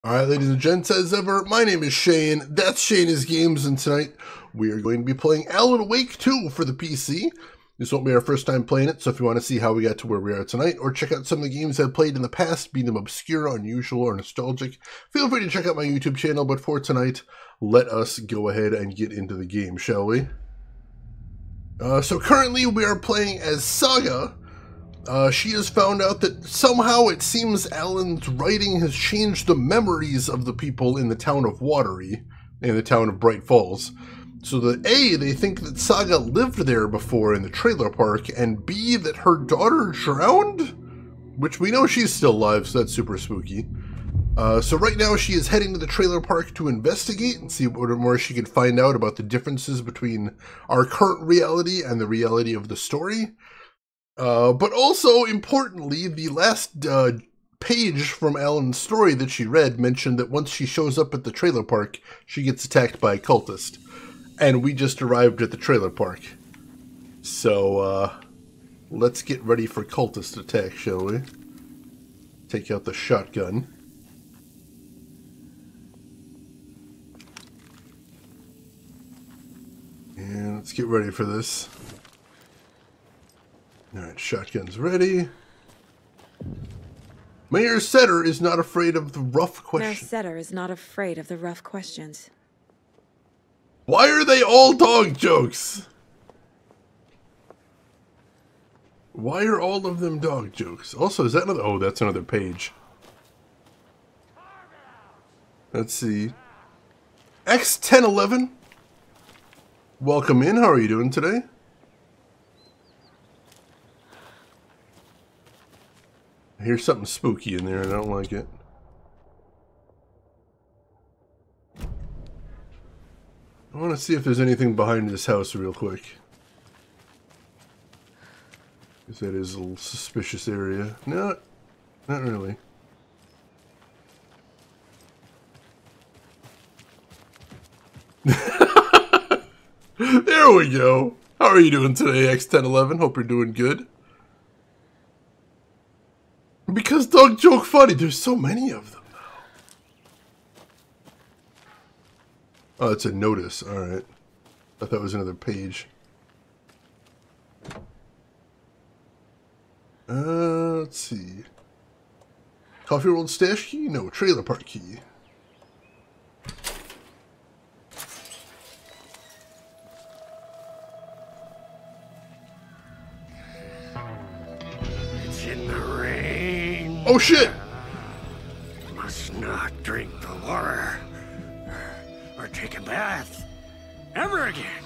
Alright, ladies and gents, as ever, my name is Shane, that's Shane's Games, and tonight we are going to be playing Alan Wake 2 for the PC. This won't be our first time playing it, so if you want to see how we got to where we are tonight, or check out some of the games I've played in the past, be them obscure, unusual, or nostalgic, feel free to check out my YouTube channel, but for tonight, let us go ahead and get into the game, shall we? So currently we are playing as Saga. She has found out that somehow it seems Alan's writing has changed the memories of the people in the town of Watery, in the town of Bright Falls. So that A, they think that Saga lived there before in the trailer park, and B, that her daughter drowned? Which we know she's still alive, so that's super spooky. So right now she is heading to the trailer park to investigate and see what more she can find out about the differences between our current reality and the reality of the story. But also, importantly, the last page from Alan's story that she read mentioned that once she shows up at the trailer park, she gets attacked by a cultist. And we just arrived at the trailer park. So, let's get ready for cultist attack, shall we? Take out the shotgun. And let's get ready for this. Alright, shotgun's ready. Mayor Setter is not afraid of the rough questions. Mayor Setter is not afraid of the rough questions. Why are they all dog jokes? Why are all of them dog jokes? Also, is that another... Oh, that's another page. Let's see. X1011. Welcome in. How are you doing today? I hear something spooky in there and I don't like it. I want to see if there's anything behind this house real quick. Because that is a little suspicious area. No, not really. There we go. How are you doing today, X1011? Hope you're doing good. Because dog joke funny, there's so many of them now. Oh, it's a notice. Alright. I thought it was another page. Let's see. Coffee World stash key? No, trailer park key. It's in the rain. Oh shit! Must not drink the water or take a bath ever again.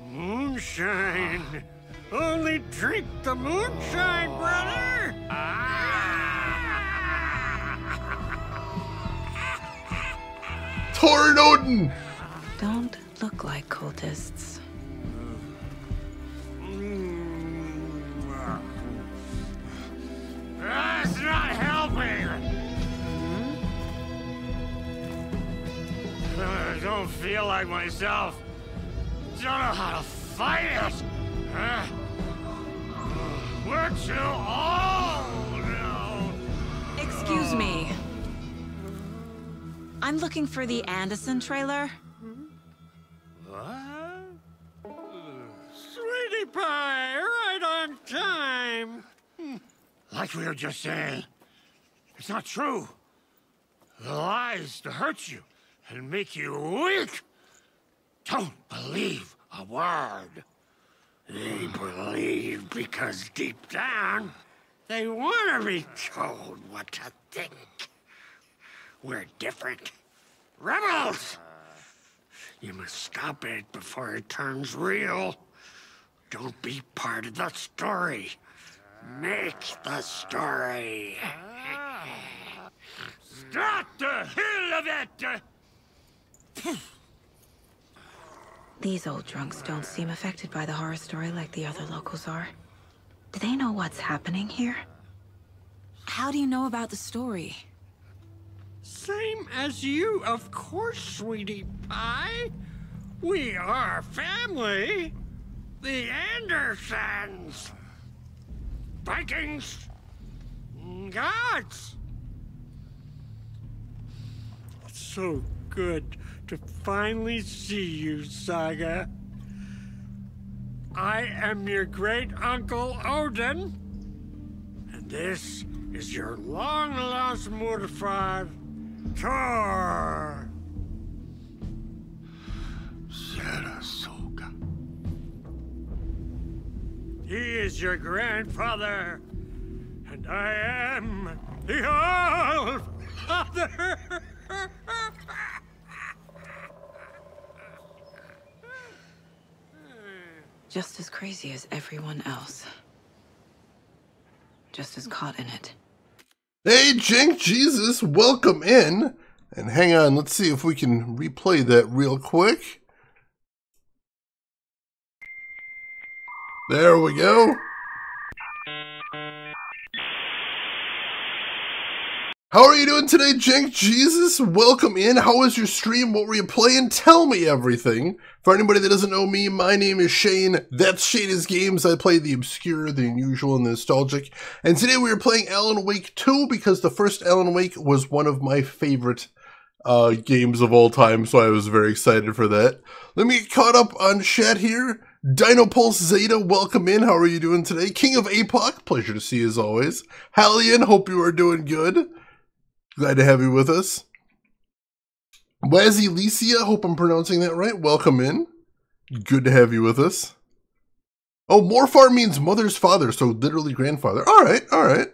Moonshine. Only drink the moonshine, brother. Torn Odin! Don't look like cultists. That's not helping. I don't feel like myself. Don't know how to fight it. We're too old now. Excuse me. I'm looking for the Anderson trailer. What? Sweetie pie, right on time. Like we were just saying, it's not true. The lies to hurt you and make you weak. Don't believe a word. They believe because deep down, they want to be told what to think. We're different. Rebels! You must stop it before it turns real. Don't be part of the story. Make the story. Start the hell of it! These old drunks don't seem affected by the horror story like the other locals are. Do they know what's happening here? How do you know about the story? Same as you, of course, sweetie pie. We are family. The Andersons. Vikings. Gods. so good to finally see you, Saga. I am your great-uncle Odin, and this is your long-lost Murfar, Thor. Saratoga. He is your grandfather, and I am the All-Father. Just as crazy as everyone else. Just as caught in it. Hey, Jank Jesus, welcome in. And hang on, let's see if we can replay that real quick. There we go. How are you doing today, Jank Jesus? Welcome in. How was your stream? What were you playing? Tell me everything. For anybody that doesn't know me, my name is Shane. That's Shane is Games. I play the obscure, the unusual, and the nostalgic. And today we are playing Alan Wake 2 because the first Alan Wake was one of my favorite games of all time, so I was very excited for that. Let me get caught up on chat here. Dinopulse Zeta, welcome in. How are you doing today? King of APOC, pleasure to see you as always. Hallian, hope you are doing good. Glad to have you with us. Wazzy Licia, hope I'm pronouncing that right. Welcome in. Good to have you with us. Oh, Morfar means mother's father, so literally grandfather. All right, all right.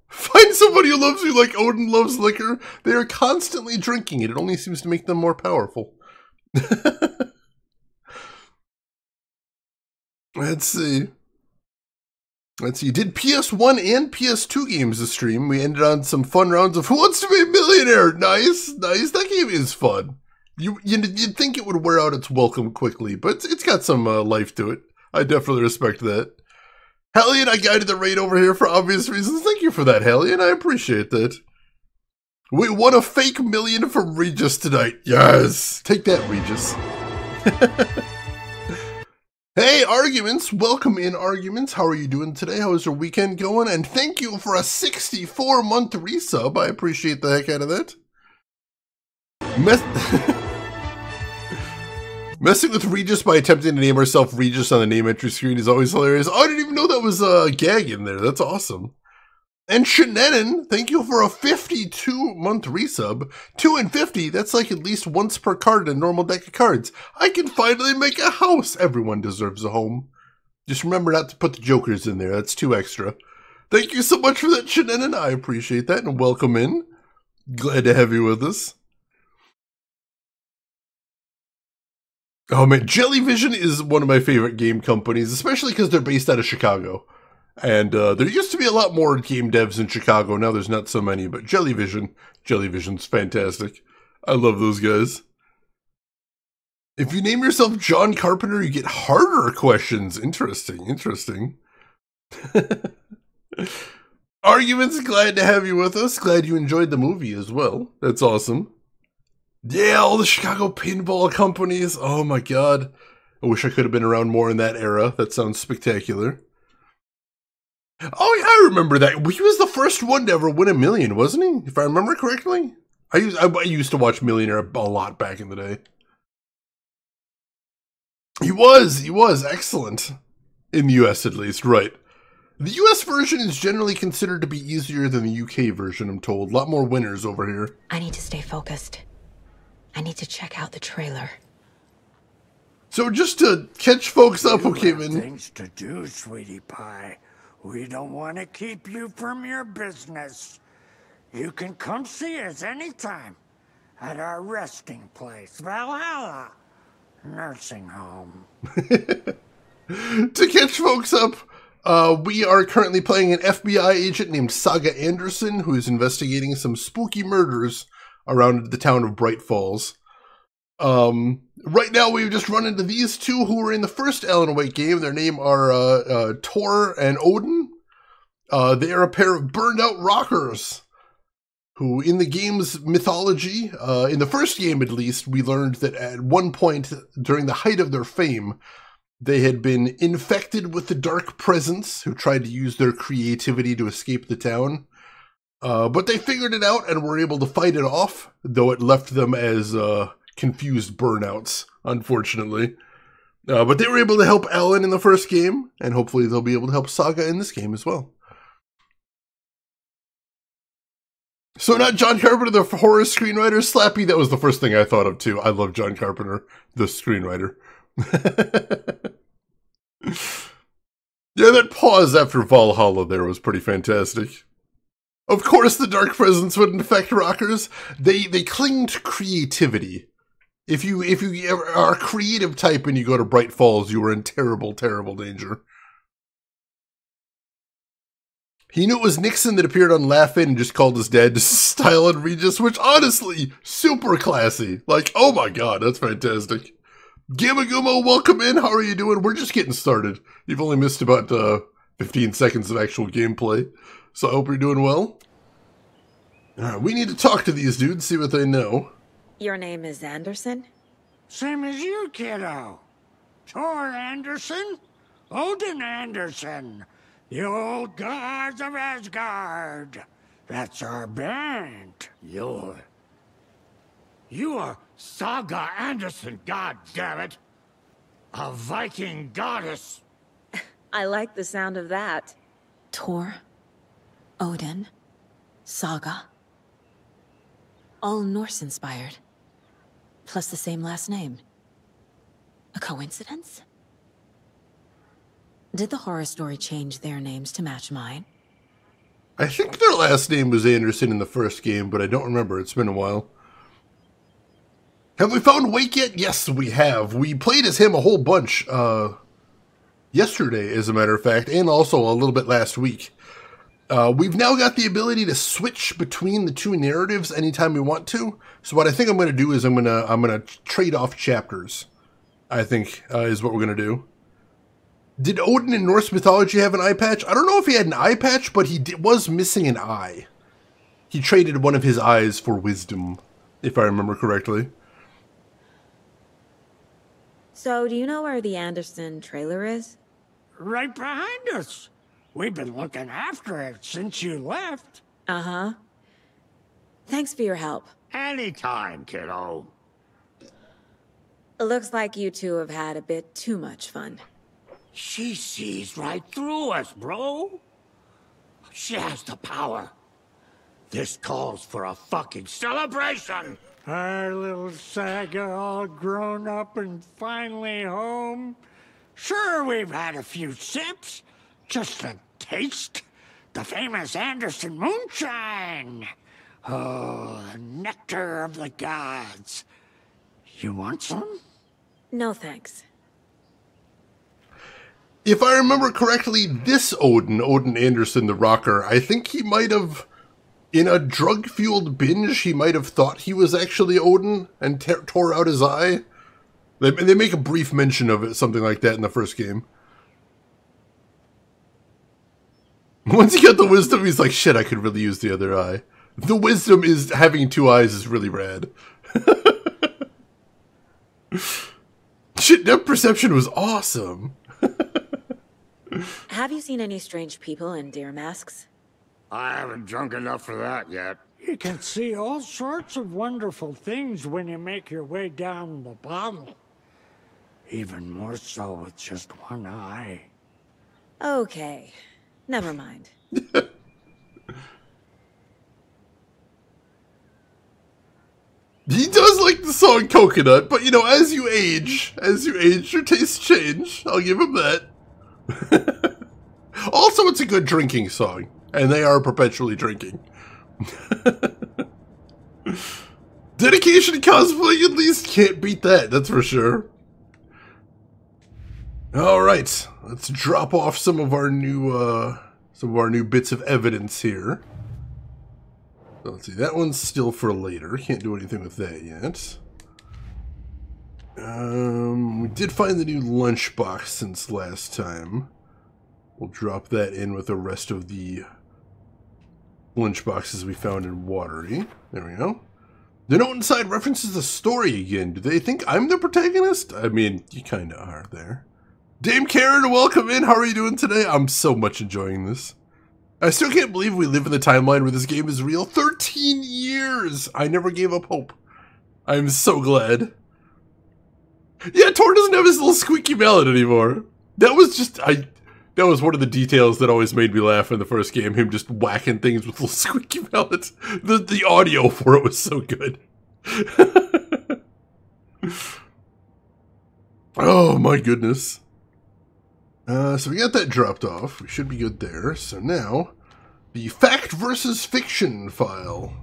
Find somebody who loves you like Odin loves liquor. They are constantly drinking it. It only seems to make them more powerful. Let's see. Did PS1 and PS2 games this stream. We ended on some fun rounds of Who Wants to Be a Millionaire? Nice, nice. That game is fun. You'd think it would wear out its welcome quickly, but it's got some life to it. I definitely respect that. Hallian, I guided the raid over here for obvious reasons. Thank you for that, Hallian. I appreciate that. We won a fake million from Regis tonight. Yes. Take that, Regis. Hey, Arguments. Welcome in, Arguments. How are you doing today? How is your weekend going? And thank you for a 64-month resub. I appreciate the heck out of that. Messing with Regis by attempting to name herself Regis on the name entry screen is always hilarious. Oh, I didn't even know that was a gag in there. That's awesome. And Shannon, thank you for a 52-month resub. 2 and 50, that's like at least once per card in a normal deck of cards. I can finally make a house. Everyone deserves a home. Just remember not to put the jokers in there. That's too extra. Thank you so much for that, Shannon. I appreciate that, and welcome in. Glad to have you with us. Oh man, Jellyvision is one of my favorite game companies, especially because they're based out of Chicago. And there used to be a lot more game devs in Chicago. Now there's not so many, but Jellyvision's fantastic. I love those guys. If you name yourself John Carpenter, you get harder questions. Interesting, interesting. Arguments, glad to have you with us. Glad you enjoyed the movie as well. That's awesome. Yeah, all the Chicago pinball companies. Oh my god. I wish I could have been around more in that era. That sounds spectacular. Oh, yeah, I remember that. He was the first one to ever win $1 million, wasn't he? If I remember correctly. I used to watch Millionaire a lot back in the day. He was excellent. In the US, at least, right. The US version is generally considered to be easier than the UK version, I'm told. A lot more winners over here. I need to stay focused. I need to check out the trailer. So just to catch folks up who came in. Things to do, sweetie pie. We don't want to keep you from your business. You can come see us anytime at our resting place, Valhalla Nursing Home. To catch folks up, we are currently playing an FBI agent named Saga Anderson, who is investigating some spooky murders around the town of Bright Falls. Right now we've just run into these two who were in the first Alan Wake game. Their name are Thor and Odin. They are a pair of burned out rockers who, in the game's mythology, in the first game at least, we learned that at one point during the height of their fame, they had been infected with the dark presence who tried to use their creativity to escape the town. But they figured it out and were able to fight it off, though it left them as confused burnouts, unfortunately. But they were able to help Alan in the first game, and hopefully they'll be able to help Saga in this game as well. So not John Carpenter, the horror screenwriter. Slappy, that was the first thing I thought of too. I love John Carpenter, the screenwriter. Yeah, that pause after Valhalla there was pretty fantastic. Of course the Dark Presence wouldn't affect rockers. They cling to creativity. If you are a creative type and you go to Bright Falls, you are in terrible, terrible danger. He knew it was Nixon that appeared on Laugh-In and just called his dad Style and Regis, which honestly, super classy. Like, oh my god, that's fantastic. Gamagumo, welcome in. How are you doing? We're just getting started. You've only missed about 15 seconds of actual gameplay, so I hope you're doing well. We need to talk to these dudes, see what they know. Your name is Anderson? Same as you, kiddo. Tor Anderson, Odin Anderson, the old gods of Asgard. That's our band. You are Saga Anderson, goddammit. A Viking goddess. I like the sound of that. Tor, Odin, Saga. All Norse-inspired. Plus the same last name. A coincidence? Did the horror story change their names to match mine? I think their last name was Anderson in the first game, but I don't remember. It's been a while. Have we found Wake yet? Yes, we have. We played as him a whole bunch yesterday, as a matter of fact, and also a little bit last week. We've now got the ability to switch between the two narratives anytime we want to. So what I think I'm going to do is I'm going to trade off chapters, I think, is what we're going to do. Did Odin in Norse mythology have an eye patch? I don't know if he had an eye patch, but he was missing an eye. He traded one of his eyes for wisdom, if I remember correctly. So, do you know where the Anderson trailer is? Right behind us. We've been looking after it since you left. Uh-huh. Thanks for your help. Anytime, kiddo. It looks like you two have had a bit too much fun. She sees right through us, bro. She has the power. This calls for a fucking celebration. Our little Saga all grown up and finally home. Sure, we've had a few sips. Just a taste. The famous Anderson moonshine. Oh, the nectar of the gods. You want some? No thanks. If I remember correctly, this Odin Anderson the rocker, I think he might have, in a drug-fueled binge, he might have thought he was actually Odin and tore out his eye. They make a brief mention of it, something like that in the first game. Once he got the wisdom, he's like, shit, I could really use the other eye. The wisdom is having two eyes is really rad. Shit, depth perception was awesome. Have you seen any strange people in deer masks? I haven't drunk enough for that yet. You can see all sorts of wonderful things when you make your way down the bottle. Even more so with just one eye. Okay. Never mind. He does like the song Coconut, but you know, as you age, your tastes change. I'll give him that. Also, it's a good drinking song, and they are perpetually drinking. Dedication to cosplay, at least, can't beat that, that's for sure. Alright, let's drop off some of our new bits of evidence here. So let's see, that one's still for later. Can't do anything with that yet. We did find the new lunchbox since last time. We'll drop that in with the rest of the lunchboxes we found in Watery. There we go. The note inside references the story again. Do they think I'm the protagonist? I mean, you kinda are there. Dame Karen, welcome in. How are you doing today? I'm so much enjoying this. I still can't believe we live in the timeline where this game is real. 13 years! I never gave up hope. I'm so glad. Yeah, Tor doesn't have his little squeaky mallet anymore. That was just, that was one of the details that always made me laugh in the first game, him just whacking things with little squeaky mallets. The audio for it was so good. Oh my goodness. So we got that dropped off. We should be good there. So now, the fact versus fiction file.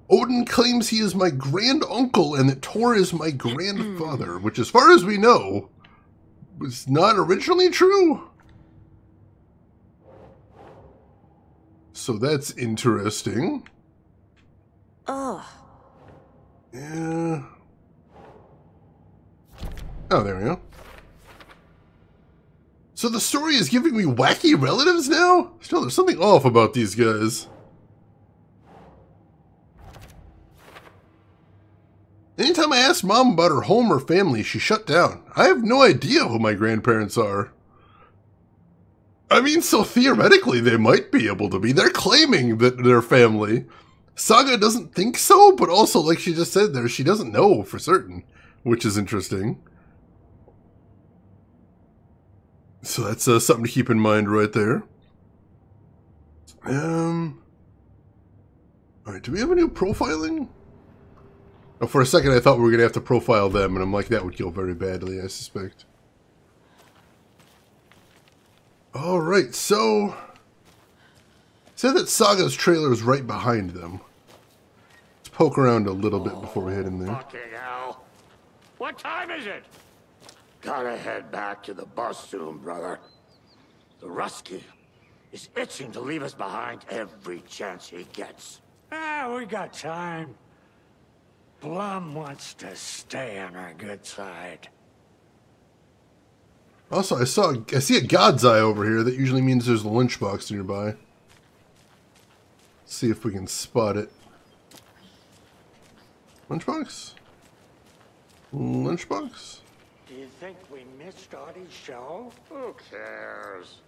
Odin claims he is my grand-uncle and that Tor is my grandfather, which as far as we know, was not originally true. So that's interesting. Ugh. Yeah. Oh, there we go. So the story is giving me wacky relatives now? Still, there's something off about these guys. Anytime I asked Mom about her home or family, she shut down. I have no idea who my grandparents are. I mean, so theoretically they might be able to be. They're claiming that they're family. Saga doesn't think so, but also, like she just said there, she doesn't know for certain, which is interesting. So that's something to keep in mind right there. Alright, do we have a new profiling? Oh, for a second I thought we were going to have to profile them, and I'm like, that would go very badly, I suspect. Alright, so... it said that Saga's trailer is right behind them. Let's poke around a little bit before we head in there. Fucking hell. What time is it? Gotta head back to the bus soon, brother. The Rusky is itching to leave us behind every chance he gets. We got time. Blum wants to stay on our good side. Also, I see a God's Eye over here. That usually means there's a lunchbox nearby. Let's see if we can spot it. Lunchbox? Lunchbox? Do you think we missed Audie's show? Who cares?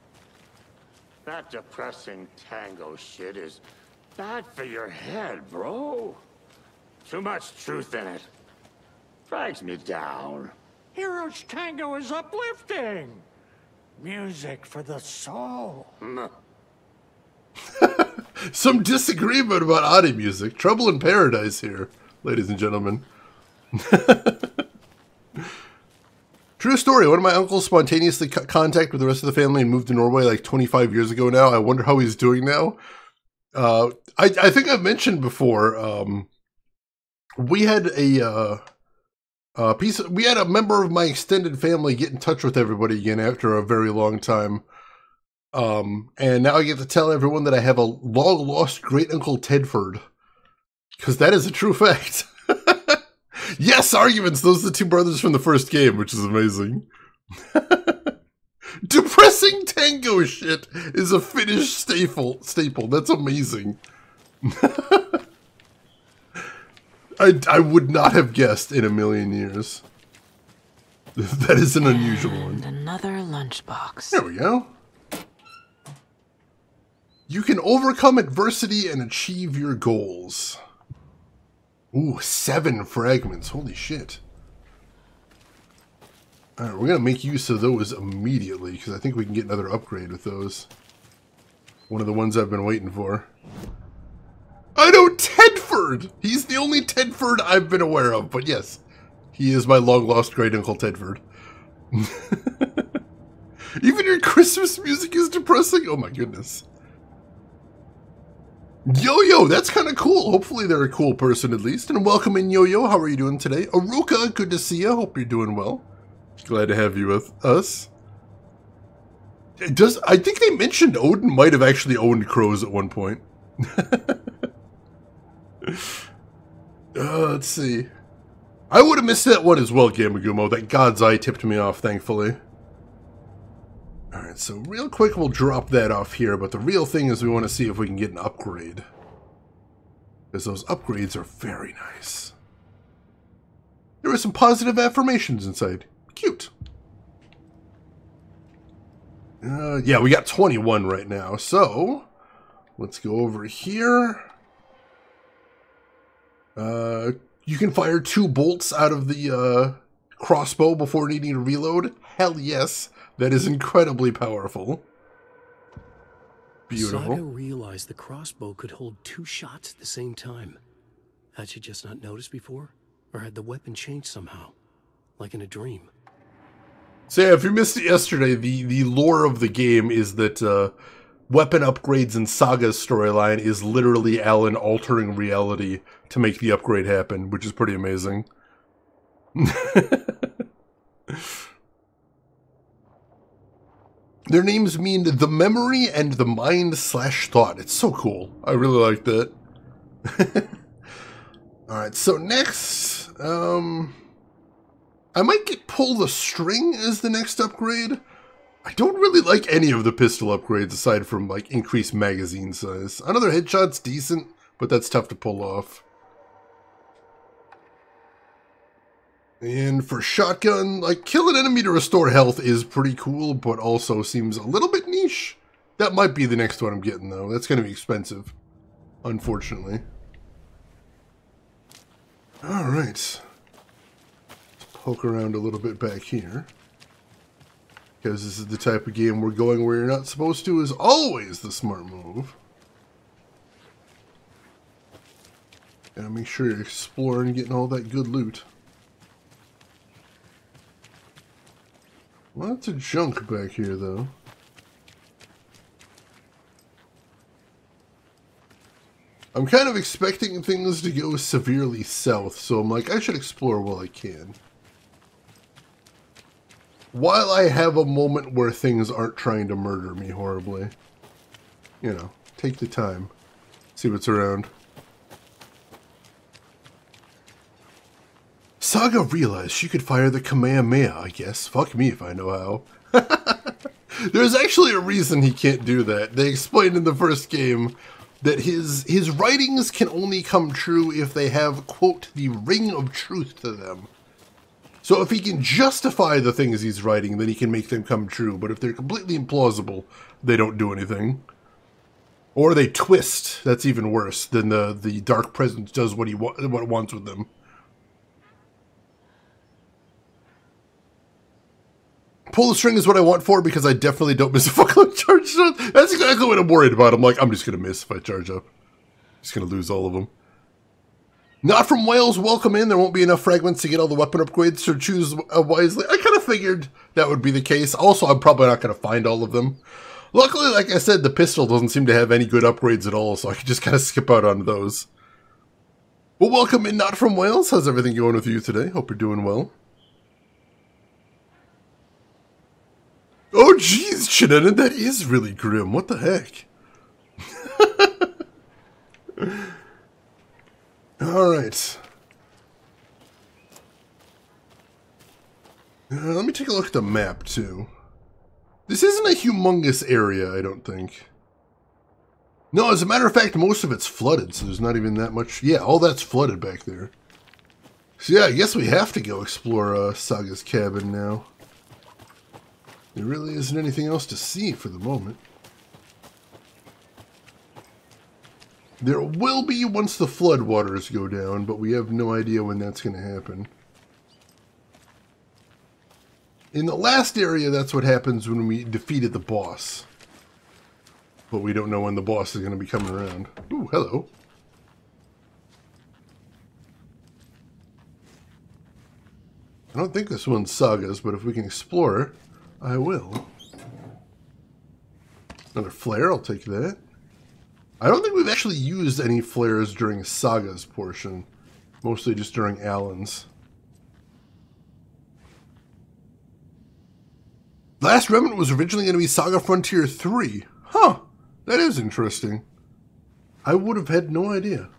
That depressing tango shit is bad for your head, bro. Too much truth in it. Drags me down. Heroes Tango is uplifting. Music for the soul. Some disagreement about Audie music. Trouble in paradise here, ladies and gentlemen. True story. One of my uncles spontaneously cut contact with the rest of the family and moved to Norway like 25 years ago now. I wonder how he's doing now. I think I've mentioned before, we had a we had a member of my extended family get in touch with everybody again after a very long time. And now I get to tell everyone that I have a long-lost great-uncle Tedford. Because that is a true fact. Yes, arguments! Those are the two brothers from the first game, which is amazing. Depressing tango shit is a Finnish staple. That's amazing. I would not have guessed in a million years. That is an unusual one. And another lunchbox. There we go. You can overcome adversity and achieve your goals. Ooh, 7 fragments. Holy shit. Alright, we're going to make use of those immediately, because I think we can get another upgrade with those. One of the ones I've been waiting for. I know Tedford! He's the only Tedford I've been aware of, but yes. He is my long-lost great-uncle Tedford. Even your Christmas music is depressing? Oh my goodness. Yo-Yo, that's kind of cool. Hopefully they're a cool person at least. And welcome in, Yo-Yo. How are you doing today? Aruka, good to see you. Hope you're doing well. Glad to have you with us. I think they mentioned Odin might have actually owned crows at one point. Let's see. I would have missed that one as well, Gamagumo. That God's Eye tipped me off, thankfully. Alright, so real quick we'll drop that off here, but the real thing is we want to see if we can get an upgrade. Because those upgrades are very nice. There were some positive affirmations inside. Cute. Yeah, we got 21 right now. So, let's go over here. You can fire 2 bolts out of the crossbow before needing to reload. Hell yes, that is incredibly powerful. Beautiful. Saga realized the crossbow could hold 2 shots at the same time. Had she just not noticed before? Or had the weapon changed somehow? Like in a dream? So yeah, if you missed it yesterday, the lore of the game is that weapon upgrades in Saga's storyline is literally Alan altering reality to make the upgrade happen, which is pretty amazing. Their names mean the memory and the mind/thought. It's so cool. I really like that. Alright, so next, I might get pull the string as the next upgrade. I don't really like any of the pistol upgrades aside from like increased magazine size. Another headshot's decent, but that's tough to pull off. And for shotgun, like, kill an enemy to restore health is pretty cool, but also seems a little bit niche. That might be the next one I'm getting, though. That's going to be expensive, unfortunately. Alright. Let's poke around a little bit back here. Because this is the type of game we're going where you're not supposed to is always the smart move. Gotta make sure you're exploring and getting all that good loot. Lots of junk back here, though. I'm kind of expecting things to go severely south, so I'm like, I should explore while I can. While I have a moment where things aren't trying to murder me horribly. You know, take the time. See what's around. Saga realized she could fire the Kamehameha, I guess. Fuck me if I know how. There's actually a reason he can't do that. They explained in the first game that his writings can only come true if they have, quote, the ring of truth to them. So if he can justify the things he's writing, then he can make them come true. But if they're completely implausible, they don't do anything. Or they twist. That's even worse. Then the Dark Presence does what it wants with them. Pull the string is what I want for because I definitely don't miss a fuckload of charge up. That's exactly what I'm worried about. I'm like, I'm just going to miss if I charge up. Just going to lose all of them. Not from Wales, welcome in. There won't be enough fragments to get all the weapon upgrades, so choose wisely. I kind of figured that would be the case. Also, I'm probably not going to find all of them. Luckily, like I said, the pistol doesn't seem to have any good upgrades at all, so I can just kind of skip out on those. Well, welcome in, Not from Wales. How's everything going with you today? Hope you're doing well. Oh, jeez, Shannon, that is really grim. What the heck? Alright. Let me take a look at the map, too. This isn't a humongous area, I don't think. No, as a matter of fact, most of it's flooded, so there's not even that much. Yeah, all that's flooded back there. So yeah, I guess we have to go explore Saga's cabin now. There really isn't anything else to see for the moment. There will be once the floodwaters go down, but we have no idea when that's going to happen. In the last area, that's what happens when we defeated the boss. But we don't know when the boss is going to be coming around. Ooh, hello. I don't think this one's Saga's, but if we can explore her, I will. Another flare, I'll take that. I don't think we've actually used any flares during Saga's portion. Mostly just during Alan's. Last Remnant was originally going to be Saga Frontier 3. Huh, that is interesting. I would have had no idea.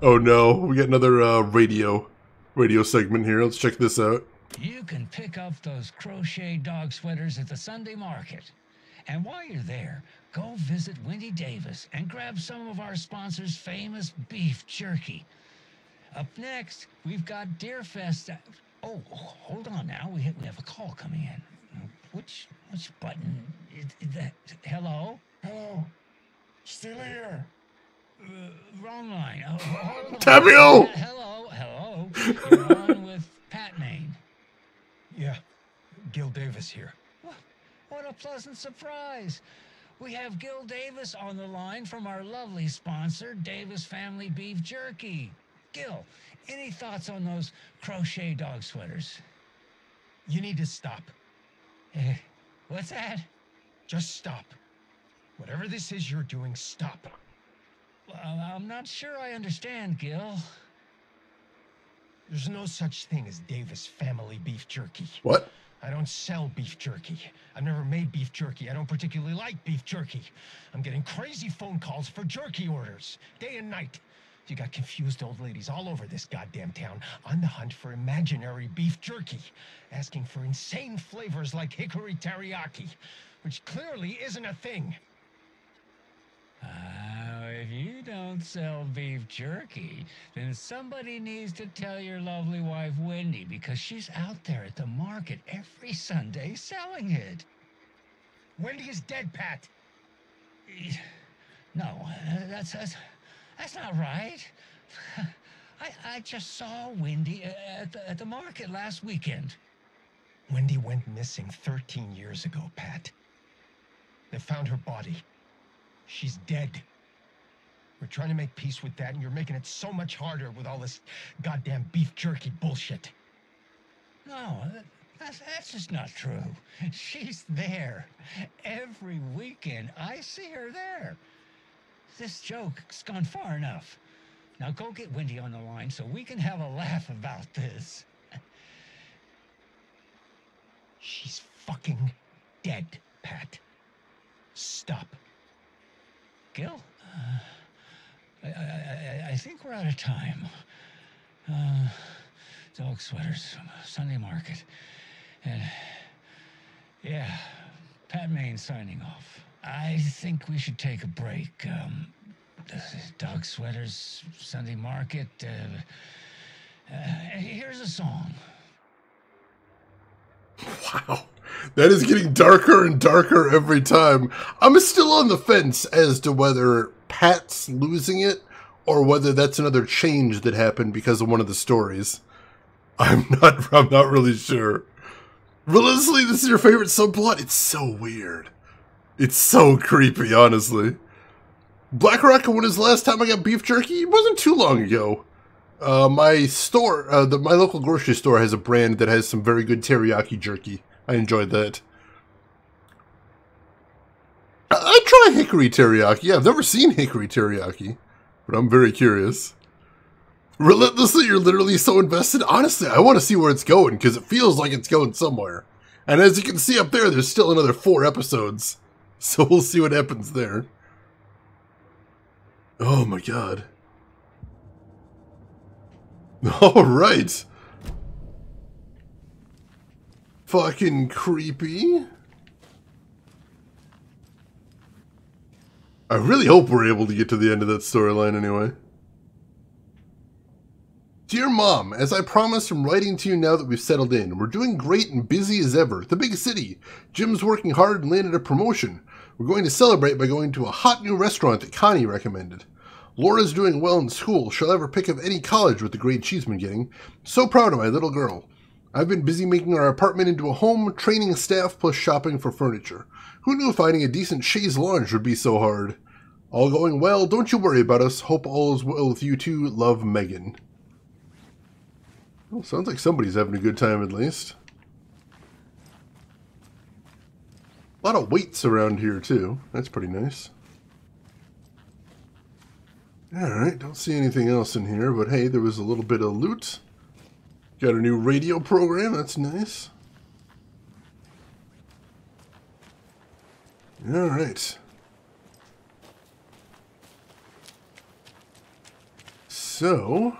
Oh no, we got another radio segment here. Let's check this out. You can pick up those crochet dog sweaters at the Sunday market. And while you're there, go visit Wendy Davis and grab some of our sponsors' famous beef jerky. Up next, we've got Deerfest. Oh, hold on now. We have a call coming in. Which button is that? Hello? Hello. Still here. Wrong line. Oh, hold on. Tabio! Hello. You're on with Pat Maine. Yeah. Gil Davis here. What a pleasant surprise. We have Gil Davis on the line from our lovely sponsor, Davis Family Beef Jerky. Gil, any thoughts on those crochet dog sweaters? You need to stop. What's that? Just stop. Whatever this is you're doing, stop. I'm not sure I understand, Gil. There's no such thing as Davis Family Beef Jerky. What? I don't sell beef jerky. I've never made beef jerky. I don't particularly like beef jerky. I'm getting crazy phone calls for jerky orders, day and night. You got confused old ladies all over this goddamn town on the hunt for imaginary beef jerky, asking for insane flavors like hickory teriyaki, which clearly isn't a thing. If you don't sell beef jerky, then somebody needs to tell your lovely wife, Wendy, because she's out there at the market every Sunday selling it. Wendy is dead, Pat. No, that's not right. I just saw Wendy at the market last weekend. Wendy went missing 13 years ago, Pat. They found her body. She's dead. We're trying to make peace with that, and you're making it so much harder with all this goddamn beef jerky bullshit. No, that's just not true. She's there. Every weekend, I see her there. This joke's gone far enough. Now go get Wendy on the line so we can have a laugh about this. She's fucking dead, Pat. Stop. Gil? I think we're out of time. Dog sweaters, Sunday market. And yeah, Pat Maine signing off. I think we should take a break. Dog sweaters, Sunday market. Here's a song. Wow. That is getting darker and darker every time. I'm still on the fence as to whether Pat's losing it or whether that's another change that happened because of one of the stories. I'm not really sure. Realistically, this is your favorite subplot? It's so weird. It's so creepy, honestly. Black Rock, when was the last time I got beef jerky? It wasn't too long ago. My store, my local grocery store has a brand that has some very good teriyaki jerky. I enjoyed that. I'd try hickory teriyaki. I've never seen hickory teriyaki, but I'm very curious. Relentlessly, you're literally so invested. Honestly, I want to see where it's going because it feels like it's going somewhere. And as you can see up there, there's still another 4 episodes. So we'll see what happens there. Oh my god. Alright. Fucking creepy. I really hope we're able to get to the end of that storyline anyway. Dear Mom, as I promised, I'm writing to you now that we've settled in. We're doing great and busy as ever. The big city. Jim's working hard and landed a promotion. We're going to celebrate by going to a hot new restaurant that Connie recommended. Laura's doing well in school. She'll have her pick of any college with the grade she's been getting. So proud of my little girl. I've been busy making our apartment into a home, training staff, plus shopping for furniture. Who knew finding a decent chaise lounge would be so hard? All going well. Don't you worry about us. Hope all is well with you too. Love, Megan. Well, sounds like somebody's having a good time at least. A lot of weights around here too. That's pretty nice. Alright, don't see anything else in here, but hey, there was a little bit of loot. Got a new radio program, that's nice. Alright. So,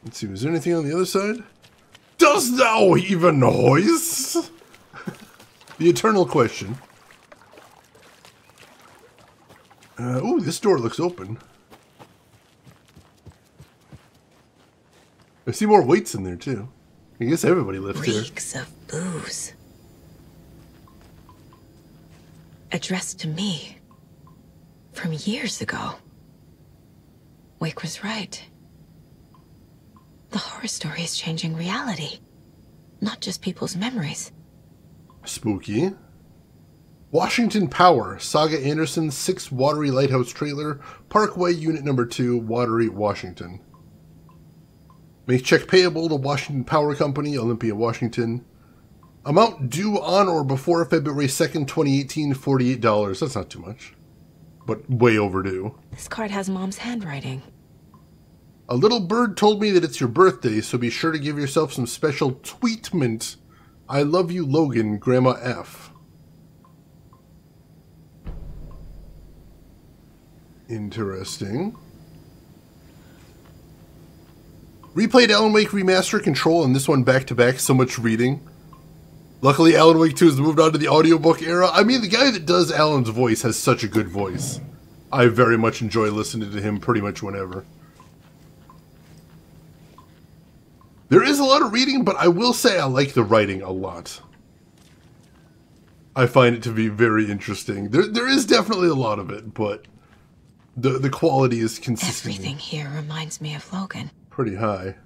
let's see, was there anything on the other side? Dost thou even hoist? The eternal question. Ooh, this door looks open. I see more weights in there, too. I guess everybody lived here. Reeks of booze. Addressed to me. From years ago. Wake was right. The horror story is changing reality. Not just people's memories. Spooky. Washington Power, Saga Anderson's 6 Watery Lighthouse trailer, Parkway Unit Number 2, Watery, Washington. Make check payable to Washington Power Company, Olympia, Washington. Amount due on or before February 2nd, 2018, $48. That's not too much, but way overdue. This card has Mom's handwriting. A little bird told me that it's your birthday, so be sure to give yourself some special tweetment. I love you, Logan, Grandma F. Interesting. Replayed Alan Wake Remaster, Control, and this one back-to-back, so much reading. Luckily, Alan Wake 2 has moved on to the audiobook era. I mean, the guy that does Alan's voice has such a good voice. I very much enjoy listening to him pretty much whenever. There is a lot of reading, but I will say I like the writing a lot. I find it to be very interesting. There is definitely a lot of it, but the quality is consistent. Everything here reminds me of Logan. Pretty high.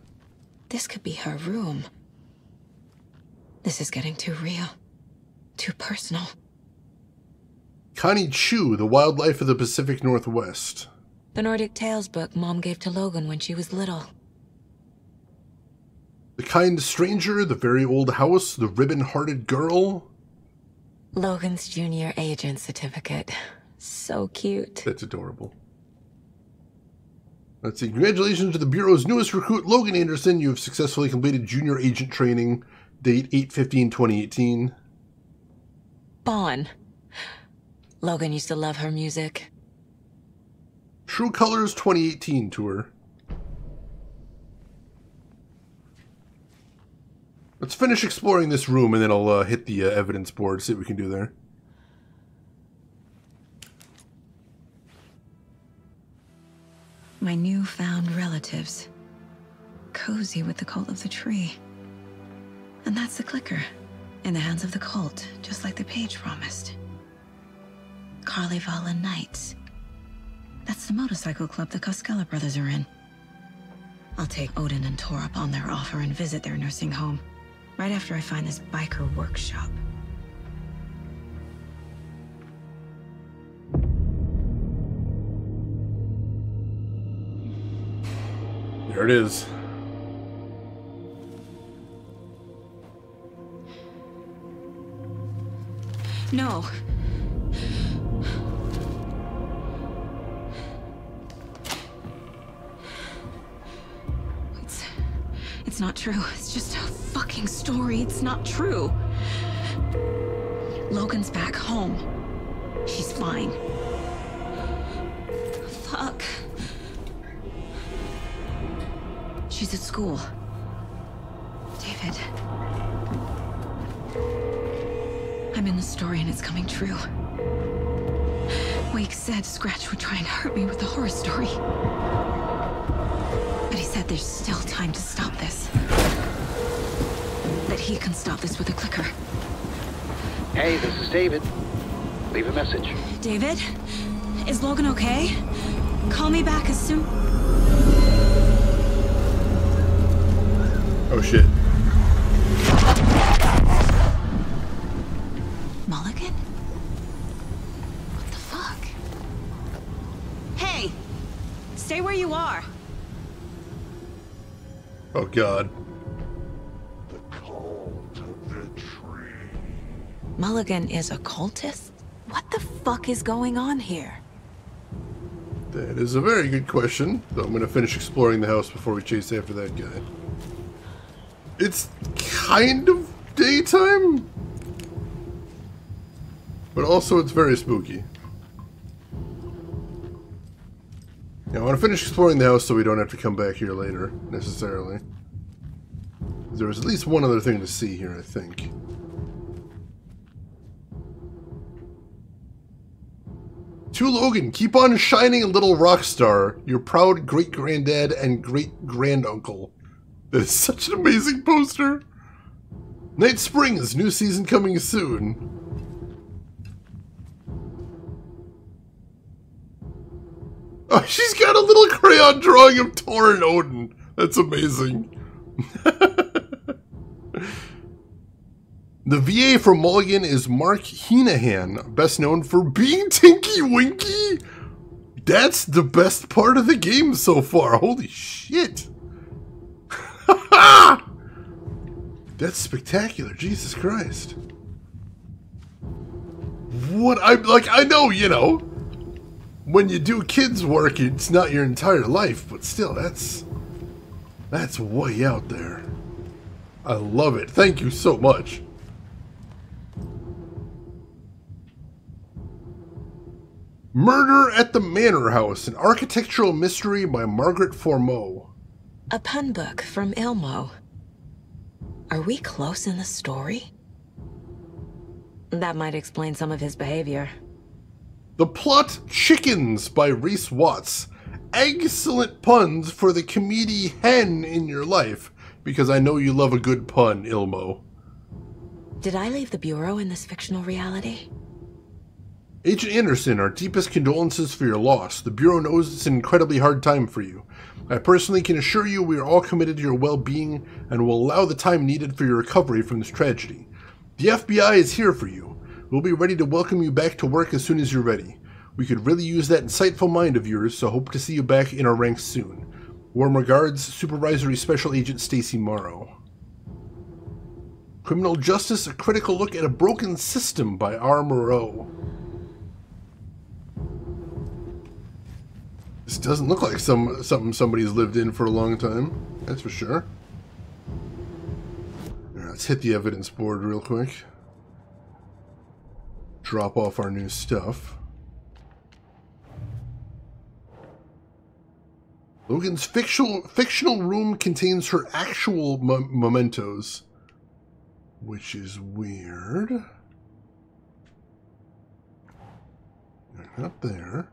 This could be her room. This is getting too real. Too personal. Connie Chu, The Wildlife of the Pacific Northwest. The Nordic Tales book Mom gave to Logan when she was little. The Kind Stranger, The Very Old House, The Ribbon-Hearted Girl. Logan's junior agent certificate. So cute. That's adorable. Let's see. Congratulations to the Bureau's newest recruit, Logan Anderson. You have successfully completed junior agent training. Date 8/15/2018. Bon. Logan used to love her music. True Colors 2018 tour. Let's finish exploring this room and then I'll hit the evidence board, see what we can do there. My newfound relatives. Cozy with the cult of the tree. And that's the clicker. In the hands of the cult, just like the page promised. Carnival Knights. That's the motorcycle club the Koskela brothers are in. I'll take Odin and Tor up on their offer and visit their nursing home. Right after I find this biker workshop. There it is. No. It's not true. It's just a fucking story. It's not true. Logan's back home. She's fine. Fuck. She's at school. David. I'm in the story and it's coming true. Wake said Scratch would try and hurt me with the horror story. But he said there's still time to stop this. That he can stop this with a clicker. Hey, this is David. Leave a message. David? Is Logan okay? Call me back as soon... Oh shit. Mulligan? What the fuck? Hey! Stay where you are! Oh god. Mulligan is a cultist? What the fuck is going on here? That is a very good question, though I'm going to finish exploring the house before we chase after that guy. It's kind of daytime, but also it's very spooky. Yeah, I want to finish exploring the house so we don't have to come back here later, necessarily. There was at least one other thing to see here, I think. To Logan, keep on shining, little rock star. Your proud great-granddad and great-granduncle. That is such an amazing poster. Night Springs, new season coming soon. Oh, she's got a little crayon drawing of Tor and Odin. That's amazing. The VA for Mulligan is Mark Heenahan, best known for being Tinky Winky. That's the best part of the game so far. Holy shit. That's spectacular. Jesus Christ. What I know, you know, when you do kids work, it's not your entire life, but still, that's way out there. I love it. Thank you so much. Murder at the Manor House, an architectural mystery by Margaret Formeau. A pun book from Ilmo. Are we close in the story? That might explain some of his behavior. The Plot Chickens by Reese Watts. Excellent puns for the comedy hen in your life, because I know you love a good pun, Ilmo. Did I leave the Bureau in this fictional reality? Agent Anderson, our deepest condolences for your loss. The Bureau knows it's an incredibly hard time for you. I personally can assure you we are all committed to your well-being and will allow the time needed for your recovery from this tragedy. The FBI is here for you. We'll be ready to welcome you back to work as soon as you're ready. We could really use that insightful mind of yours, so hope to see you back in our ranks soon. Warm regards, Supervisory Special Agent Stacy Morrow. Criminal Justice, a critical look at a broken system by R. Moreau. This doesn't look like something somebody's lived in for a long time, that's for sure. Right, let's hit the evidence board real quick. Drop off our new stuff. Logan's fictional room contains her actual mementos, which is weird. They're not there.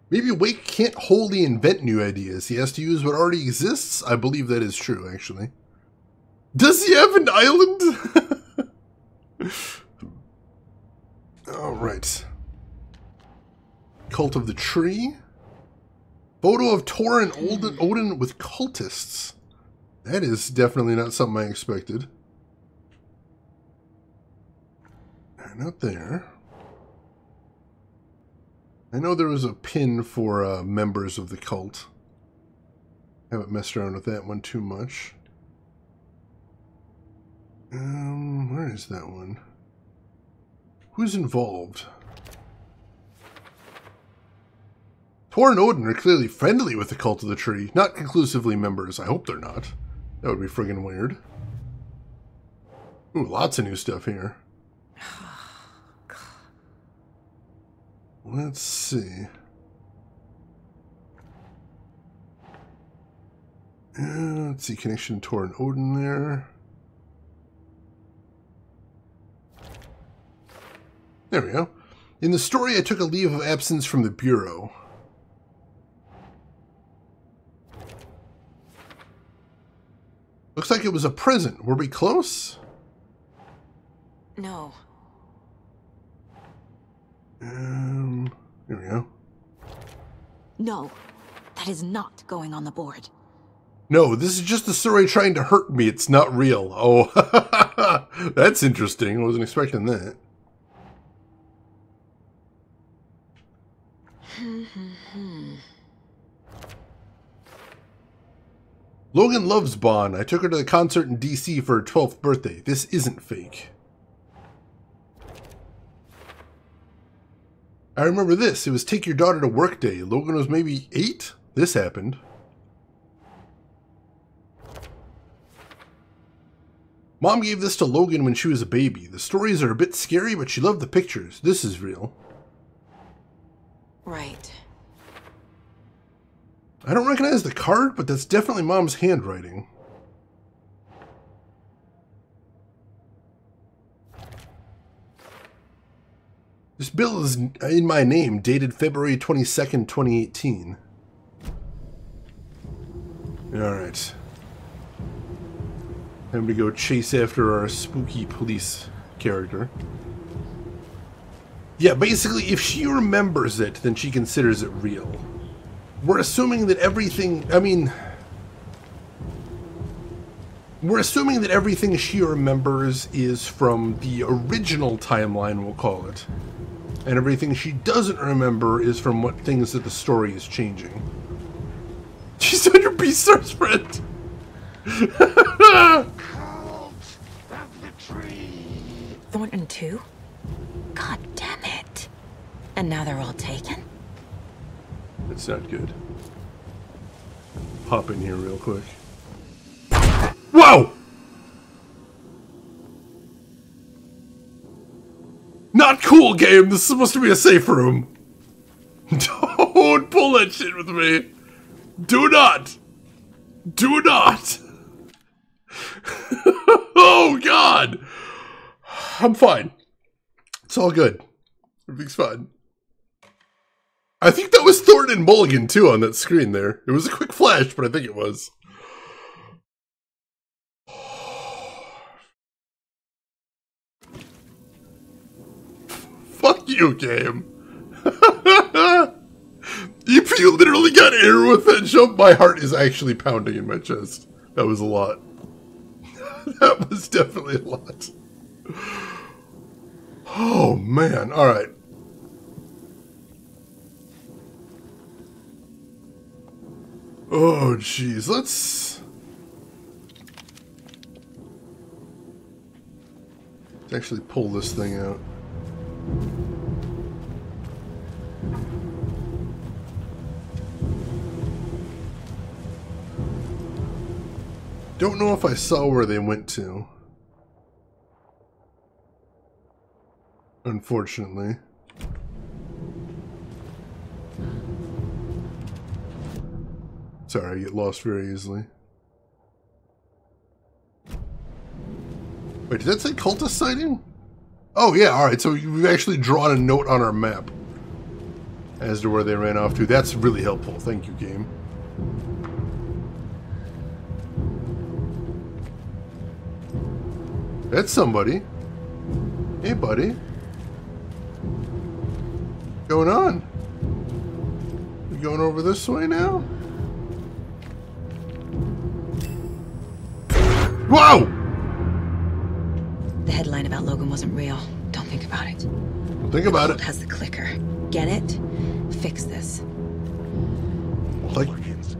Maybe Wake can't wholly invent new ideas. He has to use what already exists? I believe that is true, actually. Does he have an island? Alright. Cult of the Tree. Photo of Tor and Odin with cultists. That is definitely not something I expected. Not there. I know there was a pin for members of the cult. Haven't messed around with that one too much. Where is that one? Who's involved? Tor and Odin are clearly friendly with the Cult of the Tree. Not conclusively members. I hope they're not. That would be friggin' weird. Ooh, lots of new stuff here. Let's see. Let's see, connection to Tor and Odin there. There we go. In the story, I took a leave of absence from the Bureau. Looks like it was a present. Were we close? No. Here we go. No, that is not going on the board. No, this is just the story trying to hurt me. It's not real. Oh, that's interesting. I wasn't expecting that. Logan loves Bond. I took her to the concert in DC for her 12th birthday. This isn't fake. I remember this. It was Take Your Daughter to Work Day. Logan was maybe 8. This happened. Mom gave this to Logan when she was a baby. The stories are a bit scary, but she loved the pictures. This is real. Right. I don't recognize the card, but that's definitely Mom's handwriting. This bill is in my name, dated February 22nd, 2018. Alright. Time to go chase after our spooky police character. Yeah, basically, if she remembers it, then she considers it real. We're assuming that everything... I mean... We're assuming that everything she remembers is from the original timeline, we'll call it. And everything she doesn't remember is from what things that the story is changing. She's on your Beastars friend! Thornton too? God damn it. And now they're all taken? That's not good. Hop in here real quick. Whoa! Not cool, game. This is supposed to be a safe room. Don't pull that shit with me. Do not. Do not. Oh, God. I'm fine. It's all good. Everything's fine. I think that was Thornton and Mulligan, too, on that screen there. It was a quick flash, but I think it was. Fuck you, game. If you literally got air with that jump, my heart is actually pounding in my chest. That was a lot. That was definitely a lot. Oh, man. Alright. Oh, jeez. Let's actually pull this thing out. Don't know if I saw where they went to. Unfortunately. Sorry, I get lost very easily. Wait, did that say cultist sighting? Oh yeah, alright, so we've actually drawn a note on our map as to where they ran off to. That's really helpful. Thank you, game. That's somebody. Hey, buddy. What's going on? We going over this way now? Whoa! The headline about Logan wasn't real. Don't think about it. Think about Colt it. has the clicker. Get it? Fix this. Like, it's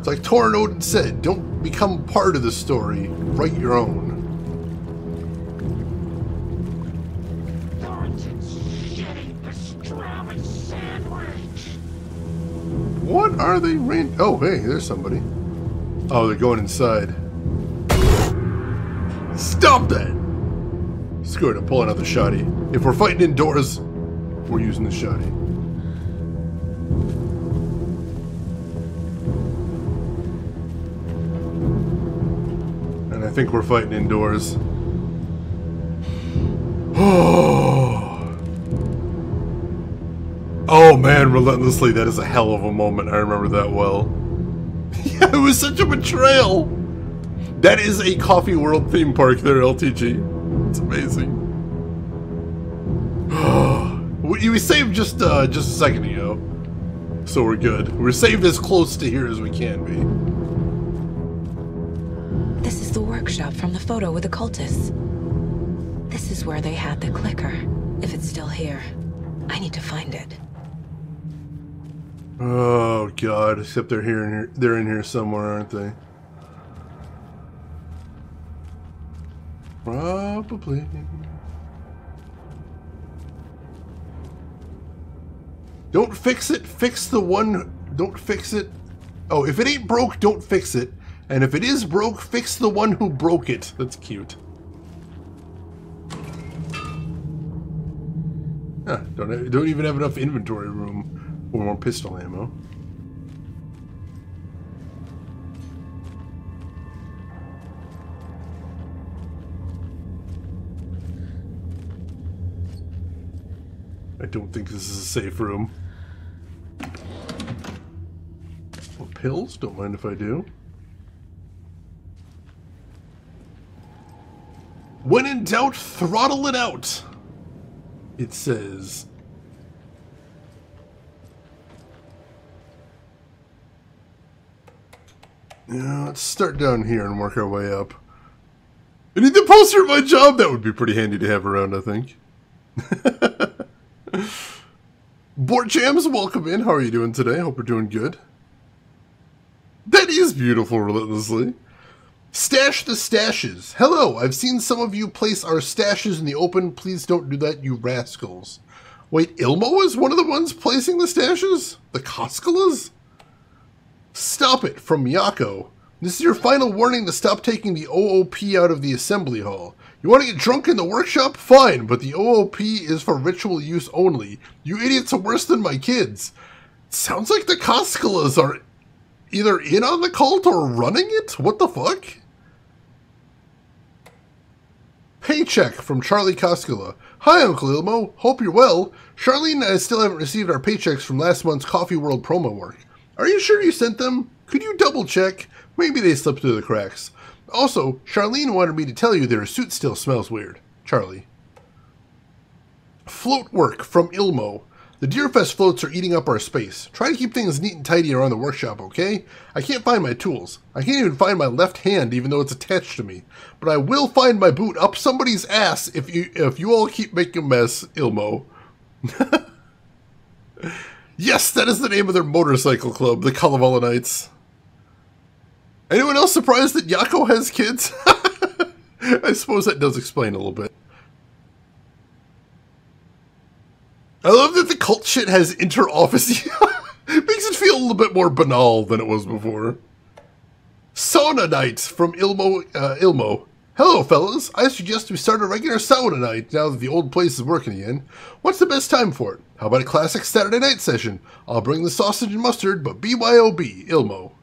like Torrin Odin said, don't become part of the story. Write your own. What are they ran? Oh, hey, there's somebody. Oh, they're going inside. Stop that! Screw it, I'm pulling out the shotty. If we're fighting indoors, we're using the shotty. And I think we're fighting indoors. Oh man, relentlessly, that is a hell of a moment. I remember that well. Yeah, it was such a betrayal. That is a Coffee World theme park there, LTG. It's amazing. We saved just a second ago, so we're good. We're saved as close to here as we can be. This is the workshop from the photo with the cultists. This is where they had the clicker. If it's still here, I need to find it. Oh god! Except they're here. They're in here somewhere, aren't they? Probably. Don't fix it. Fix the one. Don't fix it. Oh, if it ain't broke, don't fix it. And if it is broke, fix the one who broke it. That's cute. Huh, don't even have enough inventory room for more pistol ammo. I don't think this is a safe room. We'll pills. Don't mind if I do. When in doubt, throttle it out, it says. Yeah, let's start down here and work our way up. I need the poster at my job. That would be pretty handy to have around, I think. Bort Jams, welcome in. How are you doing today? Hope you're doing good. That is beautiful, relentlessly. Stash the stashes. Hello, I've seen some of you place our stashes in the open. Please don't do that, you rascals. Wait, Ilmo is one of the ones placing the stashes? The Koskalas? Stop it, from Yako. This is your final warning to stop taking the OOP out of the assembly hall. You want to get drunk in the workshop? Fine, but the OOP is for ritual use only. You idiots are worse than my kids. It sounds like the Koskalas are either in on the cult or running it? What the fuck? Paycheck from Charlie Koskala. Hi, Uncle Ilmo. Hope you're well. Charlene and I still haven't received our paychecks from last month's Coffee World promo work. Are you sure you sent them? Could you double check? Maybe they slipped through the cracks. Also, Charlene wanted me to tell you their suit still smells weird. Charlie. Float work from Ilmo. The Deerfest floats are eating up our space. Try to keep things neat and tidy around the workshop, okay? I can't find my tools. I can't even find my left hand, even though it's attached to me. But I will find my boot up somebody's ass if you all keep making a mess, Ilmo. Yes, that is the name of their motorcycle club, the Kalevala Knights. Anyone else surprised that Yako has kids? I suppose that does explain a little bit. I love that the cult shit has inter-office. It makes it feel a little bit more banal than it was before. Sauna night from Ilmo. Hello, fellas. I suggest we start a regular sauna night now that the old place is working again. What's the best time for it? How about a classic Saturday night session? I'll bring the sausage and mustard, but BYOB, Ilmo.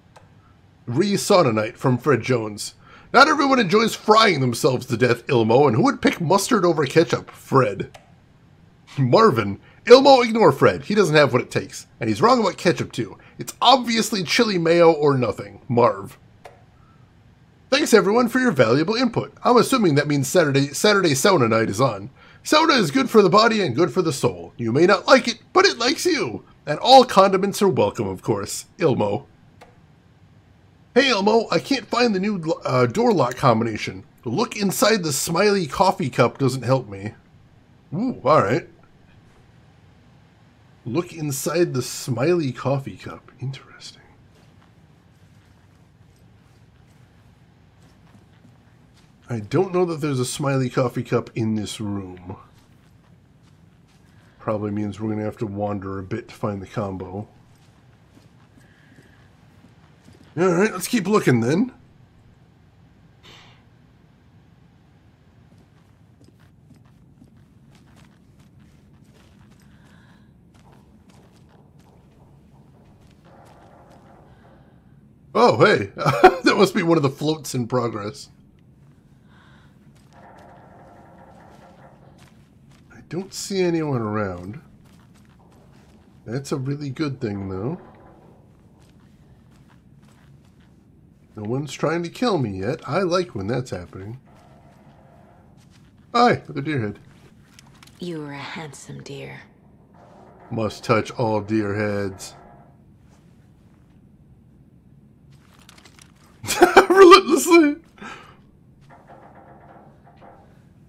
Sauna night from Fred Jones. Not everyone enjoys frying themselves to death, Ilmo, and who would pick mustard over ketchup? Fred. Marvin. Ilmo, ignore Fred. He doesn't have what it takes. And he's wrong about ketchup, too. It's obviously chili mayo or nothing. Marv. Thanks, everyone, for your valuable input. I'm assuming that means Saturday sauna night is on. Sauna is good for the body and good for the soul. You may not like it, but it likes you. And all condiments are welcome, of course. Ilmo. Hey, Ilmo, I can't find the new door lock combination. The look inside the smiley coffee cup doesn't help me. Ooh, alright. Look inside the smiley coffee cup. Interesting. I don't know that there's a smiley coffee cup in this room. Probably means we're going to have to wander a bit to find the combo. Alright, let's keep looking then. Oh, hey. That must be one of the floats in progress. I don't see anyone around. That's a really good thing, though. No one's trying to kill me yet. I like when that's happening. Hi, the deer head. You were a handsome deer. Must touch all deer heads. Relentlessly.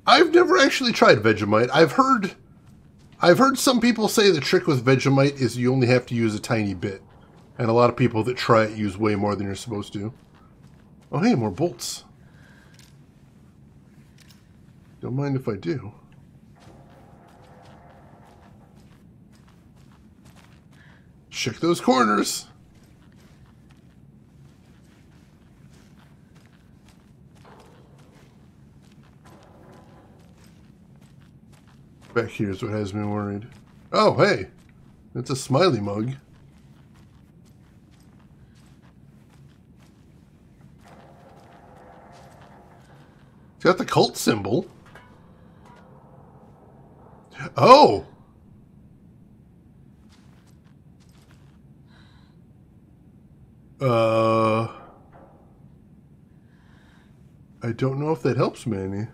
I've never actually tried Vegemite. I've heard some people say the trick with Vegemite is you only have to use a tiny bit. And a lot of people that try it use way more than you're supposed to. Oh, hey, more bolts. Don't mind if I do. Check those corners. Back here's what has me worried. Oh, hey. It's a smiley mug. It's got the cult symbol. Oh! I don't know if that helps me any.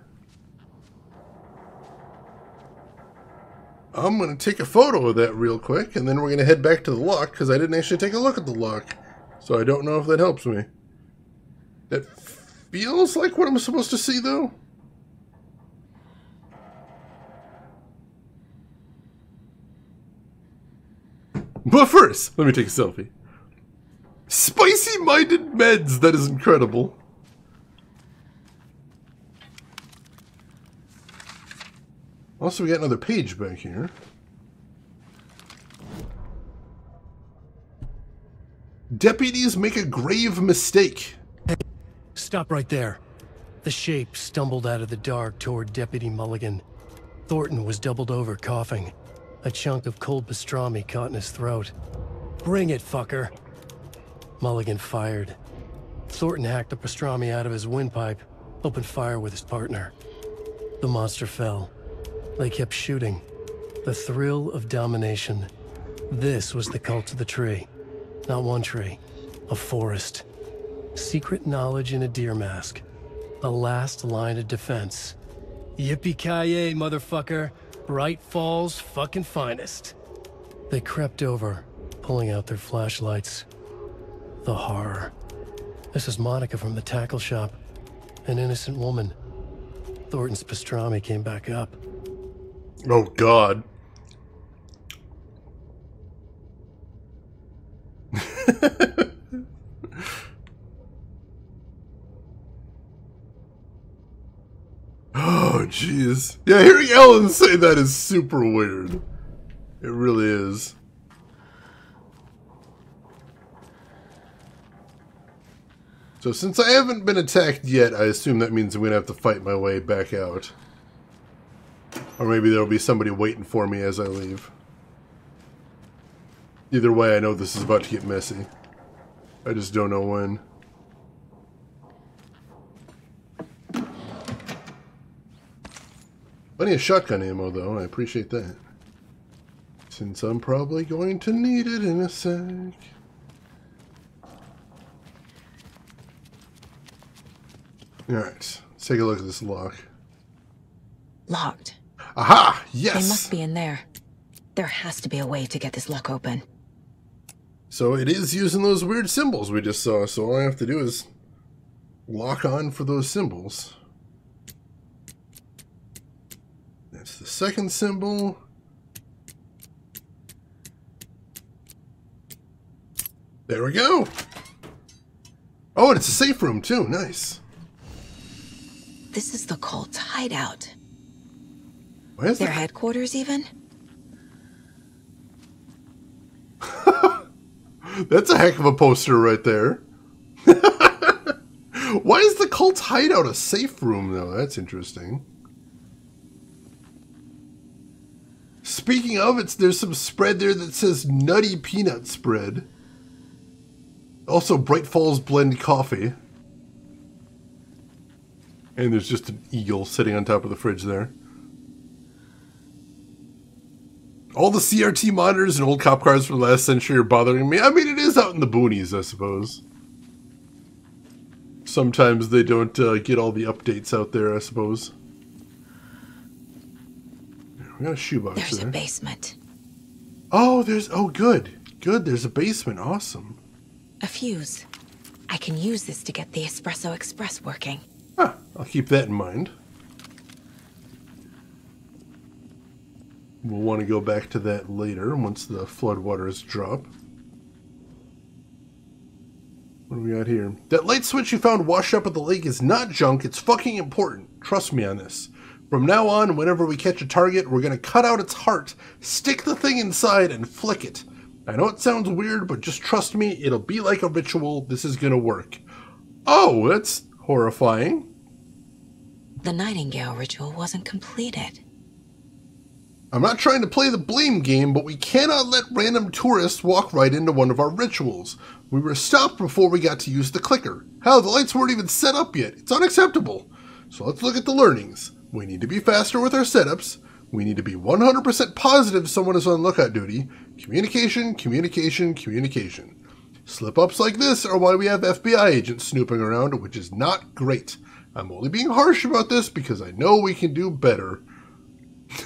I'm going to take a photo of that real quick, and then we're going to head back to the lock, because I didn't actually take a look at the lock. So I don't know if that helps me. That feels like what I'm supposed to see, though. But first, let me take a selfie. Spicy-minded meds, that is incredible. Also, we got another page back here. Deputies make a grave mistake. Stop right there. The shape stumbled out of the dark toward Deputy Mulligan. Thornton was doubled over, coughing. A chunk of cold pastrami caught in his throat. Bring it, fucker. Mulligan fired. Thornton hacked the pastrami out of his windpipe, opened fire with his partner. The monster fell. They kept shooting. The thrill of domination. This was the cult of the tree. Not one tree. A forest. Secret knowledge in a deer mask. A last line of defense. Yippee-ki-yay, motherfucker. Bright Falls' fucking finest. They crept over, pulling out their flashlights. The horror. This is Monica from the tackle shop. An innocent woman. Thornton's pastrami came back up. Oh, God. Oh, jeez. Yeah, hearing Ellen say that is super weird. It really is. So since I haven't been attacked yet, I assume that means I'm going to have to fight my way back out. Or maybe there'll be somebody waiting for me as I leave. Either way, I know this is about to get messy. I just don't know when. Plenty of shotgun ammo, though. I appreciate that. Since I'm probably going to need it in a sec. Alright, let's take a look at this lock. Locked. Aha! Yes! They must be in there. There has to be a way to get this lock open. So it is using those weird symbols we just saw, so all I have to do is lock on for those symbols. That's the second symbol. There we go! Oh, and it's a safe room too, nice. This is the cult's hideout. Where's Their headquarters, even? That's a heck of a poster right there. Why is the cult's hideout a safe room, though? That's interesting. Speaking of, there's some spread there that says Nutty Peanut Spread. Also, Bright Falls Blend Coffee. And there's just an eagle sitting on top of the fridge there. All the CRT monitors and old cop cars from the last century are bothering me. I mean, it is out in the boonies, I suppose. Sometimes they don't get all the updates out there, I suppose. We got a shoebox there. There's a basement. Oh, good. Good, there's a basement. Awesome. A fuse. I can use this to get the Espresso Express working. Huh, I'll keep that in mind. We'll want to go back to that later once the floodwaters drop. What do we got here? That light switch you found washed up at the lake is not junk, it's fucking important. Trust me on this. From now on, whenever we catch a target, we're going to cut out its heart, stick the thing inside, and flick it. I know it sounds weird, but just trust me, it'll be like a ritual. This is going to work. Oh, that's horrifying. The Nightingale ritual wasn't completed. I'm not trying to play the blame game, but we cannot let random tourists walk right into one of our rituals. We were stopped before we got to use the clicker. Hell, the lights weren't even set up yet. It's unacceptable. So let's look at the learnings. We need to be faster with our setups. We need to be 100% positive someone is on lookout duty. Communication, communication, communication. Slip-ups like this are why we have FBI agents snooping around, which is not great. I'm only being harsh about this because I know we can do better.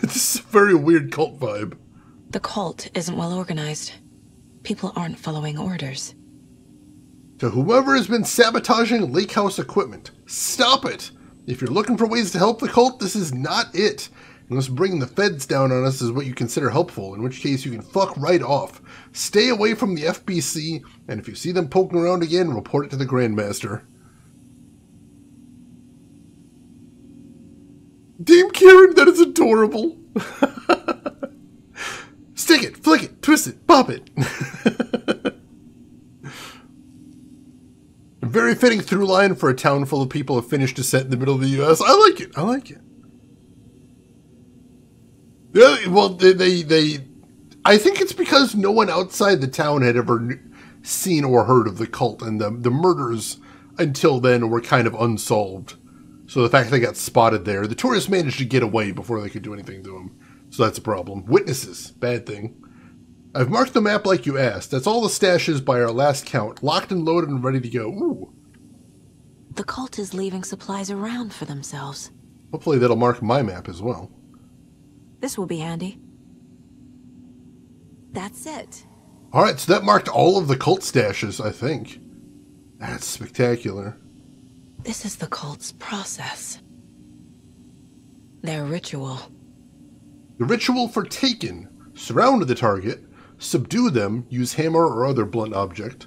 This is a very weird cult vibe. The cult isn't well organized. People aren't following orders. To whoever has been sabotaging Lake House equipment, stop it! If you're looking for ways to help the cult, this is not it. Unless bringing the feds down on us is what you consider helpful, in which case you can fuck right off. Stay away from the FBC, and if you see them poking around again, report it to the Grandmaster. Dame Karen, that is adorable. Stick it, flick it, twist it, pop it. A very fitting through line for a town full of people of Finnish descent in the middle of the U.S. I like it. I like it. Yeah, well, I think it's because no one outside the town had ever seen or heard of the cult, and the murders until then were kind of unsolved. So the fact they got spotted there, the tourists managed to get away before they could do anything to them. So that's a problem. Witnesses, bad thing. I've marked the map like you asked. That's all the stashes by our last count, locked and loaded and ready to go. Ooh. The cult is leaving supplies around for themselves. Hopefully that'll mark my map as well. This will be handy. That's it. Alright, so that marked all of the cult stashes, I think. That's spectacular. This is the cult's process. Their ritual. The ritual for taken. Surround the target, subdue them, use hammer or other blunt object,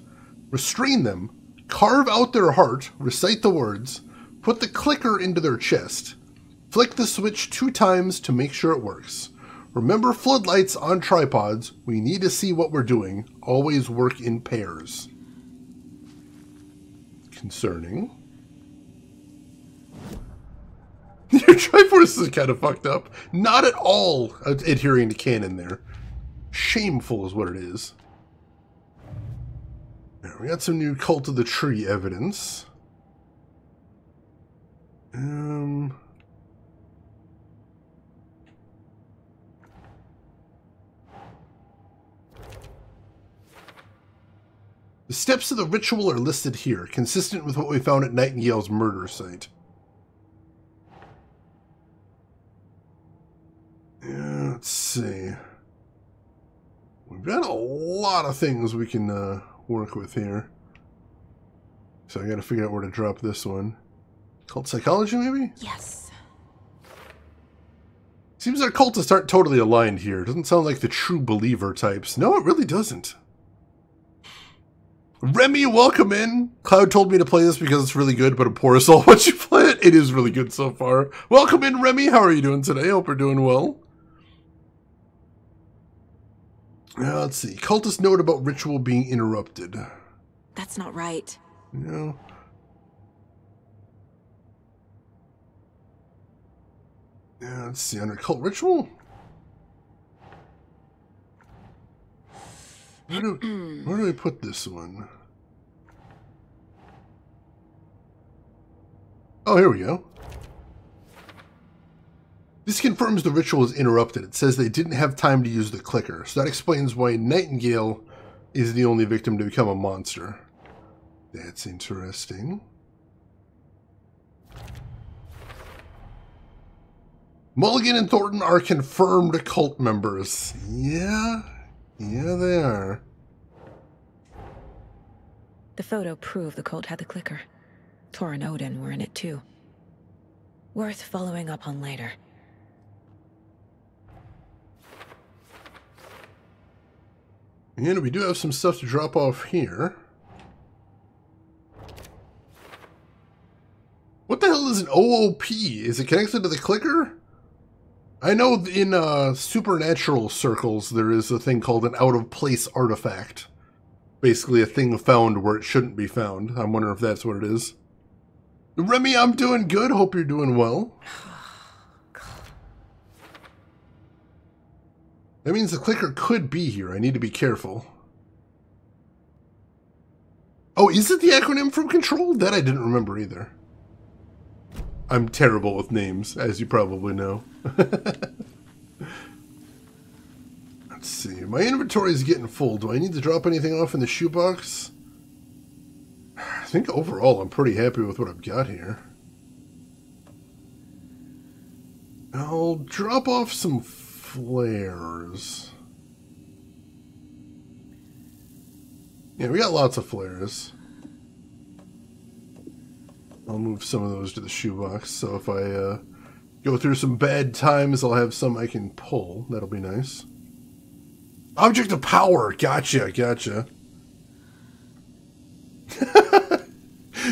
restrain them, carve out their heart, recite the words, put the clicker into their chest, flick the switch 2 times to make sure it works. Remember floodlights on tripods. We need to see what we're doing. Always work in pairs. Concerning. Your Triforce is kind of fucked up. Not at all adhering to canon there. Shameful is what it is. Now, we got some new Cult of the Tree evidence. The steps of the ritual are listed here, consistent with what we found at Nightingale's murder site. Yeah, let's see. We've got a lot of things we can work with here. So I gotta figure out where to drop this one. Cult psychology, maybe? Yes. Seems our cultists aren't totally aligned here. Doesn't sound like the true believer types. No, it really doesn't. Remy, welcome in. Cloud told me to play this because it's really good, but of course, once you play it, it is really good so far. Welcome in, Remy. How are you doing today? Hope you're doing well. Let's see. Cultist note about ritual being interrupted. That's not right. Yeah. Let's see. Under cult ritual? Where do I put this one? Oh, here we go. This confirms the ritual is interrupted. It says they didn't have time to use the clicker, so that explains why Nightingale is the only victim to become a monster. That's interesting. Mulligan and Thornton are confirmed cult members. Yeah, they are. The photo proved the cult had the clicker. Tor and Odin were in it too. Worth following up on later. And we do have some stuff to drop off here. What the hell is an OOP? Is it connected to the clicker? I know in supernatural circles there is a thing called an out-of-place artifact. Basically a thing found where it shouldn't be found. I'm wondering if that's what it is. Remy, I'm doing good. Hope you're doing well. That means the clicker could be here. I need to be careful. Oh, is it the acronym from Control? That I didn't remember either. I'm terrible with names, as you probably know. Let's see. My inventory is getting full. Do I need to drop anything off in the shoebox? think overall I'm pretty happy with what I've got here. I'll drop off some flares. Yeah, we got lots of flares. I'll move some of those to the shoebox, so if I go through some bad times, I'll have some I can pull. That'll be nice. Object of power! Gotcha, gotcha.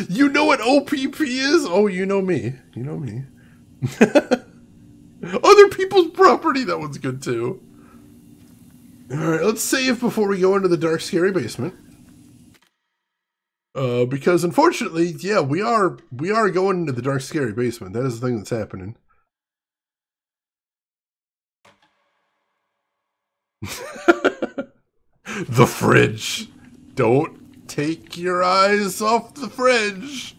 You know what OPP is? Oh, you know me. You know me. Other people's property, that one's good too. Alright, let's save before we go into the dark, scary basement. Because unfortunately, yeah, we are going into the dark, scary basement. That is the thing that's happening. The fridge. Don't take your eyes off the fridge.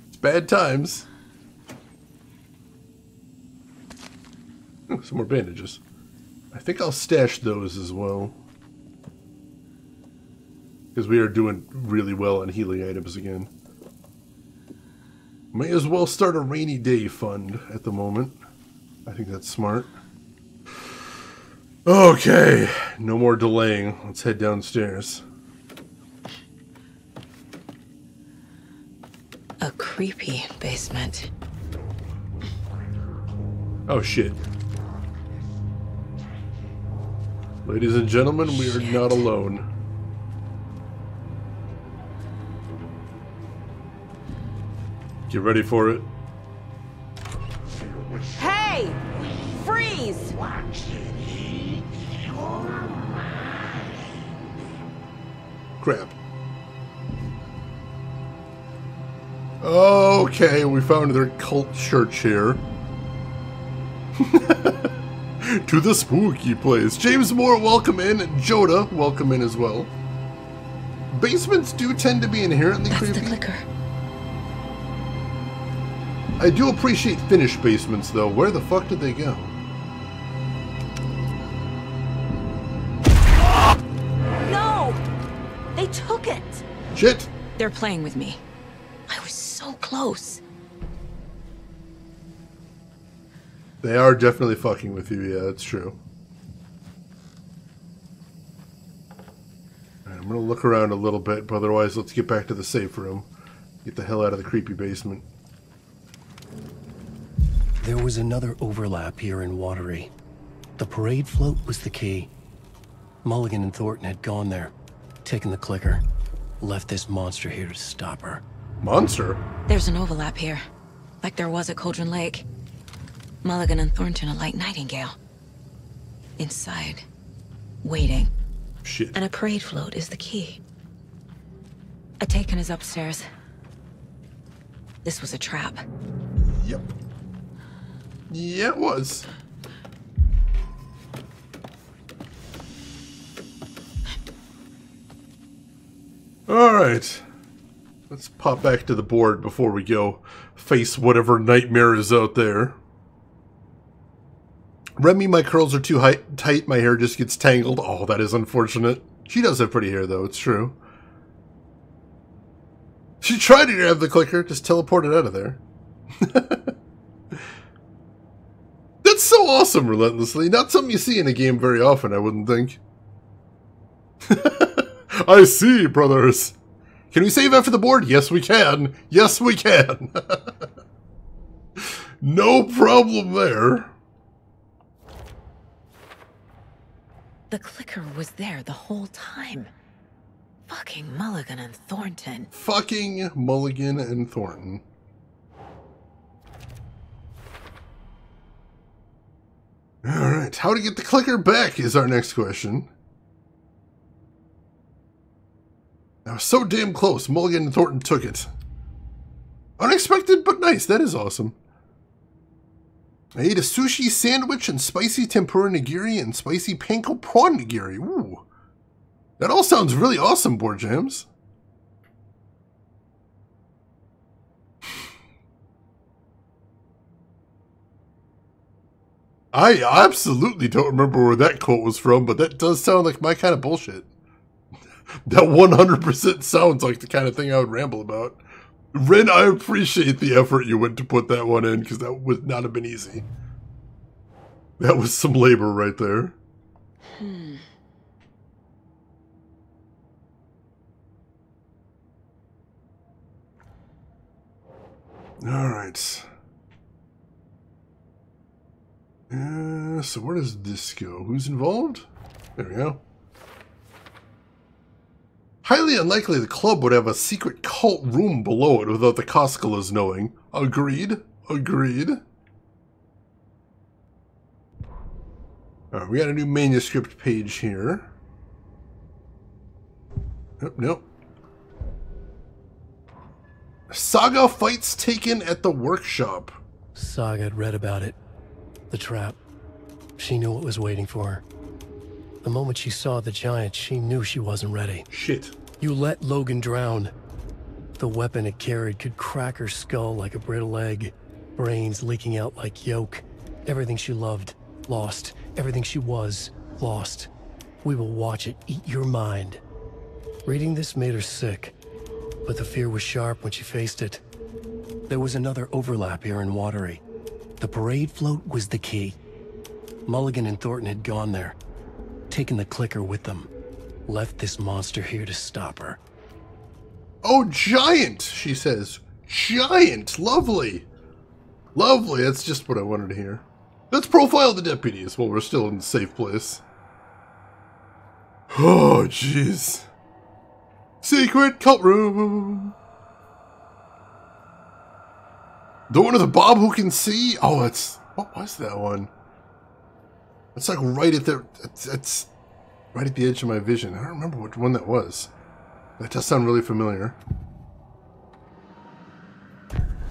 It's bad times. Ooh, some more bandages. I think I'll stash those as well. Because we are doing really well on healing items again. May as well start a rainy day fund at the moment. I think that's smart. Okay, no more delaying. Let's head downstairs. A creepy basement. Oh shit. Ladies and gentlemen, we are not alone. Get ready for it. Hey! Freeze! Crap. Okay, we found their cult church here. To the spooky place. James Moore, welcome in. Joda, welcome in as well. Basements do tend to be inherently creepy. That's the clicker. I do appreciate finished basements, though. Where the fuck did they go? No! They took it! Shit! They're playing with me. I was so close. They are definitely fucking with you, yeah, that's true. Alright, I'm gonna look around a little bit, but otherwise let's get back to the safe room. Get the hell out of the creepy basement. There was another overlap here in Watery. The parade float was the key. Mulligan and Thornton had gone there, taken the clicker, left this monster here to stop her. Monster? There's an overlap here, like there was at Cauldron Lake. Mulligan and Thornton are like Nightingale. Inside, waiting. Shit. And a parade float is the key. Atakan is upstairs. This was a trap. Yep. Yeah, it was. Alright. Let's pop back to the board before we go face whatever nightmare is out there. Remy, my curls are too tight. My hair just gets tangled. Oh, that is unfortunate. She does have pretty hair, though. It's true. She tried to grab the clicker. Just teleported out of there. That's so awesome, Relentlessly. Not something you see in a game very often, I wouldn't think. I see, brothers. Can we save after the board? Yes, we can. Yes, we can. No problem there. The clicker was there the whole time. Fucking Mulligan and Thornton. Fucking Mulligan and Thornton. Alright, how to get the clicker back is our next question. I was so damn close. Mulligan and Thornton took it. Unexpected, but nice. That is awesome. I ate a sushi sandwich and spicy tempura nigiri and spicy panko prawn nigiri. Ooh. That all sounds really awesome, Board Jams. I absolutely don't remember where that quote was from, but that does sound like my kind of bullshit. That 100% sounds like the kind of thing I would ramble about. Ren, I appreciate the effort you went to put that one in, because that would not have been easy. That was some labor right there. Alright. So where does this go? Who's involved? There we go. Highly unlikely the club would have a secret cult room below it without the Koskalas knowing. Agreed. Agreed. Alright, we got a new manuscript page here. Nope, nope. Saga fights taken at the workshop. Saga had read about it. The trap. She knew what was waiting for her. The moment she saw the giant, she knew she wasn't ready. Shit. You let Logan drown. The weapon it carried could crack her skull like a brittle egg. Brains leaking out like yolk. Everything she loved, lost. Everything she was, lost. We will watch it eat your mind. Reading this made her sick, but the fear was sharp when she faced it. There was another overlap here in Watery. The parade float was the key. Mulligan and Thornton had gone there, taken the clicker with them, left this monster here to stop her. Oh, giant, she says. Giant, lovely. Lovely, that's just what I wanted to hear. Let's profile the deputies while we're still in a safe place. Oh, jeez. Secret cult room. The one with the Bob who can see? Oh, that's... What was that one? It's like right at the... It's right at the edge of my vision. I don't remember what one that was. That does sound really familiar.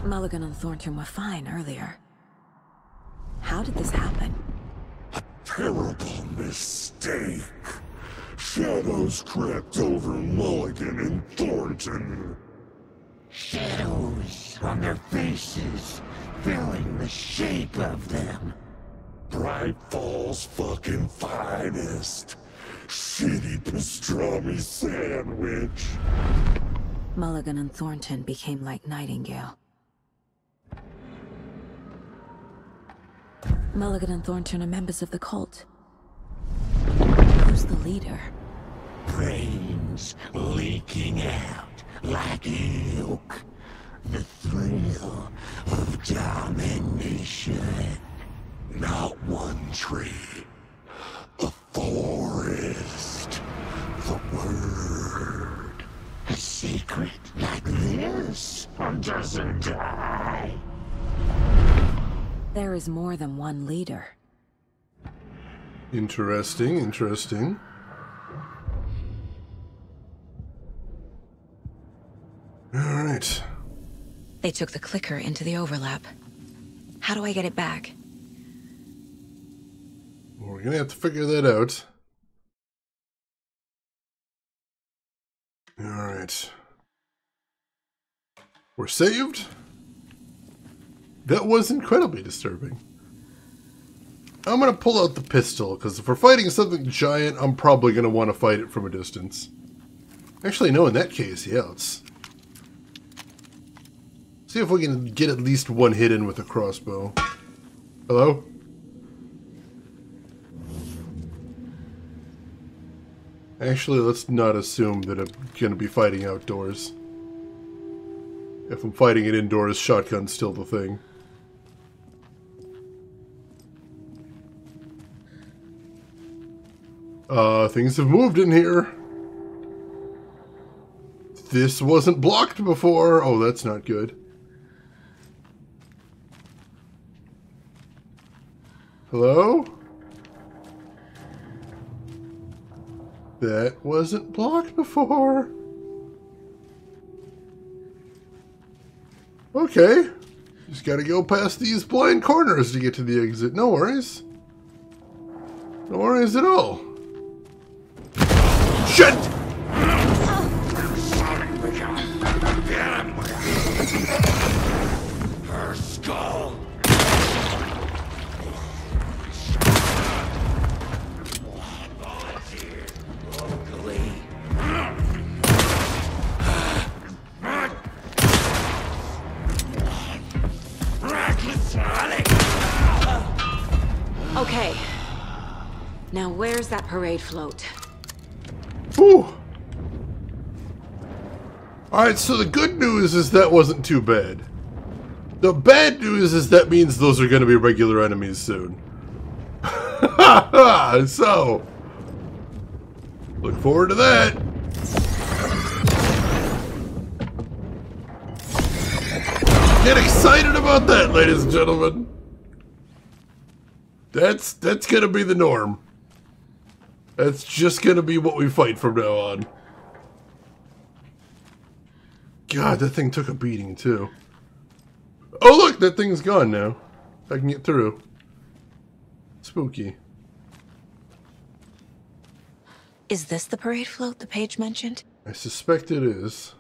Mulligan and Thornton were fine earlier. How did this happen? A terrible mistake. Shadows crept over Mulligan and Thornton. Shadows on their faces, filling the shape of them. Bright Falls fucking finest. Shitty pastrami sandwich. Mulligan and Thornton became like Nightingale. Mulligan and Thornton are members of the cult. Who's the leader? Brains leaking out like ilk. The thrill of domination. Not one tree. A forest. The word. A secret like this doesn't die. There is more than one leader. Interesting, interesting. Alright. They took the clicker into the overlap. How do I get it back? Well, we're gonna have to figure that out. Alright. We're saved? That was incredibly disturbing. I'm gonna pull out the pistol, because if we're fighting something giant, I'm probably gonna want to fight it from a distance. Actually, no, in that case, yeah, let's see if we can get at least one hit in with a crossbow. Hello? Actually, let's not assume that I'm gonna be fighting outdoors. If I'm fighting it indoors, shotgun's still the thing. Things have moved in here. This wasn't blocked before. Oh, that's not good. Hello? That wasn't blocked before. Okay. Just gotta go past these blind corners to get to the exit. No worries. No worries at all. Shit! Her skull. Now where's that parade float? Whew. Alright, so the good news is that wasn't too bad. The bad news is that means those are going to be regular enemies soon. So, look forward to that. Get excited about that, ladies and gentlemen. That's going to be the norm. That's just going to be what we fight from now on. God, that thing took a beating, too. Oh, look, that thing's gone now. I can get through. Spooky. Is this the parade float the page mentioned? I suspect it is.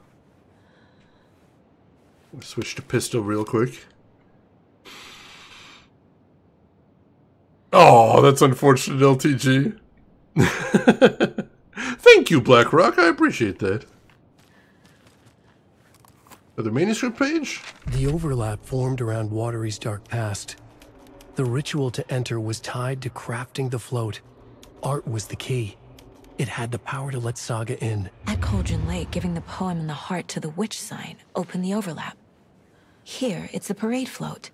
I'll switch to pistol real quick. Oh, that's unfortunate, LTG. Thank you, Blackrock. I appreciate that. Other manuscript page? The overlap formed around Watery's dark past. The ritual to enter was tied to crafting the float. Art was the key. It had the power to let Saga in. At Cauldron Lake, giving the poem and the heart to the witch sign opened the overlap. Here, it's the parade float.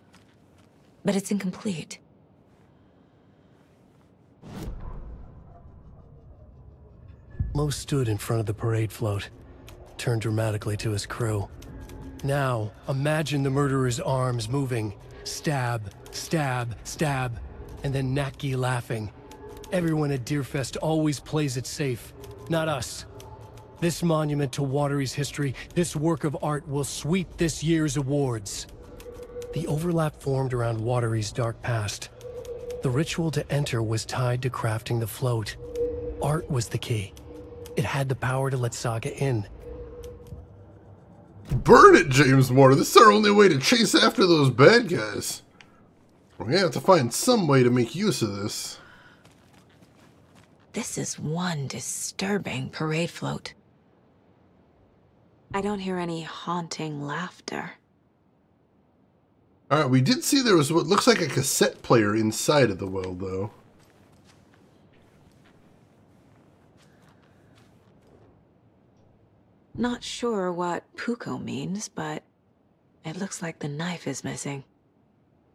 But it's incomplete. Mo stood in front of the parade float, turned dramatically to his crew. Now, imagine the murderer's arms moving. Stab, stab, stab, and then Naki laughing. Everyone at Deerfest always plays it safe, not us. This monument to Watery's history, this work of art will sweep this year's awards. The overlap formed around Watery's dark past. The ritual to enter was tied to crafting the float. Art was the key. It had the power to let Saga in. Burn it, James Moore. This is our only way to chase after those bad guys. We're gonna have to find some way to make use of this. This is one disturbing parade float. I don't hear any haunting laughter. Alright, we did see there was what looks like a cassette player inside of the well, though. Not sure what Puko means, but it looks like the knife is missing.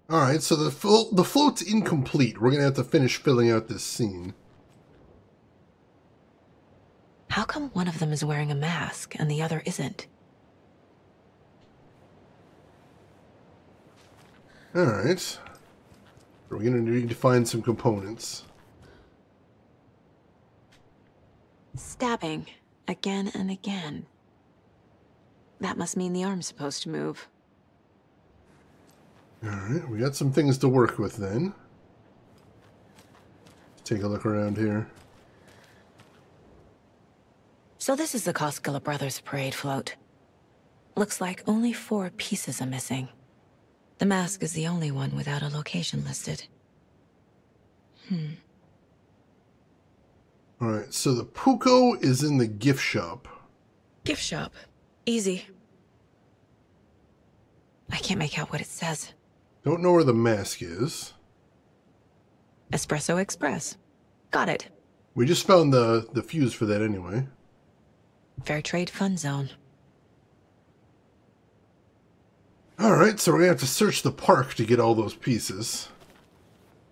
Alright, so the float's incomplete. We're gonna have to finish filling out this scene. How come one of them is wearing a mask and the other isn't? Alright. We're gonna need to find some components. Stabbing. Again and again. That must mean the arm's supposed to move. Alright, we got some things to work with then. Let's take a look around here. So this is the Koskela Brothers parade float. Looks like only 4 pieces are missing. The mask is the only one without a location listed. Alright, so the Puko is in the gift shop. Gift shop. Easy. I can't make out what it says. Don't know where the mask is. Espresso Express. Got it. We just found the fuse for that anyway. Fair Trade Fun Zone. Alright, so we're gonna have to search the park to get all those pieces.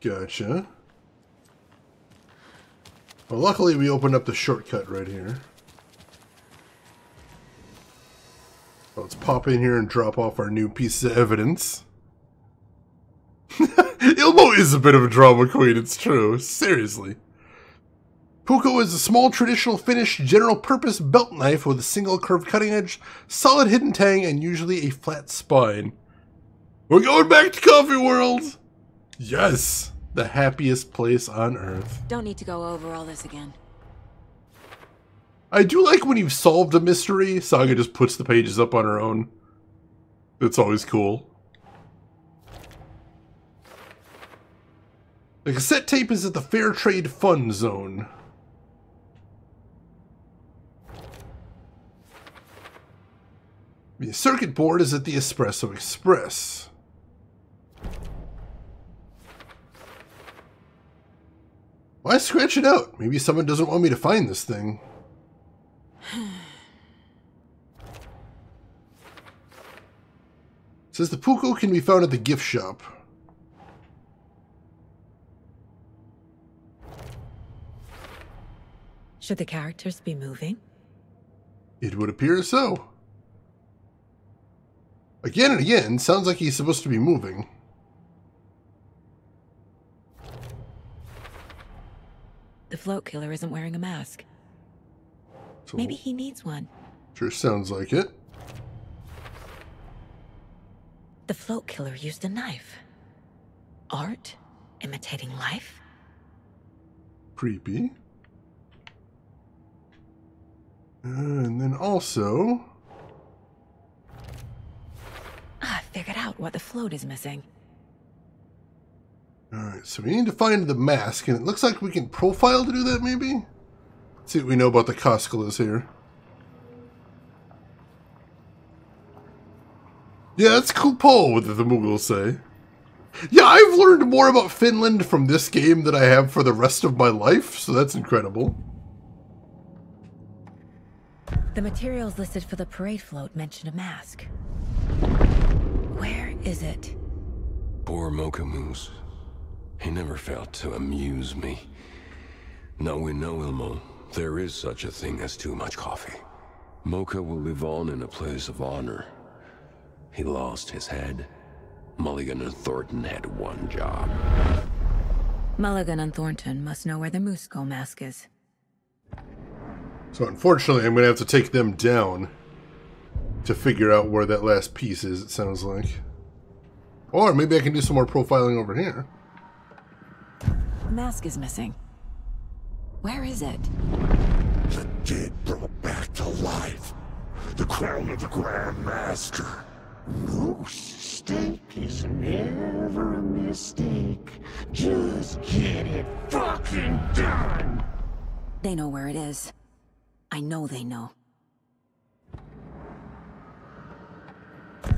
Gotcha. Well, luckily we opened up the shortcut right here. Let's pop in here and drop off our new piece of evidence. Ilmo is a bit of a drama queen, it's true. Seriously. Puko is a small traditional Finnish general-purpose belt knife with a single curved cutting edge, solid hidden tang, and usually a flat spine. We're going back to Coffee World! Yes! The happiest place on Earth. Don't need to go over all this again. I do like when you've solved a mystery, Saga just puts the pages up on her own. It's always cool. The cassette tape is at the Fair Trade Fun Zone. The circuit board is at the Espresso Express. Why scratch it out? Maybe someone doesn't want me to find this thing. It says the Puko can be found at the gift shop. Should the characters be moving? It would appear so. Again and again, sounds like he's supposed to be moving. The float killer isn't wearing a mask. So, maybe he needs one. Sure sounds like it. The float killer used a knife. Art imitating life? Creepy. And then also... I figured out what the float is missing. Alright, so we need to find the mask, and it looks like we can profile to do that, maybe? Let's see what we know about the Koskulas here. Yeah, that's Kupo, what the Mughals say. Yeah, I've learned more about Finland from this game than I have for the rest of my life, so that's incredible. The materials listed for the parade float mention a mask. Where is it? Poor Mocha Moose. He never failed to amuse me. Now we know, Ilmo, there is such a thing as too much coffee. Mocha will live on in a place of honor. He lost his head. Mulligan and Thornton had one job. Mulligan and Thornton must know where the Moose Skull mask is. So unfortunately, I'm going to have to take them down to figure out where that last piece is, it sounds like. Or maybe I can do some more profiling over here. The mask is missing. Where is it? The dead brought back to life. The crown of the Grand Master. Moose steak is never a mistake. Just get it fucking done. They know where it is. I know they know.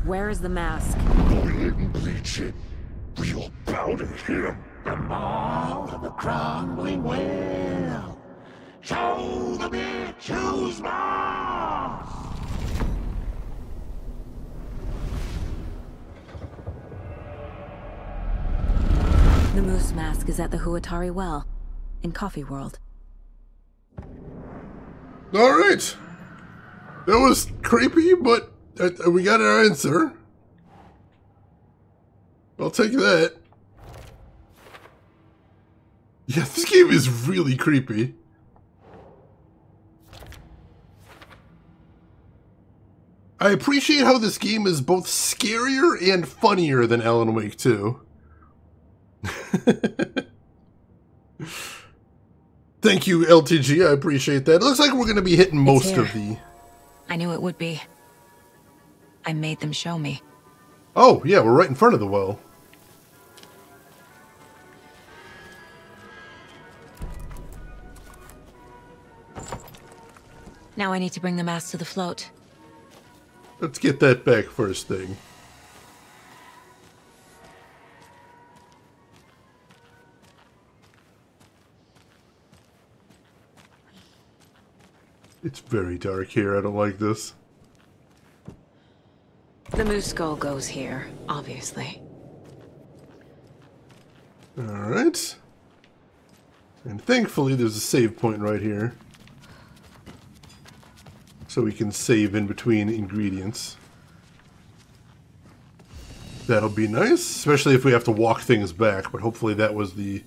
Where is the mask? Go ahead and bleach it. We'll bow to him. The maw of the crumbling well. Show the bitch who's boss. The moose mask is at the Huatari Well, in Coffee World. Alright. That was creepy, but we got our answer. I'll take that. Yeah, this game is really creepy. I appreciate how this game is both scarier and funnier than Alan Wake 2. Thank you, LTG. I appreciate that. It looks like we're going to be hitting most of the... I knew it would be. I made them show me. Oh, yeah, we're right in front of the well. Now I need to bring the mask to the float. Let's get that back first thing. It's very dark here. I don't like this. The moose skull goes here, obviously. Alright. And thankfully there's a save point right here. So we can save in between ingredients. That'll be nice, especially if we have to walk things back, but hopefully that was the...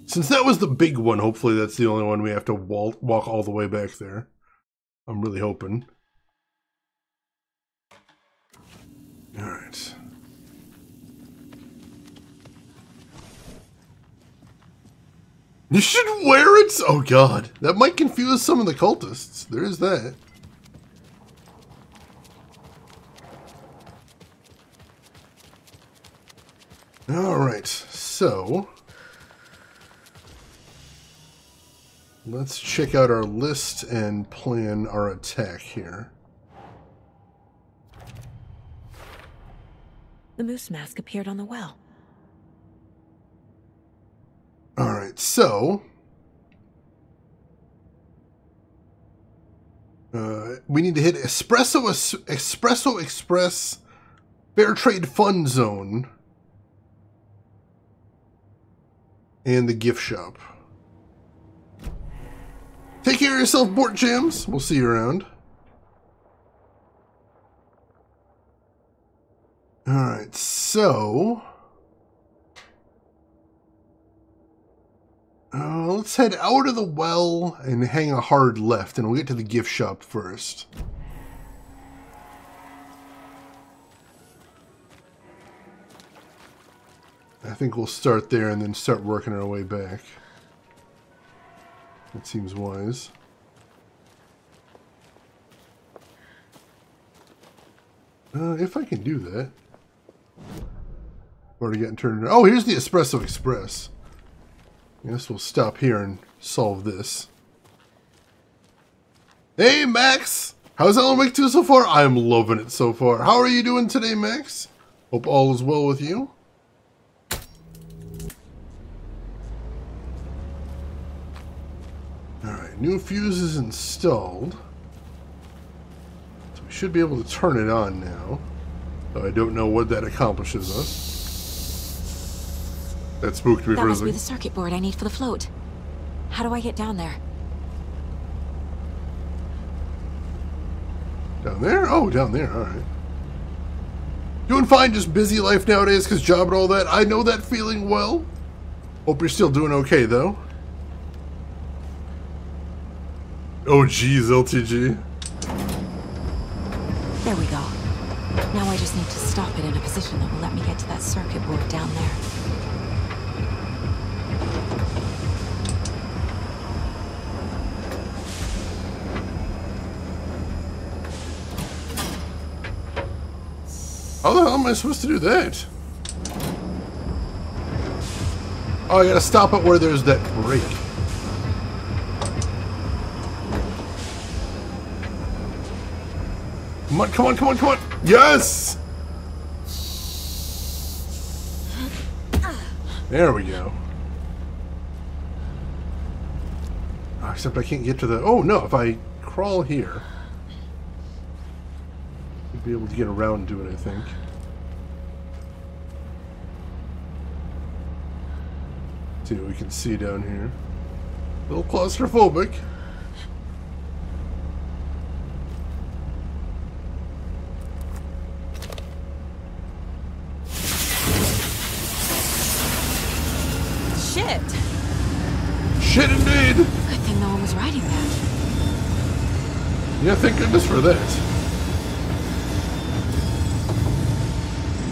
Since that was the big one, hopefully that's the only one we have to walk all the way back there. I'm really hoping. Alright. You should wear it? Oh god. That might confuse some of the cultists. There is that. Alright, so... let's check out our list and plan our attack here. The moose mask appeared on the well. Alright, so... We need to hit Espresso Express Fair Trade Fund Zone and the gift shop. Take care of yourself, Bort Jams. We'll see you around. Alright, so... let's head out of the well and hang a hard left, and we'll get to the gift shop first. I think we'll start there and then start working our way back. That seems wise. If I can do that. Already getting turned around. Oh, here's the Espresso Express. I guess we'll stop here and solve this. Hey, Max! How's Alan Wake 2 so far? I'm loving it so far. How are you doing today, Max? Hope all is well with you. Alright, new fuse is installed. So we should be able to turn it on now. Though I don't know what that accomplishes us. That spooked me for a second. That must be the circuit board I need for the float. How do I get down there? Down there? Oh, down there. Alright. Doing fine, just busy life nowadays because job and all that. I know that feeling well. Hope you're still doing okay, though. Oh, geez, LTG. There we go. Now I just need to stop it in a position that will let me get to that circuit board down there. How the hell am I supposed to do that? Oh, I gotta stop it where there's that break. Come on, come on, come on, come on! Yes! There we go. Oh, except I can't get to the... Oh, no, if I crawl here... I'll be able to get around to it, I think. See what we can see down here. A little claustrophobic. Shit! Shit indeed! Good thing no one was riding that. Yeah, thank goodness for that.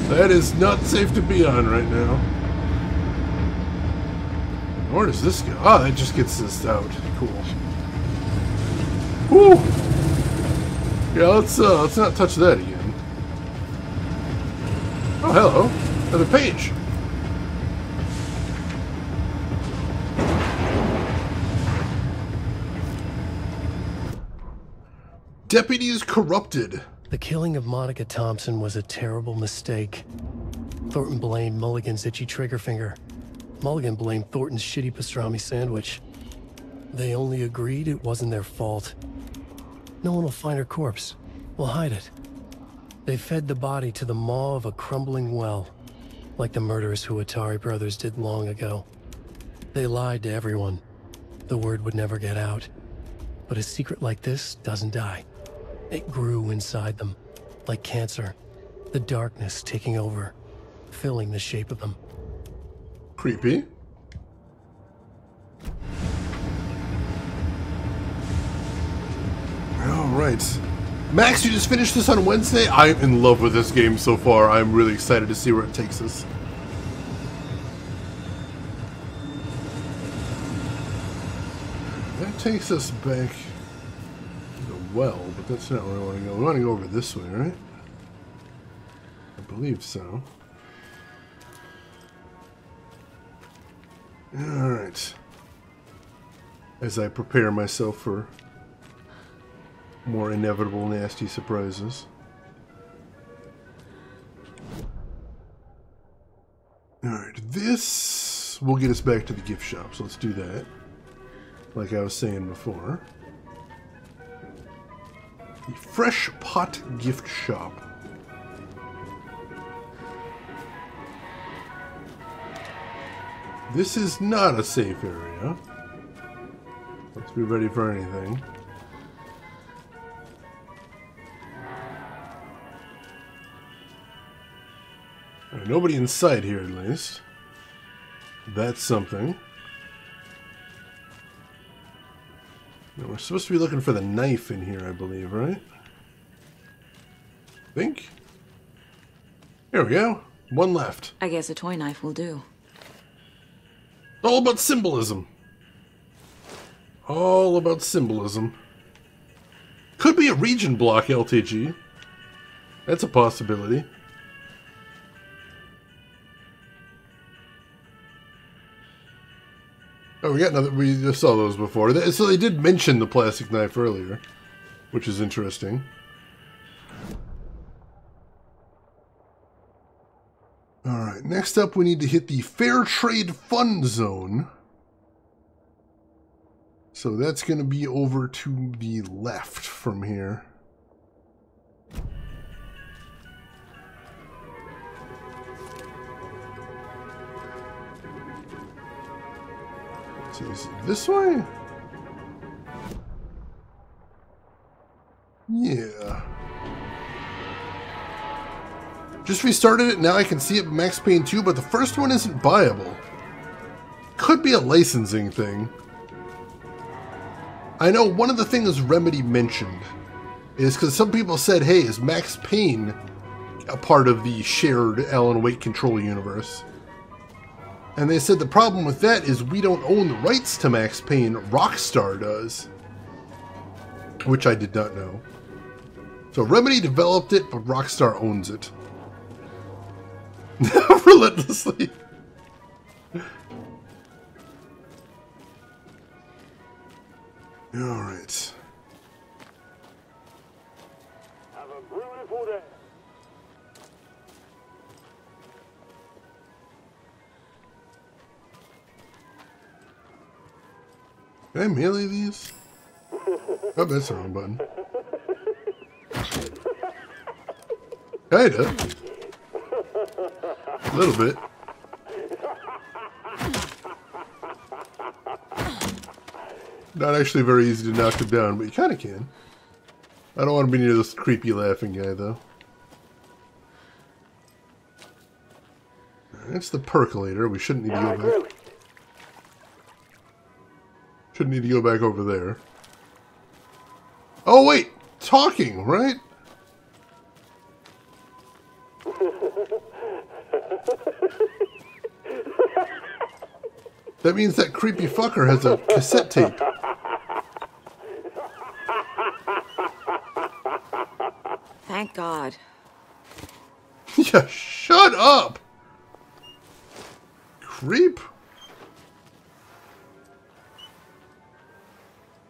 That is not safe to be on right now. Where does this go? Ah, that just gets us out. Cool. Woo! Yeah, let's not touch that again. Oh, hello. Another page. Deputies corrupted. The killing of Monica Thompson was a terrible mistake. Thornton blamed Mulligan's itchy trigger finger. Mulligan blamed Thornton's shitty pastrami sandwich. They only agreed it wasn't their fault. No one will find her corpse. We'll hide it. They fed the body to the maw of a crumbling well, like the murderous Huatari brothers did long ago. They lied to everyone. The word would never get out. But a secret like this doesn't die. It grew inside them, like cancer, the darkness taking over, filling the shape of them. Creepy. Alright. Max, you just finished this on Wednesday? I'm in love with this game so far. I'm really excited to see where it takes us. That takes us back... well, but that's not where I want to go. We want to go over this way, right? I believe so. Alright. As I prepare myself for more inevitable nasty surprises. Alright, this will get us back to the gift shop, so let's do that. Like I was saying before. The Fresh Pot Gift Shop. This is not a safe area. Let's be ready for anything. Nobody in sight here, at least. That's something. Now, we're supposed to be looking for the knife in here, I believe, right? Think? Here we go. One left. I guess a toy knife will do. All about symbolism. All about symbolism. Could be a region block LTG. That's a possibility. Oh, we got another. We just saw those before. So they did mention the plastic knife earlier, which is interesting. Alright, next up we need to hit the Fair Trade Fund Zone. So that's going to be over to the left from here. So is it this way? Yeah. Just restarted it, now I can see it Max Payne 2, but the first one isn't buyable. Could be a licensing thing. I know one of the things Remedy mentioned is because some people said, hey, is Max Payne a part of the shared Alan Wake control universe? And they said the problem with that is we don't own the rights to Max Payne, Rockstar does. Which I did not know. So Remedy developed it, but Rockstar owns it. Relentlessly. Alright. Have a beautiful day. Can I melee these? Oh, that's the wrong button. Kinda. A little bit. Not actually very easy to knock him down, but you kinda can. I don't want to be near this creepy laughing guy, though. That's the percolator. We shouldn't need to go back. Shouldn't need to go back over there. Oh, wait! Talking, right? That means that creepy fucker has a cassette tape. Thank God. Yeah, shut up! Creep.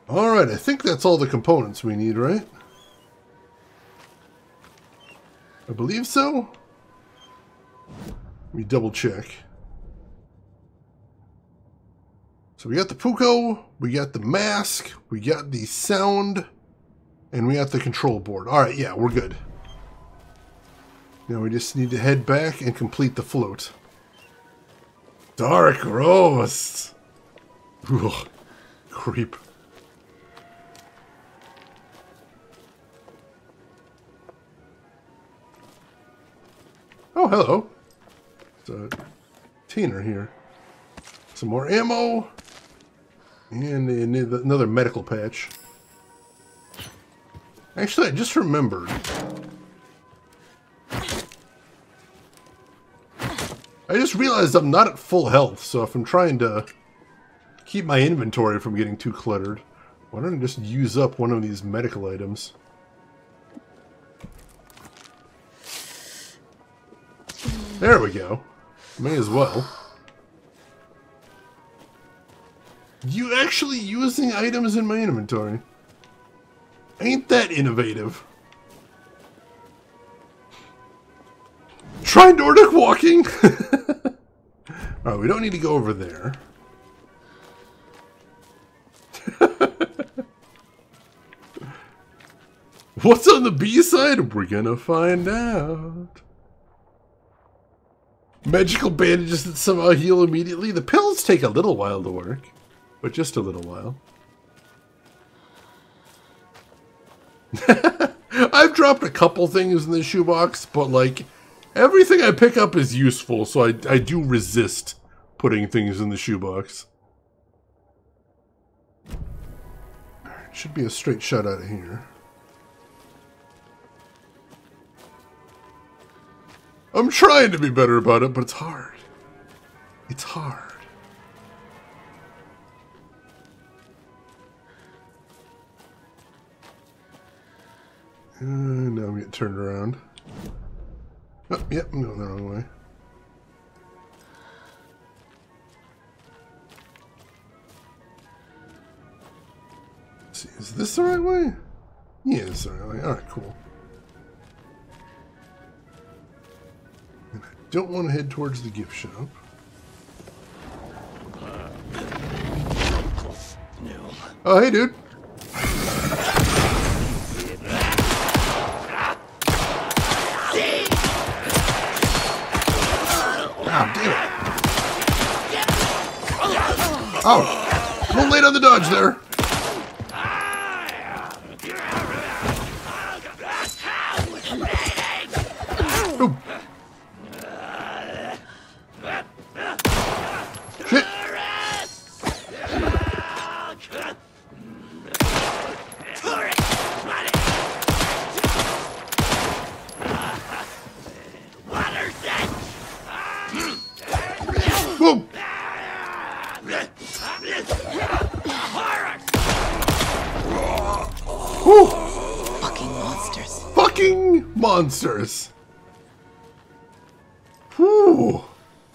Alright, I think that's all the components we need, right? I believe so. Let me double check. So we got the Puko, we got the mask, we got the sound, and we got the control board. Alright, yeah, we're good. Now we just need to head back and complete the float. Dark roast! Ugh, creep. Oh, hello. It's a Teener here. Some more ammo. And another medical patch. Actually, I just remembered. I just realized I'm not at full health, so if I'm trying to keep my inventory from getting too cluttered, why don't I just use up one of these medical items? There we go. May as well. You actually using items in my inventory? Ain't that innovative? Try Nordic walking! Alright, we don't need to go over there. What's on the B-side? We're gonna find out. Magical bandages that somehow heal immediately. The pills take a little while to work, but just a little while. I've dropped a couple things in the shoebox, but like everything I pick up is useful, so I do resist putting things in the shoebox. Alright, should be a straight shot out of here. I'm trying to be better about it, but it's hard. It's hard. Now I'm getting turned around. Oh, yep, I'm going the wrong way. Let's see, is this the right way? Yeah, it's the right way. Alright, cool. And I don't want to head towards the gift shop. Oh, hey, dude. Oh, a little late on the dodge there. Ooh. Shit. Whoa. Whew. Fucking monsters. Fucking monsters. Whew.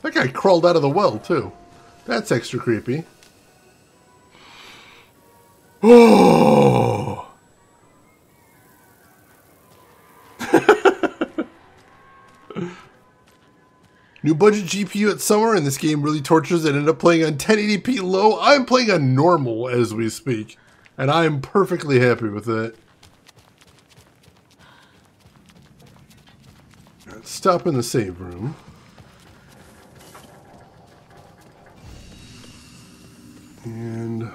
That guy crawled out of the well, too. That's extra creepy. Oh. New budget GPU at summer, and this game really tortures it. Ended up playing on 1080p low. I'm playing on normal as we speak, and I am perfectly happy with that. Let's stop in the save room. And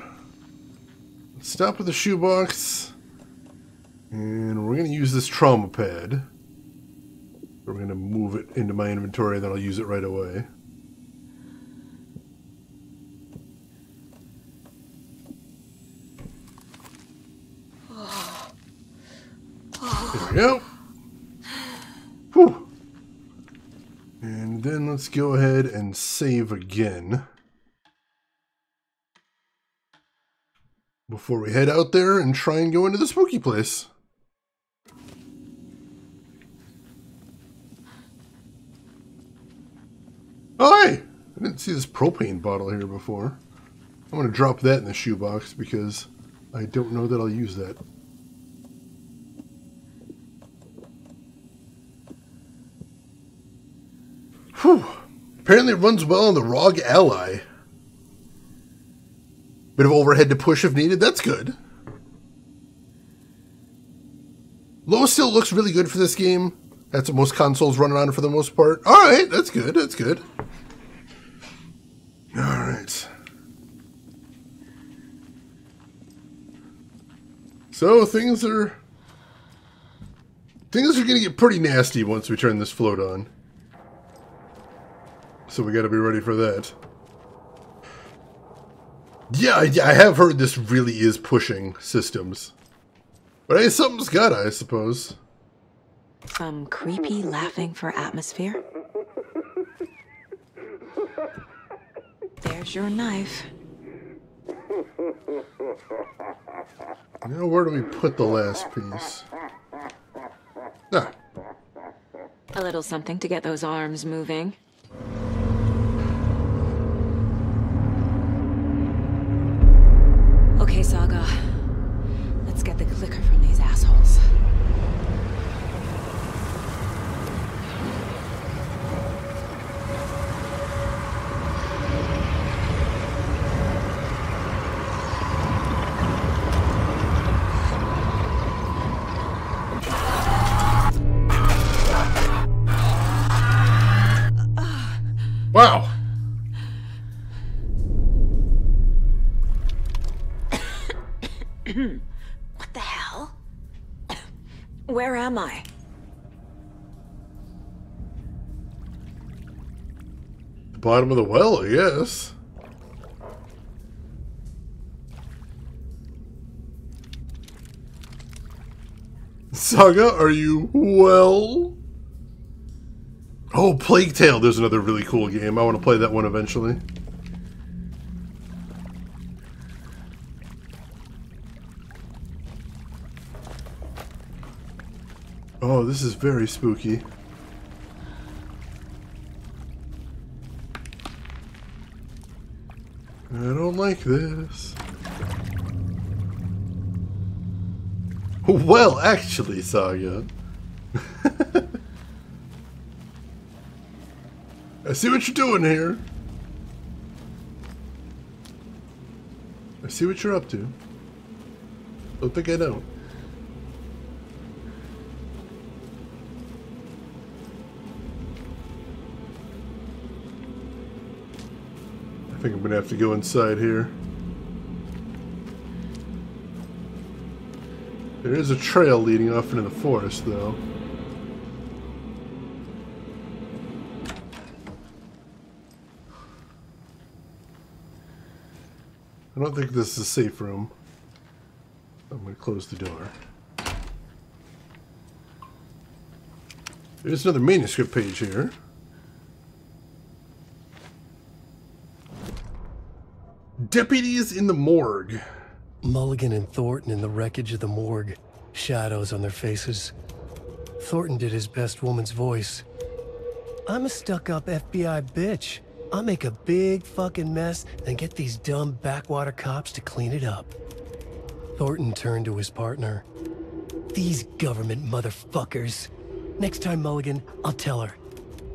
let's stop with the shoebox. And we're going to use this trauma pad. We're going to move it into my inventory, and then I'll use it right away. There we go. Whew. And then let's go ahead and save again before we head out there and try and go into the spooky place. Oh, hey! I didn't see this propane bottle here before. I'm going to drop that in the shoebox because I don't know that I'll use that. Whew. Apparently it runs well on the ROG Ally. Bit of overhead to push if needed. That's good. Low still looks really good for this game. That's what most consoles run on for the most part. Alright, that's good, that's good. Alright. So things are gonna get pretty nasty once we turn this float on. So we gotta be ready for that. Yeah, I have heard this really is pushing systems. But hey, something's gotta, I suppose. Some creepy laughing for atmosphere. There's your knife. Now where do we put the last piece? Ah. A little something to get those arms moving. Okay, Saga. Let's get the clicker from these assholes. Wow. What the hell? Where am I? The bottom of the well, I guess. Saga, are you well? Oh, Plague Tale. There's another really cool game. I want to play that one eventually. Oh, this is very spooky. I don't like this. Well, actually, Saga. I see what you're doing here. I see what you're up to. Don't think I don't. I think I'm gonna have to go inside here. There is a trail leading off into the forest, though. I don't think this is a safe room. I'm going to close the door. There's another manuscript page here. Deputies in the morgue. Mulligan and Thornton in the wreckage of the morgue. Shadows on their faces. Thornton did his best woman's voice. I'm a stuck-up FBI bitch. I'll make a big fucking mess and get these dumb backwater cops to clean it up. Thornton turned to his partner. These government motherfuckers. Next time, Mulligan, I'll tell her.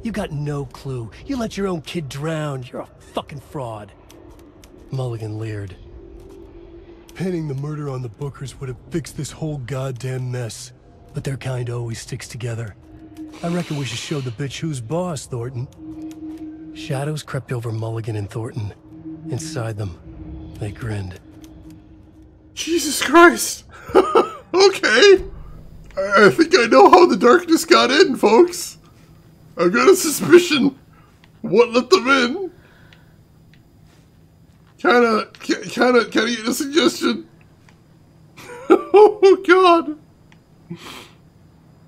You got no clue. You let your own kid drown. You're a fucking fraud. Mulligan leered. Pinning the murder on the Bookers would have fixed this whole goddamn mess. But their kind always sticks together. I reckon we should show the bitch who's boss, Thornton. Shadows crept over Mulligan and Thornton. Inside them, they grinned. Jesus Christ! Okay! I think I know how the darkness got in, folks. I've got a suspicion. What let them in? Kinda get a suggestion. Oh God.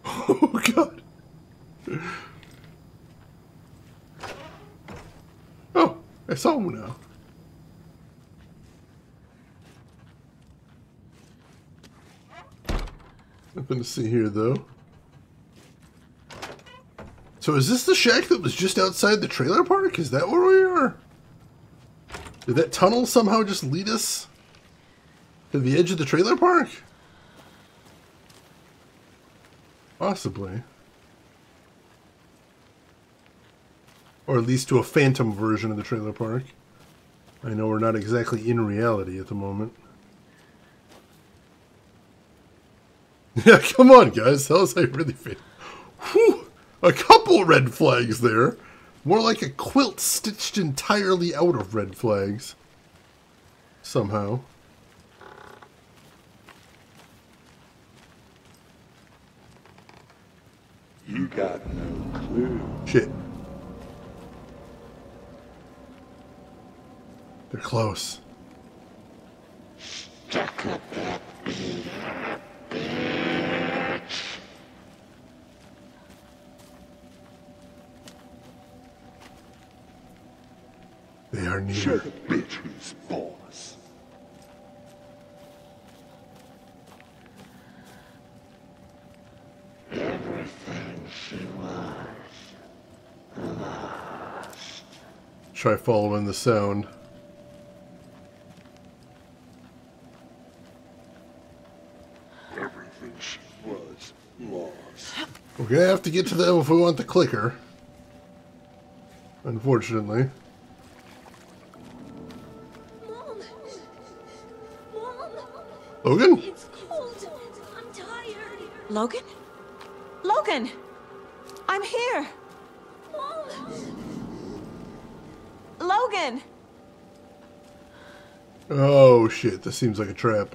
Oh God. Oh, I saw him now. Nothing to see here, though. So is this the shack that was just outside the trailer park? Is that where we are? Did that tunnel somehow just lead us to the edge of the trailer park? Possibly. Or at least to a phantom version of the trailer park. I know we're not exactly in reality at the moment. Yeah, come on, guys. Tell us how you really feel. Whew! A couple red flags there. More like a quilt stitched entirely out of red flags. Somehow. You got no clue. Shit. They're close. Stuck up that bitch. They are near. Show the bitch who's boss. Everything she was lost. Try following the sound. Everything she was lost. We're gonna have to get to them if we want the clicker. Unfortunately. Mom! Mom! Logan? It's cold. I'm tired. Logan? Logan! I'm here! Mom! Logan! Oh shit, this seems like a trap.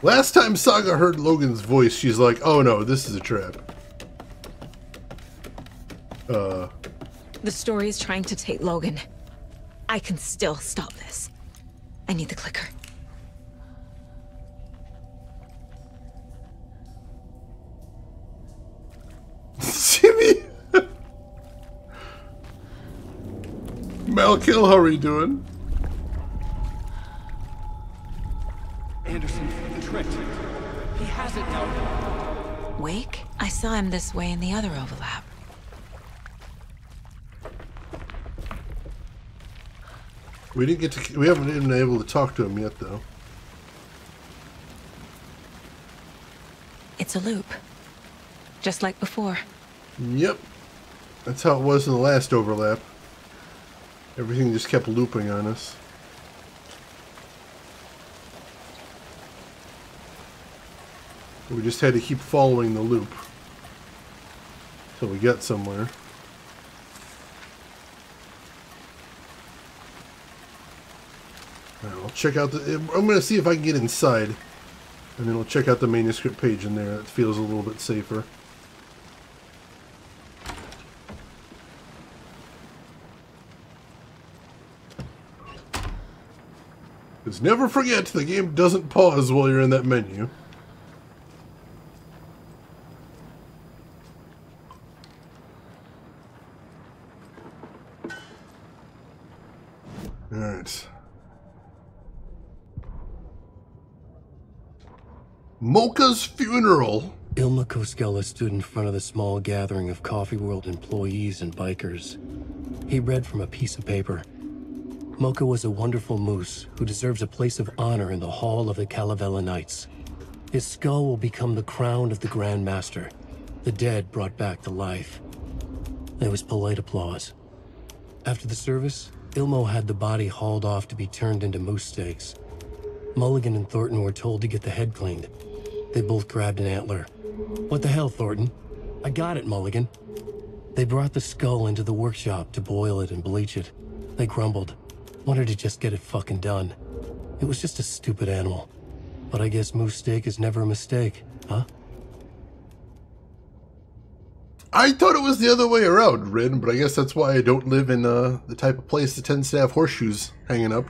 Last time Saga heard Logan's voice, she's like, oh no, this is a trap. The story is trying to take Logan. I can still stop this. I need the clicker. Jimmy! Malkill, how are you doing? Anderson, tricked. He has it now. Wake? I saw him this way in the other overlap. We didn't get to. We haven't even been able to talk to him yet, though. It's a loop. Just like before. Yep. That's how it was in the last overlap. Everything just kept looping on us. We just had to keep following the loop till we got somewhere. Alright, I'll check out the... I'm going to see if I can get inside. And then I'll check out the manuscript page in there. It feels a little bit safer. Because never forget, the game doesn't pause while you're in that menu. Alright. Mocha's funeral. Ilma Koskela stood in front of the small gathering of Coffee World employees and bikers. He read from a piece of paper. Mocha was a wonderful moose who deserves a place of honor in the hall of the Calavella Knights. His skull will become the crown of the Grand Master, the dead brought back to life. There was polite applause. After the service, Ilmo had the body hauled off to be turned into moose steaks. Mulligan and Thornton were told to get the head cleaned. They both grabbed an antler. What the hell, Thornton? I got it, Mulligan. They brought the skull into the workshop to boil it and bleach it. They grumbled. Wanted to just get it fucking done. It was just a stupid animal. But I guess moose steak is never a mistake, huh? I thought it was the other way around, Rin, but I guess that's why I don't live in the type of place that tends to have horseshoes hanging up.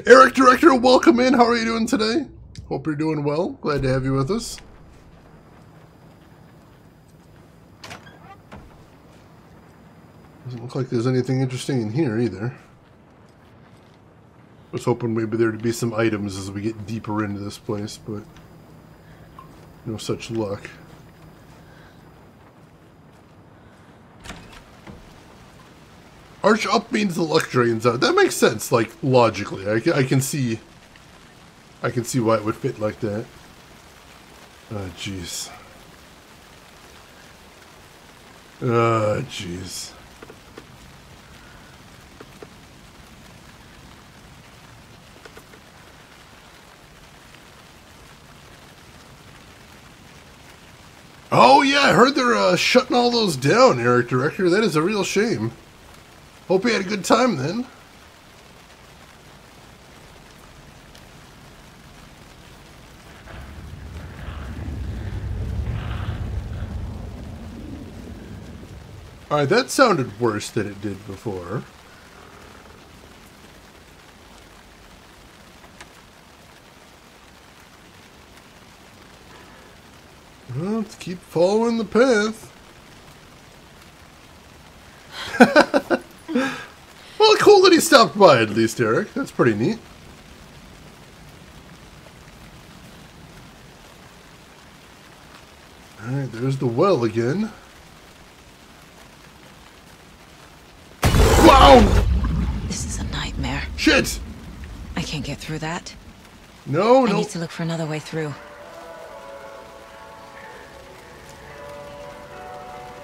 Eric Director, welcome in. How are you doing today? Hope you're doing well. Glad to have you with us. Doesn't look like there's anything interesting in here either. I was hoping maybe there'd be some items as we get deeper into this place, but no such luck. Arch up means the luck drains out. That makes sense, like, logically. I can see why it would fit like that. Oh, jeez. Oh, jeez. Oh, yeah, I heard they're shutting all those down, Eric Director. That is a real shame. Hope you had a good time then. Alright, that sounded worse than it did before. Well, let's keep following the path. Well, cool that he stopped by at least, Eric. That's pretty neat. Alright, there's the well again. Wow! This is a nightmare. Shit! I can't get through that. No. I need to look for another way through.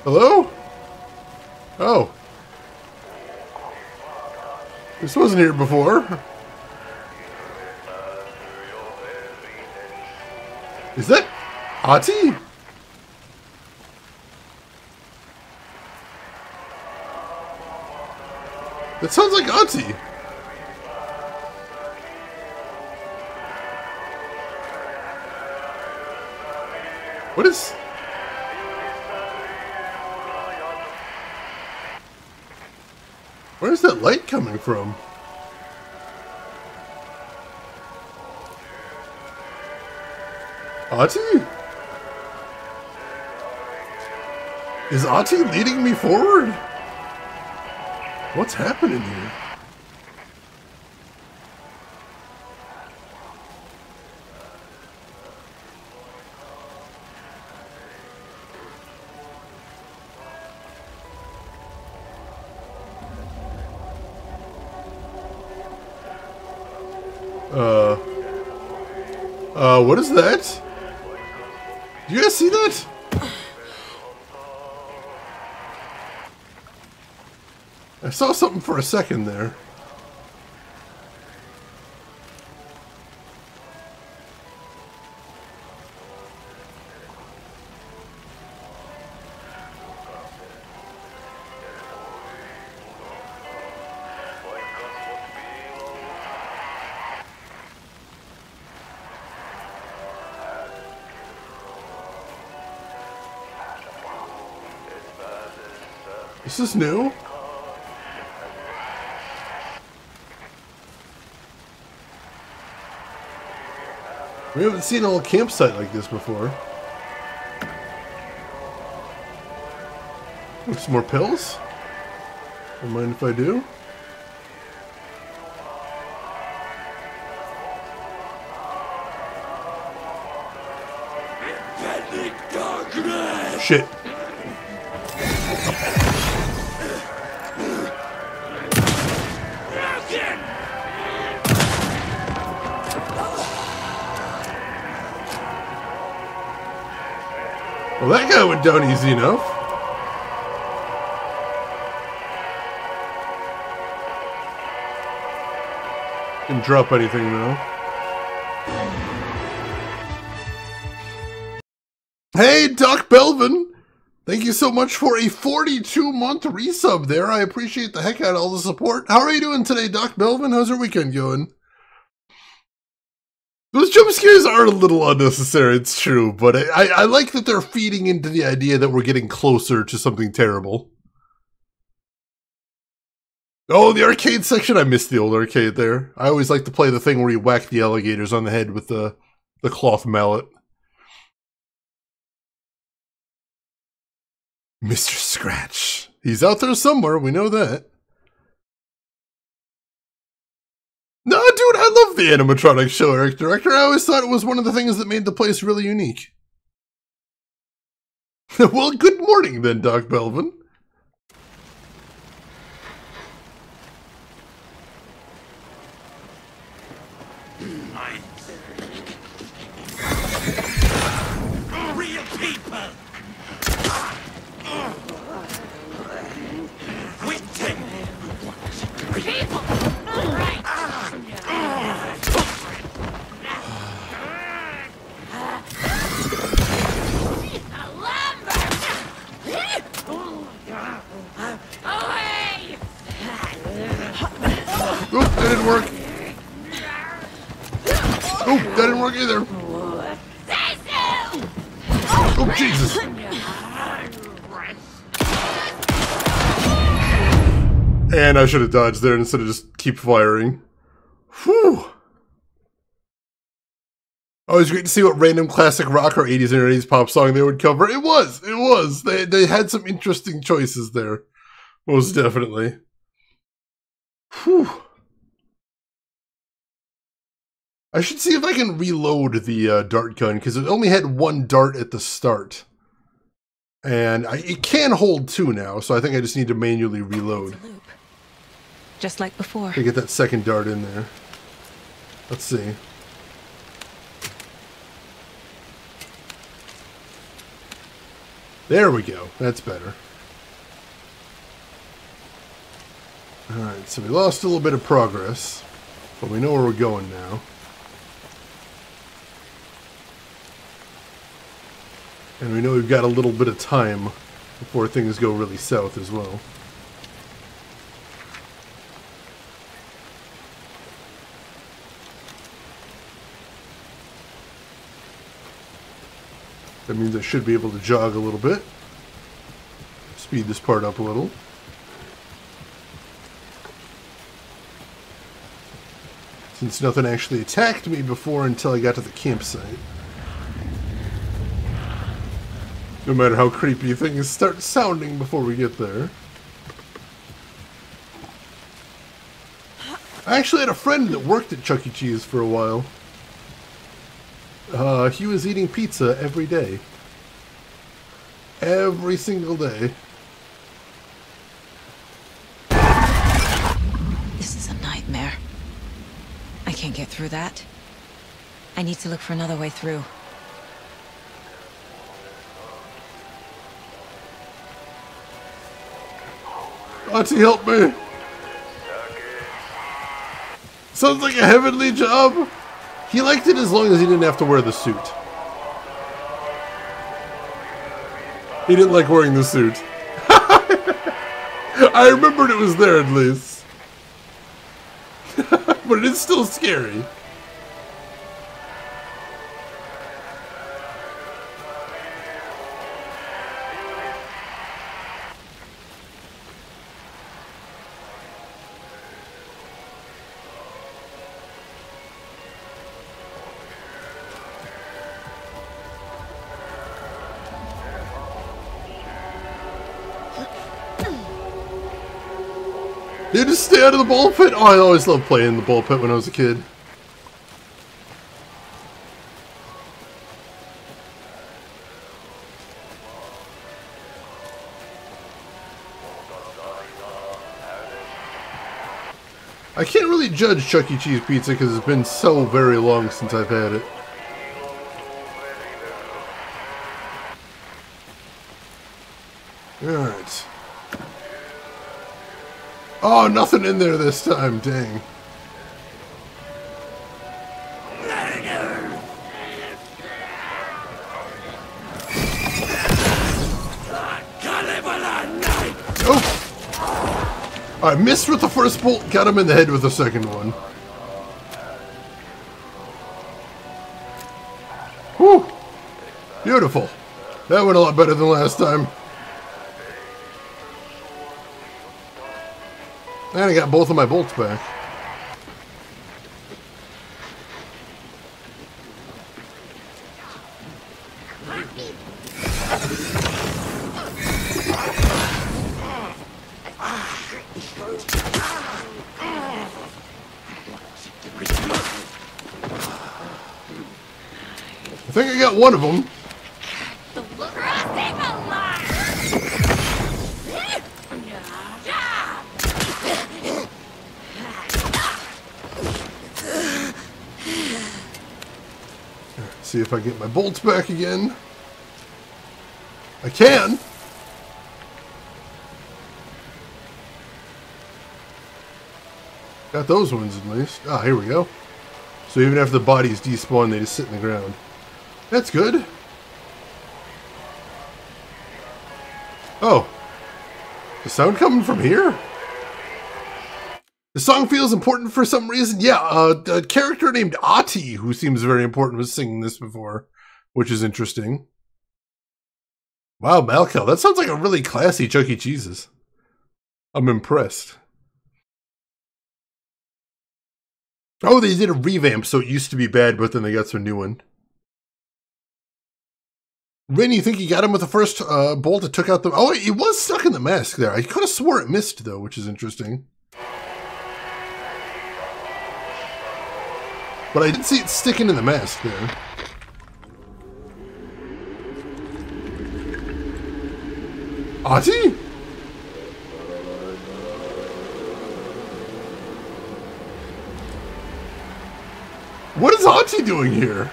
Hello? Oh. This wasn't here before. Is that Ati? That sounds like Auntie. What is... Where's that light coming from? Auntie? Is Auntie leading me forward? What's happening here? What is that? Do you guys see that? I saw something for a second there. Is this new? We haven't seen a little campsite like this before. Oh, some more pills? Don't mind if I do. Shit. Well, that guy went down easy enough. Didn't drop anything though. Hey, Doc Belvin! Thank you so much for a 42-month resub there. I appreciate the heck out of all the support. How are you doing today, Doc Belvin? How's your weekend going? Those jump scares are a little unnecessary, it's true, but I like that they're feeding into the idea that we're getting closer to something terrible. Oh, the arcade section? I missed the old arcade there. I always like to play the thing where you whack the alligators on the head with the cloth mallet. Mr. Scratch. He's out there somewhere, we know that. No, dude, I love the animatronic show, Eric Director. I always thought it was one of the things that made the place really unique. Well, good morning then, Doc Belvin. Real people! Waiting! People! Oop, that didn't work. Oop, that didn't work either. Oh, Jesus. And I should have dodged there instead of just keep firing. Whew. Always great to see what random classic rock or 80s and 80s pop song they would cover. It was. They had some interesting choices there. Most definitely. Whew. I should see if I can reload the dart gun, because it only had one dart at the start. And it can hold two now, so I think I just need to manually reload. Just like before. To get that second dart in there. Let's see. There we go. That's better. Alright, so we lost a little bit of progress, but we know where we're going now. And we know we've got a little bit of time before things go really south as well. That means I should be able to jog a little bit. Speed this part up a little. Since nothing actually attacked me before until I got to the campsite. No matter how creepy things start sounding before we get there. I actually had a friend that worked at Chuck E. Cheese for a while. He was eating pizza every day. Every single day. This is a nightmare. I can't get through that. I need to look for another way through. Auntie, help me! Sounds like a heavenly job! He liked it as long as he didn't have to wear the suit. He didn't like wearing the suit. I remembered it was there at least. But it is still scary. You just stay out of the ball pit? Oh, I always loved playing in the ball pit when I was a kid. I can't really judge Chuck E. Cheese pizza because it's been so very long since I've had it. Alright. Oh, nothing in there this time, dang. Oh! I missed with the first bolt, got him in the head with the second one. Whew! Beautiful. That went a lot better than last time. And I got both of my bolts back. I think I got one of them. See if I get my bolts back again. I can. Got those ones at least. Ah, here we go. So even after the bodies despawn, they just sit in the ground. That's good. Oh. The sound coming from here? The song feels important for some reason. Yeah, a character named Ati, who seems very important, was singing this before, which is interesting. Wow, Malkel, that sounds like a really classy Chuck E. Cheese's. I'm impressed. Oh, they did a revamp, so it used to be bad, but then they got some new one. Rin, you think you got him with the first bolt that took out the... Oh, it was stuck in the mask there. I could have swore it missed, though, which is interesting. But I did see it sticking in the mask there. Ati? What is Ati doing here?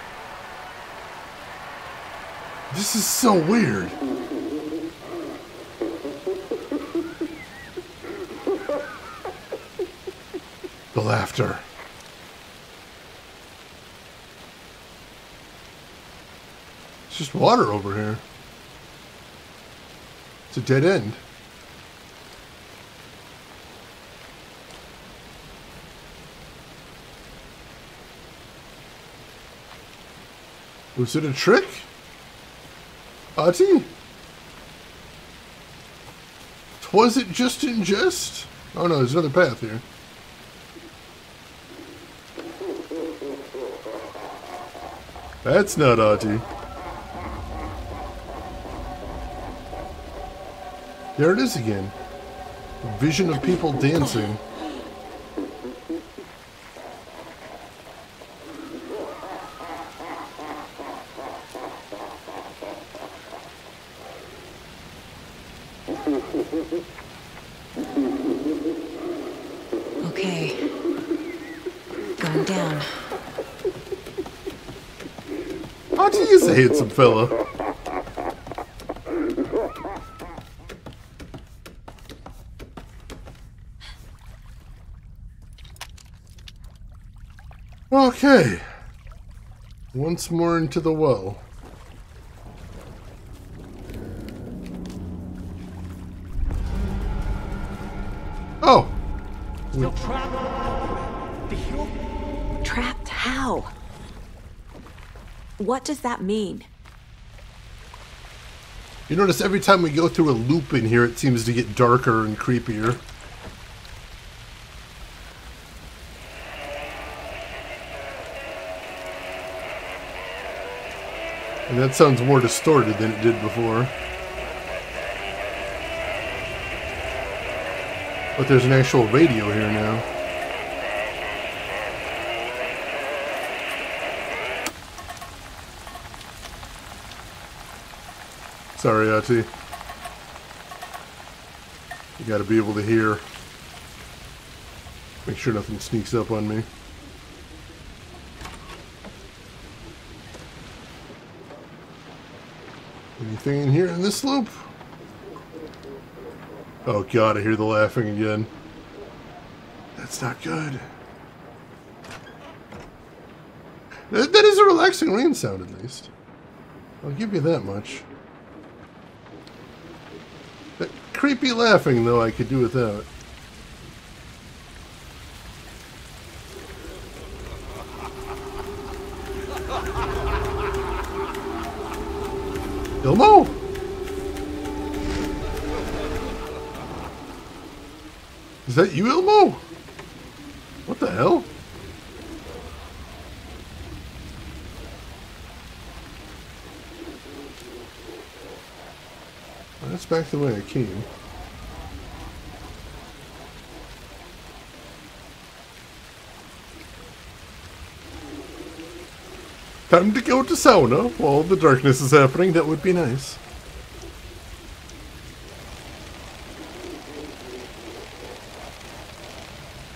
This is so weird. The laughter. It's just water over here. It's a dead end. Was it a trick? Ati? Was it just in jest? Oh no, there's another path here. That's not Ati. There it is again. A vision of people dancing. Okay. Going down. Ati is a handsome fella. Okay. Once more into the well. Oh. Still trapped. Trapped how? What does that mean? You notice every time we go through a loop in here, it seems to get darker and creepier. And that sounds more distorted than it did before. But there's an actual radio here now. Sorry, Ati. You gotta be able to hear. Make sure nothing sneaks up on me. Anything in here in this loop? Oh god, I hear the laughing again. That's not good. That is a relaxing rain sound, at least. I'll give you that much. That creepy laughing, though, I could do without. Ilmo? Is that you, Ilmo? What the hell? Well, that's back the way I came. Time to go to sauna while the darkness is happening. That would be nice.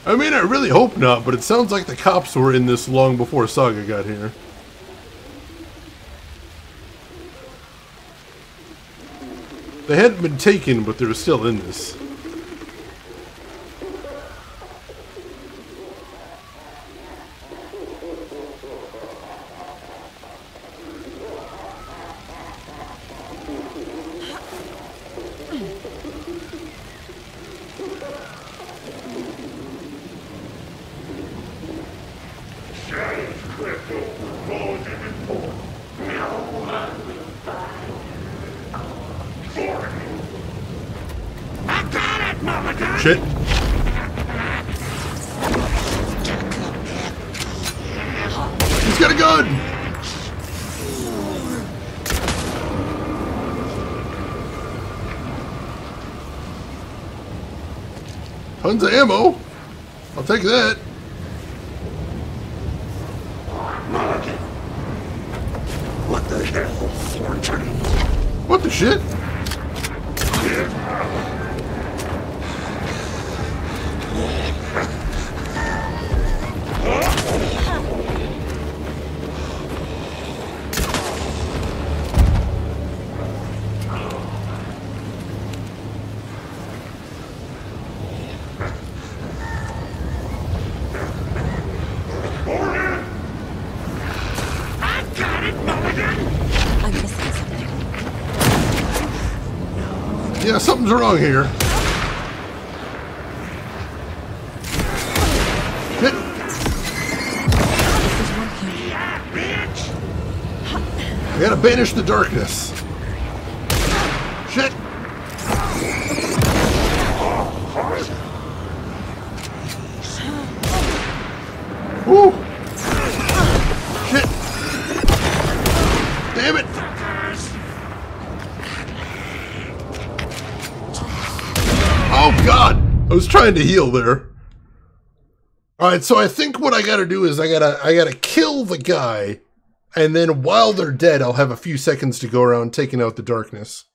I mean, I really hope not, but it sounds like the cops were in this long before Saga got here. They hadn't been taken, but they were still in this. Shit. He's got a gun! Tons of ammo. I'll take that. What the hell, Thornton? What the shit? Yeah, something's wrong here. Shit. I gotta banish the darkness. Shit! Woo! Shit! Damn it! Oh God! I was trying to heal there. Alright, so I think what I gotta do is I gotta kill the guy, and then while they're dead, I'll have a few seconds to go around taking out the darkness.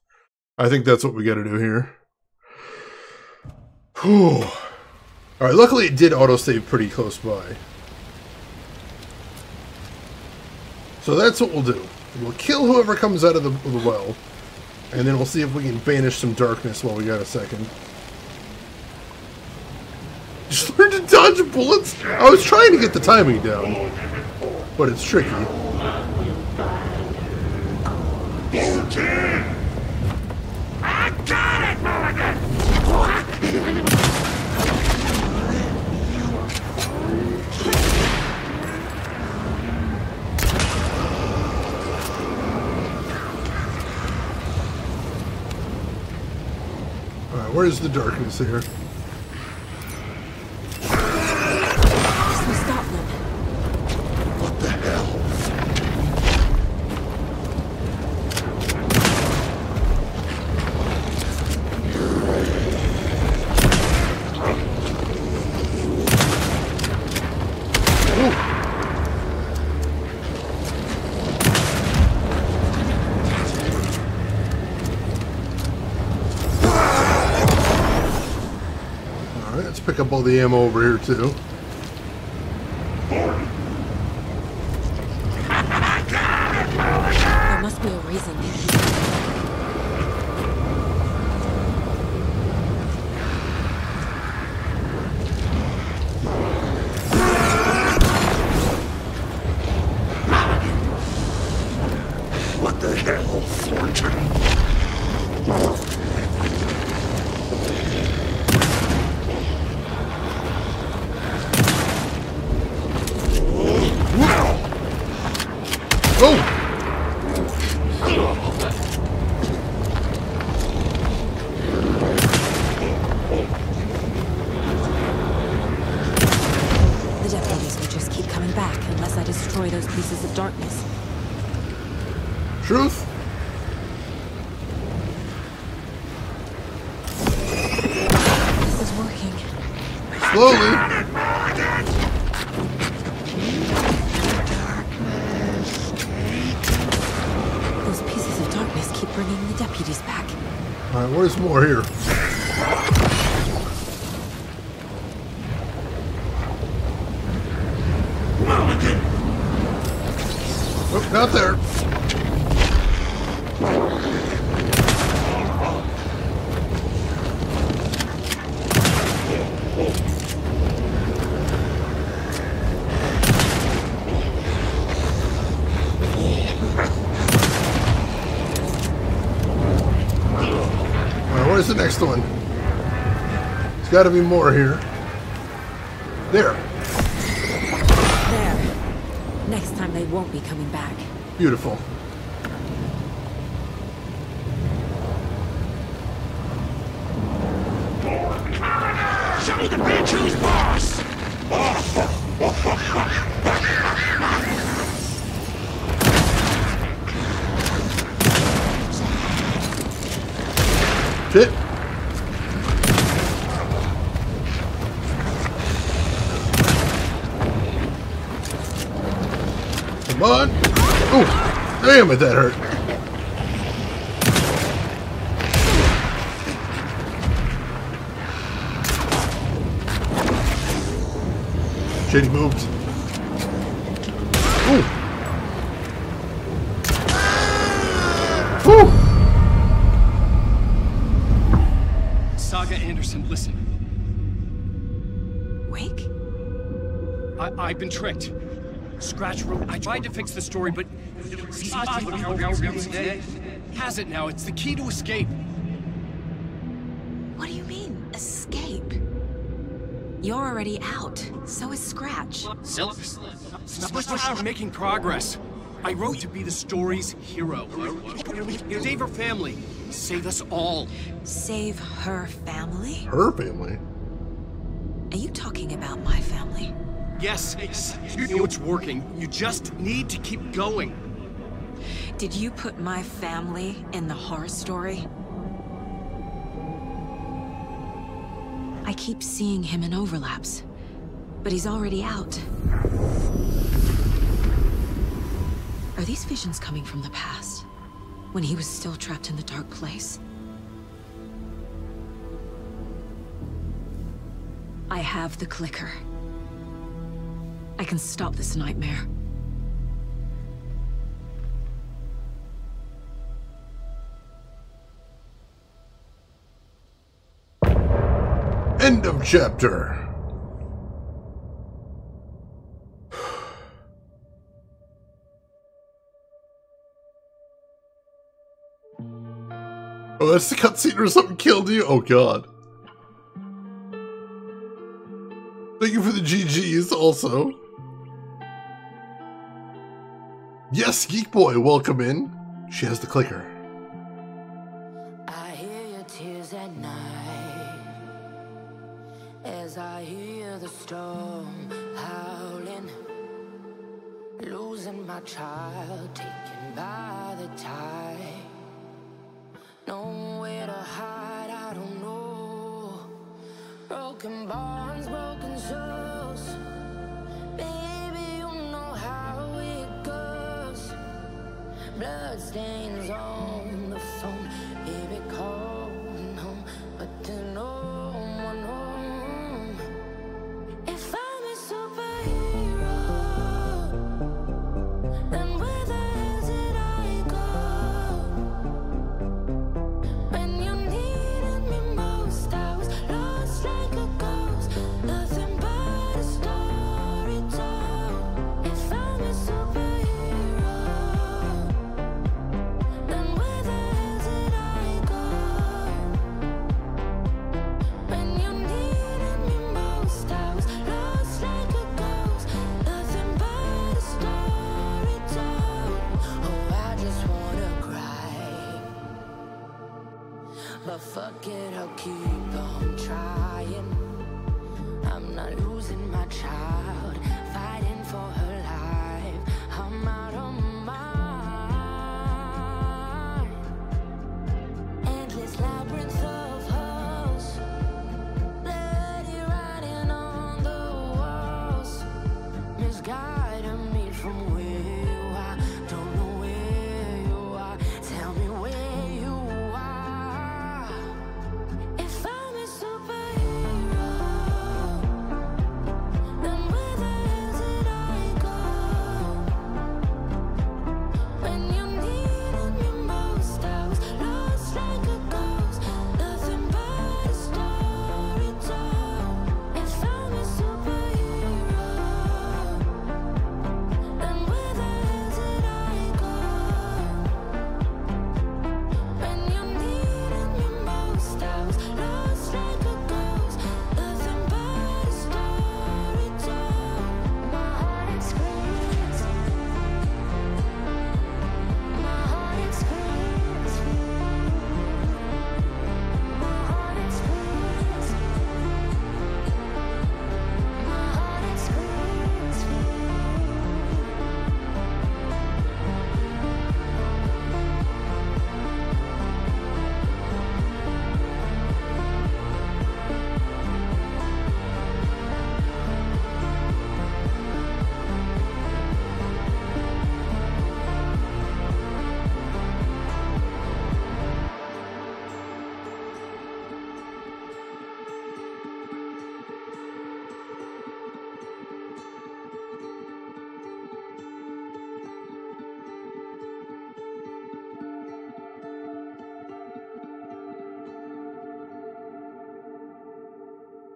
I think that's what we gotta do here. Whew. Alright, luckily it did autosave pretty close by. So that's what we'll do. We'll kill whoever comes out of the well, and then we'll see if we can banish some darkness while we got a second. Just learn to dodge bullets? I was trying to get the timing down, but it's tricky. I got it, Mulligan! Alright, where's the darkness here? What the hell? Alright, let's pick up all the ammo over here too. There must be a reason. What the hell, Thornton? Oh! The deputies will just keep coming back unless I destroy those pieces of darkness. Truth? This is working. Slowly. Those pieces of darkness keep bringing the deputies back. Alright, where's more here? Oh, not there. Alright, where's the next one? There's got to be more here. There. There. Next time they won't be coming back. Beautiful. Show me the bitch who's boss! Shit. Come on. Oh, damn it, that hurt. Shit, he moved. Ooh. Woo. Saga Anderson, listen. Wake? I've been tricked. Scratch wrote. I tried to fix the story, but has it now. It's the key to escape. What do you mean, escape? You're already out. So is Scratch. We're making progress. I wrote to be the story's hero. Save her family. Save us all. Save her family? Her family? Are you talking about my family? Yes, you know it's working. You just need to keep going. Did you put my family in the horror story? I keep seeing him in overlaps, but he's already out. Are these visions coming from the past, when he was still trapped in the dark place? I have the clicker. I can stop this nightmare. End of chapter. Oh, that's the cutscene or something killed you? Oh god. Thank you for the GGs also. Yes, Geek Boy, welcome in. She has the clicker. I hear your tears at night as I hear the storm howling, losing my child, taken by the tide. Nowhere to hide, I don't know. Broken bonds, broken souls. Baby, you know how it goes. Blood stains on the phone. Baby, calling home, but there's no one home. If I'm a superhero, then where the hell did I go? When you needed me most, I was lost like a ghost. Nothing but a story told. If I'm a superhero, then where the hell did I go? When you needed me most, I was lost like a ghost. Nothing but a story told. Oh, I just wanna cry, but fuck it, I'll keep on trying. I'm not losing my child, fighting for her life. I'm out of mind. Endless labyrinth of holes, bloody writing on the walls, misguiding me from where you are. Don't know where you are. Tell me where you are. If I'm a superhero, then where the hell did I go? When you needed me most, I was lost like a ghost. Nothing but a story told. If I'm a superhero, then where the hell did I go? When you needed me most, I was lost like a ghost. Nothing but a story told. My heart screams. My heart screams. My heart screams. My heart screams.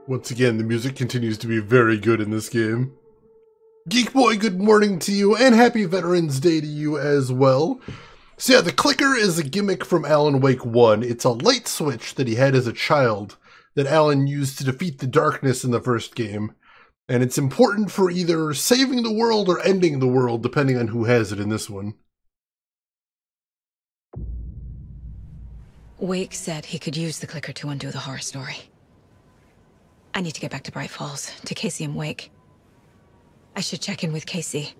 Once again, the music continues to be very good in this game. Geek Boy, good morning to you, and happy Veterans Day to you as well. So yeah, the clicker is a gimmick from Alan Wake 1. It's a light switch that he had as a child that Alan used to defeat the darkness in the first game. And it's important for either saving the world or ending the world, depending on who has it in this one. Wake said he could use the clicker to undo the horror story. I need to get back to Bright Falls, to Casey and Wake. I should check in with Casey.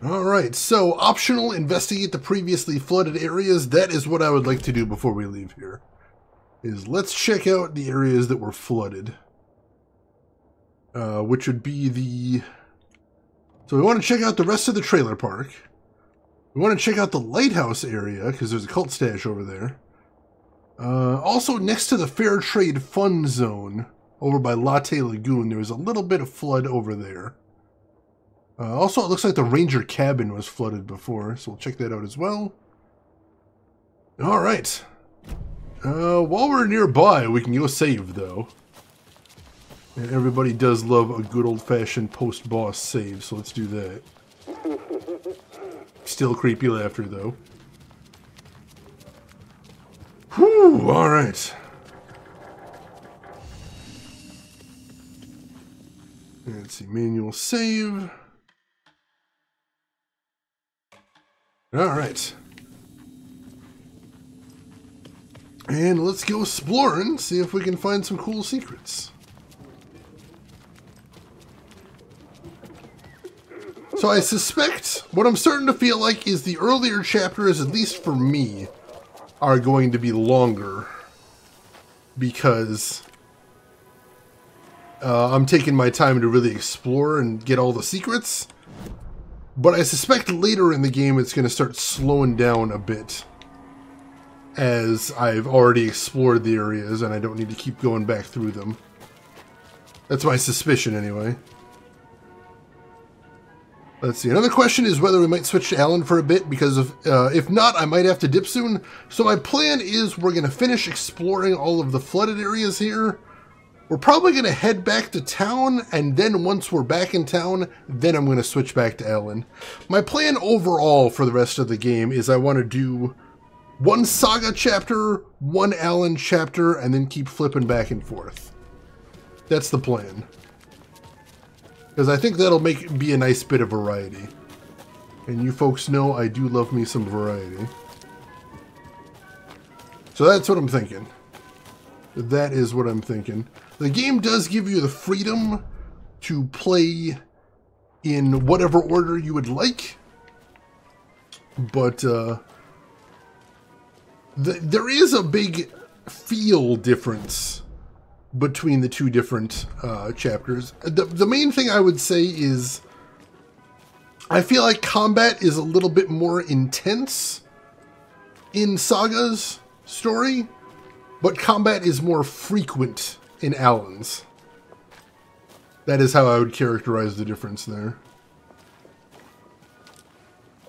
Alright, so optional, investigate the previously flooded areas. That is what I would like to do before we leave here. Is let's check out the areas that were flooded. Which would be the... So we want to check out the rest of the trailer park. We want to check out the lighthouse area, because there's a cult stash over there. Also, next to the Fair Trade Fun Zone, over by Latte Lagoon, there was a little bit of flood over there. Also, it looks like the Ranger Cabin was flooded before, so we'll check that out as well. Alright. While we're nearby, we can go save, though. And everybody does love a good old-fashioned post-boss save, so let's do that. Still creepy laughter, though. Whew, alright. Let's see, manual save. Alright. And let's go exploring, see if we can find some cool secrets. So I suspect, what I'm starting to feel like is the earlier chapters, at least for me, are going to be longer. Because I'm taking my time to really explore and get all the secrets. But I suspect later in the game it's going to start slowing down a bit. As I've already explored the areas and I don't need to keep going back through them. That's my suspicion anyway. Let's see, another question is whether we might switch to Alan for a bit, because if not, I might have to dip soon. So my plan is we're going to finish exploring all of the flooded areas here. We're probably going to head back to town, and then once we're back in town, then I'm going to switch back to Alan. My plan overall for the rest of the game is I want to do one Saga chapter, one Alan chapter, and then keep flipping back and forth. That's the plan. Because I think that'll be a nice bit of variety. And you folks know I do love me some variety. So that's what I'm thinking. That is what I'm thinking. The game does give you the freedom to play in whatever order you would like. But there is a big feel difference between the two different chapters. The main thing I would say is I feel like combat is a little bit more intense in Saga's story, but combat is more frequent in Alan's. That is how I would characterize the difference there.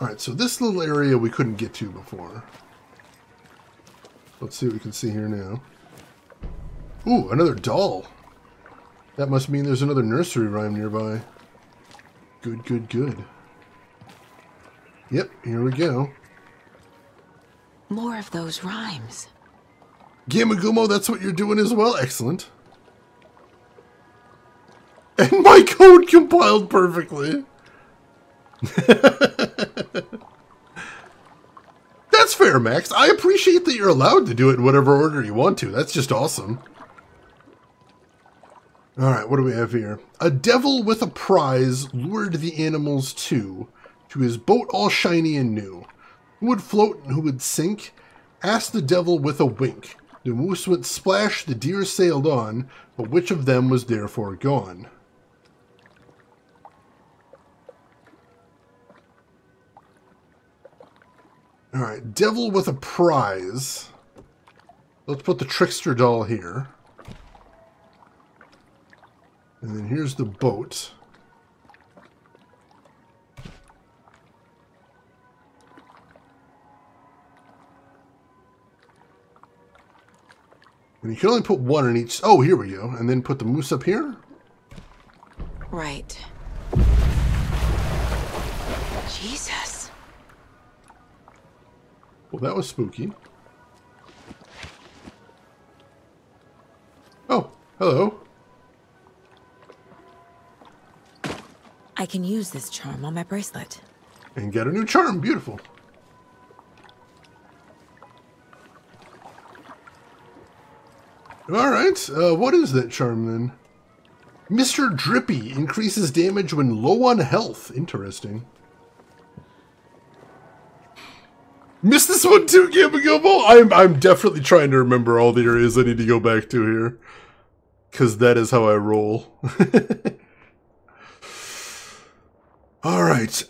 Alright, so this little area we couldn't get to before. Let's see what we can see here now. Ooh, another doll. That must mean there's another nursery rhyme nearby. Good, good, good. Yep, here we go. More of those rhymes. Gamagumo, that's what you're doing as well? Excellent. And my code compiled perfectly. That's fair, Max. I appreciate that you're allowed to do it in whatever order you want to. That's just awesome. Alright, what do we have here? A devil with a prize lured the animals to his boat all shiny and new. Who would float and who would sink? Asked the devil with a wink. The moose went splash, the deer sailed on, but which of them was therefore gone? Alright, devil with a prize. Let's put the trickster doll here. And then here's the boat. And you can only put one in each. Oh, here we go. And then put the moose up here. Right. Jesus. Well, that was spooky. Oh, hello. I can use this charm on my bracelet. And get a new charm. Beautiful. Alright, what is that charm then? Mr. Drippy increases damage when low on health. Interesting. Missed this one too, Gamma Gumbo? I'm definitely trying to remember all there is I need to go back to here. Because that is how I roll. Alright,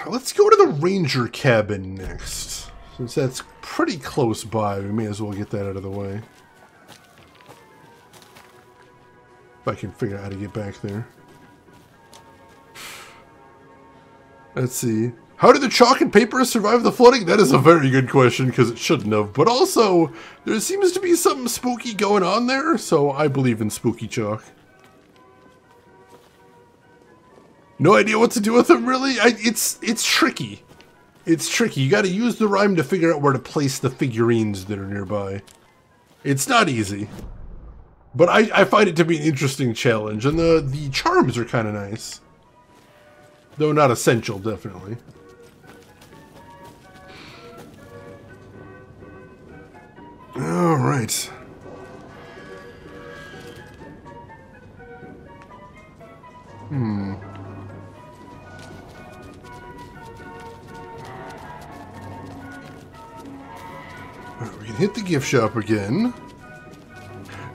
let's go to the Ranger cabin next. Since that's pretty close by, we may as well get that out of the way. If I can figure out how to get back there. Let's see. How did the chalk and paper survive the flooding? That is a very good question, because it shouldn't have. But also, there seems to be something spooky going on there, so I believe in spooky chalk. No idea what to do with them, really? It's tricky. It's tricky. You gotta use the rhyme to figure out where to place the figurines that are nearby. It's not easy. But I find it to be an interesting challenge, and the charms are kind of nice. Though not essential, definitely. Alright. Alright, we can hit the gift shop again.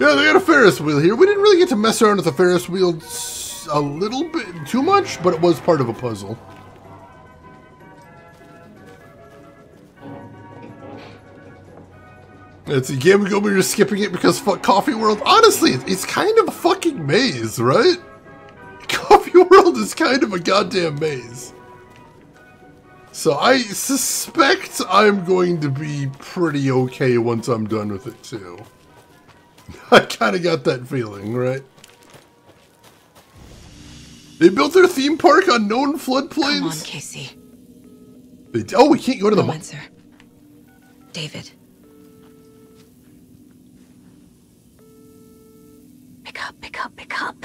Yeah, they got a Ferris wheel here. We didn't really get to mess around with the Ferris wheel a little bit too much, but it was part of a puzzle. It's a game ago, but you're skipping it because fuck Coffee World. Honestly, it's kind of a fucking maze, right? Coffee World is kind of a goddamn maze. So I suspect I'm going to be pretty okay once I'm done with it too. I kind of got that feeling, right? They built their theme park on known floodplains? Come on, Casey. Oh, we can't go to the... No answer. David. Pick up.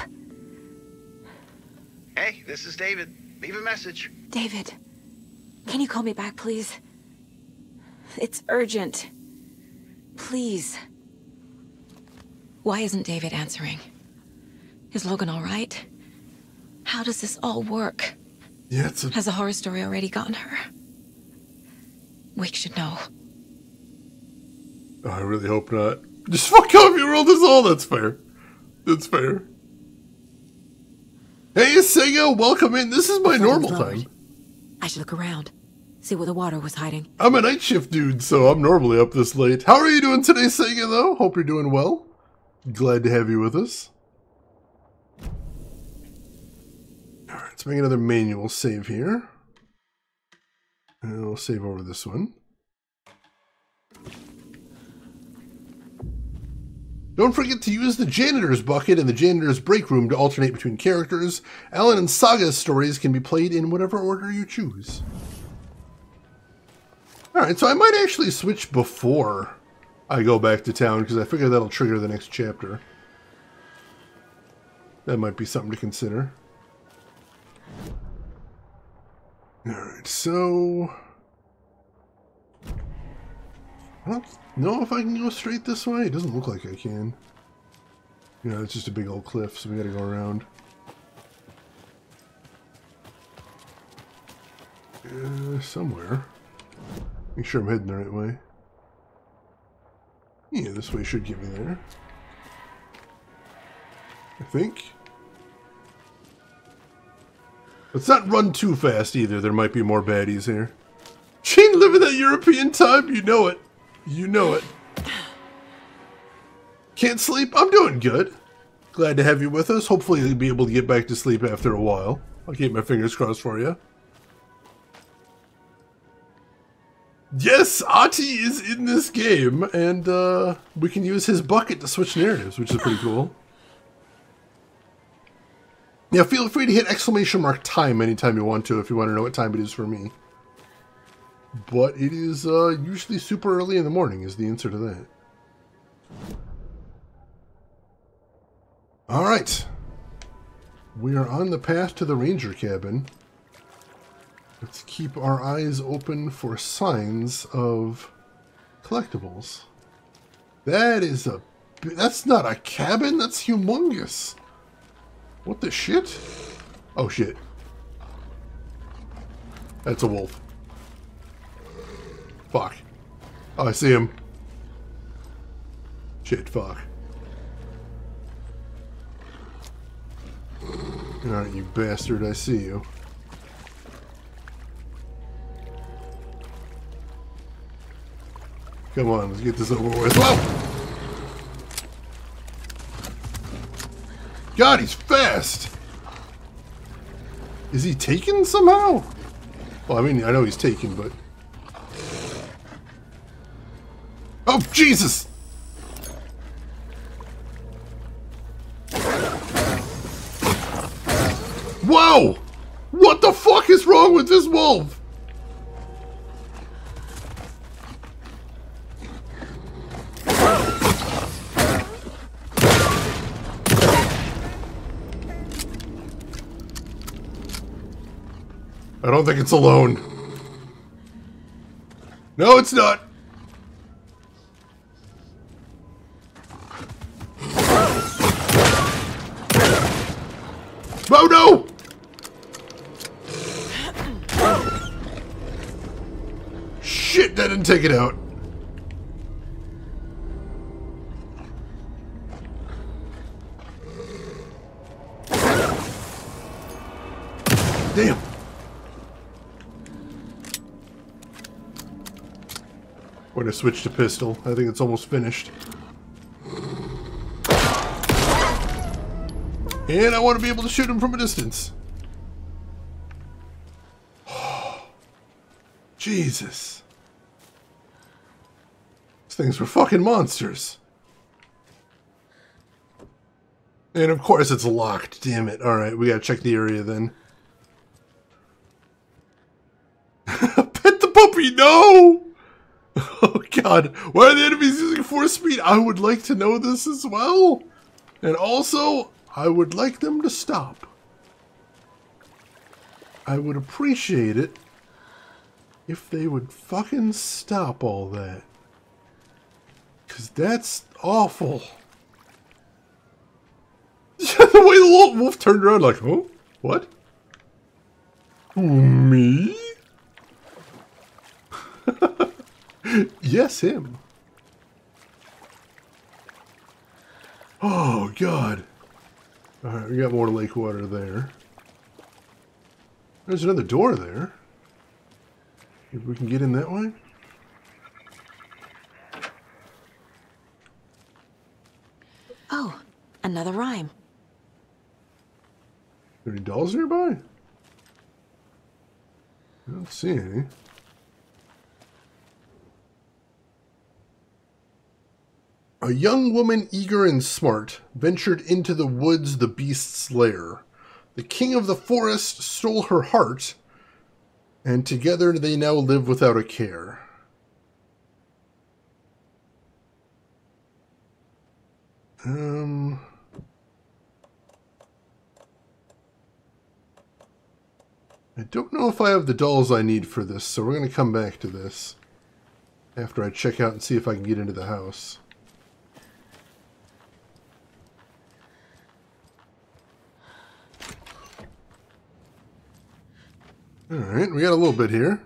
Hey, this is David. Leave a message. David, can you call me back, please? It's urgent. Please. Why isn't David answering? Is Logan all right? How does this all work? Yeah, Has the horror story already gotten her? Wake should know. Oh, I really hope not. Just fuck Coffee World is all. That's fair. That's fair. Hey, Sega, welcome in. This is my normal time. I should look around. See where the water was hiding. I'm a night shift dude, so I'm normally up this late. How are you doing today, Sega, though? Hope you're doing well. Glad to have you with us. Alright, let's make another manual save here. And we'll save over this one. Don't forget to use the janitor's bucket and the janitor's break room to alternate between characters. Alan and Saga's stories can be played in whatever order you choose. Alright, so I might actually switch before I go back to town, because I figure that'll trigger the next chapter. That might be something to consider. Alright, so... I don't know if I can go straight this way. It doesn't look like I can. You know, it's just a big old cliff, so we gotta go around. Somewhere. Make sure I'm heading the right way. Yeah, this way should get me there. I think. Let's not run too fast either. There might be more baddies here. Shane living that European time, you know it. You know it. Can't sleep? I'm doing good. Glad to have you with us. Hopefully you'll be able to get back to sleep after a while. I'll keep my fingers crossed for you. Yes, Ati is in this game, and we can use his bucket to switch narratives, which is pretty cool. Yeah, feel free to hit !time anytime you want to if you want to know what time it is for me. But it is usually super early in the morning is the answer to that. Alright. We are on the path to the Ranger cabin. Let's keep our eyes open for signs of collectibles. That is a That's not a cabin. That's humongous. What the shit? Oh, shit. That's a wolf. Fuck. Oh, I see him. Shit, fuck. Alright, you bastard, I see you. Come on, let's get this over with. Whoa! God, he's fast! Is he taken somehow? Well, I mean, I know he's taken, but... Oh, Jesus! Whoa! What the fuck is wrong with this wolf? I don't think it's alone. No, it's not. Oh no! Shit, that didn't take it out. Damn. We're gonna switch to pistol. I think it's almost finished. And I want to be able to shoot him from a distance. Jesus. These things were fucking monsters. And of course it's locked. Damn it. Alright, we gotta check the area then. Pet the puppy, no! Oh god. Why are the enemies using force speed? I would like to know this as well. And also, I would like them to stop. I would appreciate it if they would fucking stop all that. Because that's awful. The way the wolf turned around like, huh? What? Me? Yes, him. Oh, God. Alright, we got more lake water there. There's another door there. If we can get in that way. Oh, another rhyme. Are there any dolls nearby? I don't see any. A young woman, eager and smart, ventured into the woods, the beast's lair. The king of the forest stole her heart, and together they now live without a care. I don't know if I have the dolls I need for this, so we're going to come back to this after I check out and see if I can get into the house. Alright, we got a little bit here.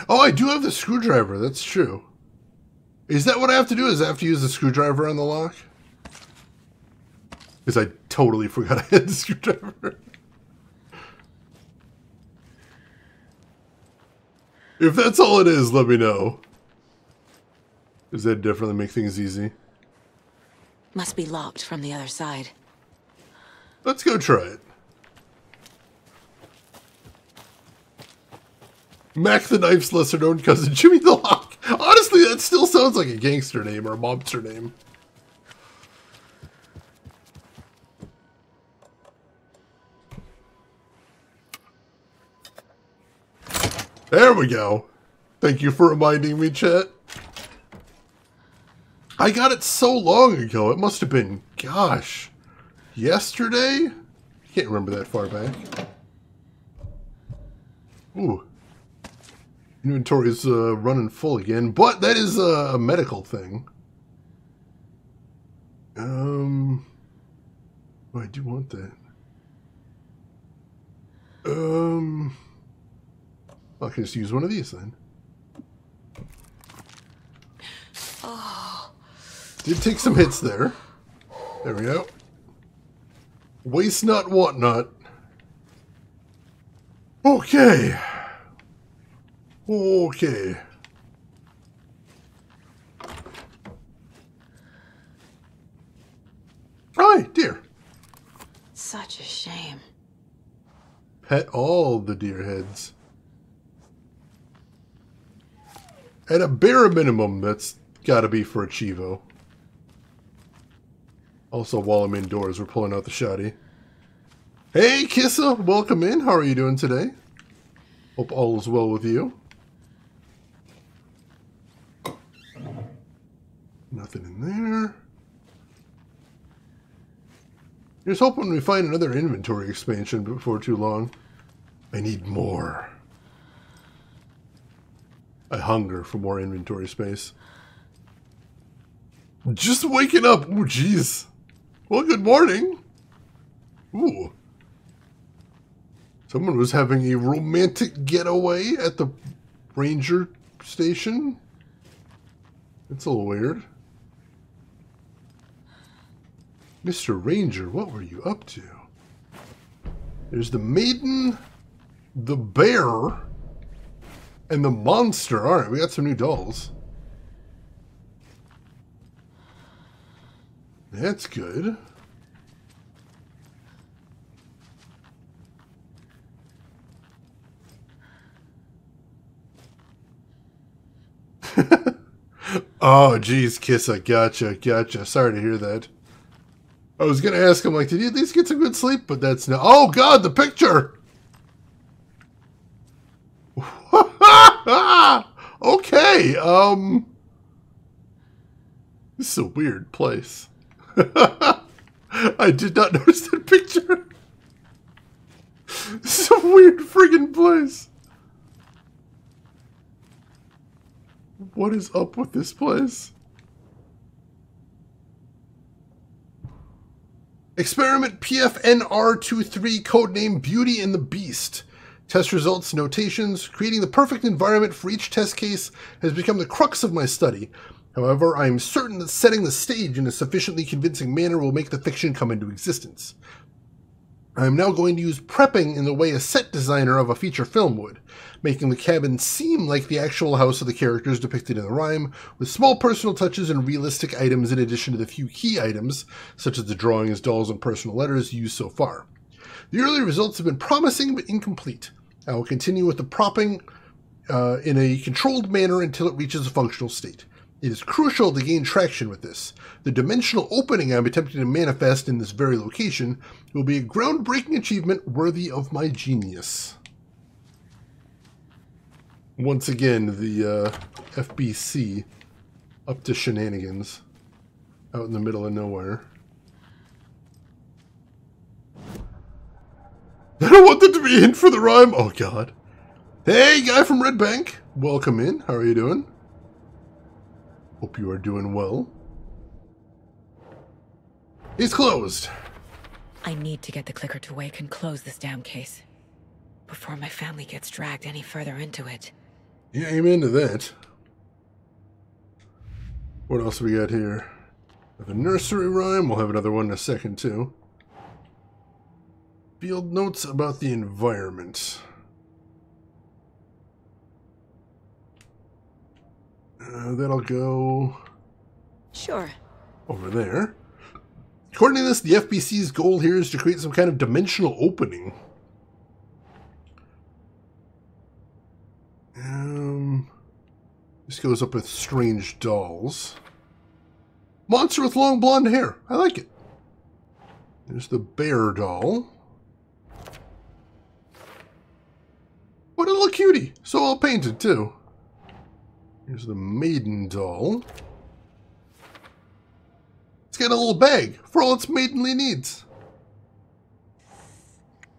Oh, I do have the screwdriver, that's true. Is that what I have to do? Is I have to use the screwdriver on the lock? Because I totally forgot I had the screwdriver. If that's all it is, let me know. Does that definitely make things easy? Must be locked from the other side. Let's go try it. Mac the Knife's lesser known cousin, Jimmy the Lock. Honestly, that still sounds like a gangster name or a mobster name. There we go. Thank you for reminding me, chat. I got it so long ago. It must have been, gosh, yesterday? I can't remember that far back. Ooh. Inventory's running full again, but that is a medical thing. Oh, I do want that. I can just use one of these then. Oh. Did take some hits there. There we go. Waste not, want not. Okay. Okay. Hi, dear. Such a shame. Pet all the deer heads. At a bare minimum, that's gotta be for a Chivo. Also, while I'm indoors, we're pulling out the shoddy. Hey, Kissa, welcome in. How are you doing today? Hope all is well with you. Nothing in there. Here's hoping we find another inventory expansion before too long. I need more. I hunger for more inventory space. Just waking up. Ooh, jeez. Well, good morning. Ooh. Someone was having a romantic getaway at the ranger station. That's a little weird. Mr. Ranger, what were you up to? There's the maiden, the bear, and the monster. Alright, we got some new dolls. That's good. Oh, geez, Kissa, gotcha. Sorry to hear that. I was going to ask him, like, did you at least get some good sleep? But that's no. Oh, God, the picture! Okay, this is a weird place. I did not notice that picture. This is a weird friggin' place. What is up with this place? Experiment PFNR23, codename Beauty and the Beast. Test results, notations. Creating the perfect environment for each test case has become the crux of my study. However, I am certain that setting the stage in a sufficiently convincing manner will make the fiction come into existence. I am now going to use prepping in the way a set designer of a feature film would, making the cabin seem like the actual house of the characters depicted in the rhyme, with small personal touches and realistic items in addition to the few key items, such as the drawings, dolls, and personal letters used so far. The early results have been promising but incomplete. I will continue with the propping in a controlled manner until it reaches a functional state. It is crucial to gain traction with this. The dimensional opening I'm attempting to manifest in this very location will be a groundbreaking achievement worthy of my genius. Once again, the FBC up to shenanigans out in the middle of nowhere. I don't want them to be in for the rhyme. Oh, God. Hey, guy from Red Bank. Welcome in. How are you doing? Hope you are doing well. It's closed. I need to get the clicker to wake and close this damn case before my family gets dragged any further into it. Yeah, amen to that. What else we got here? The nursery rhyme. We'll have another one in a second, too. Field notes about the environment. That'll go... Sure. Over there. According to this, the FBC's goal here is to create some kind of dimensional opening. This goes up with strange dolls. Monster with long blonde hair. I like it. There's the bear doll. What a little cutie. So well painted, too. Here's the maiden doll. It's got a little bag for all its maidenly needs.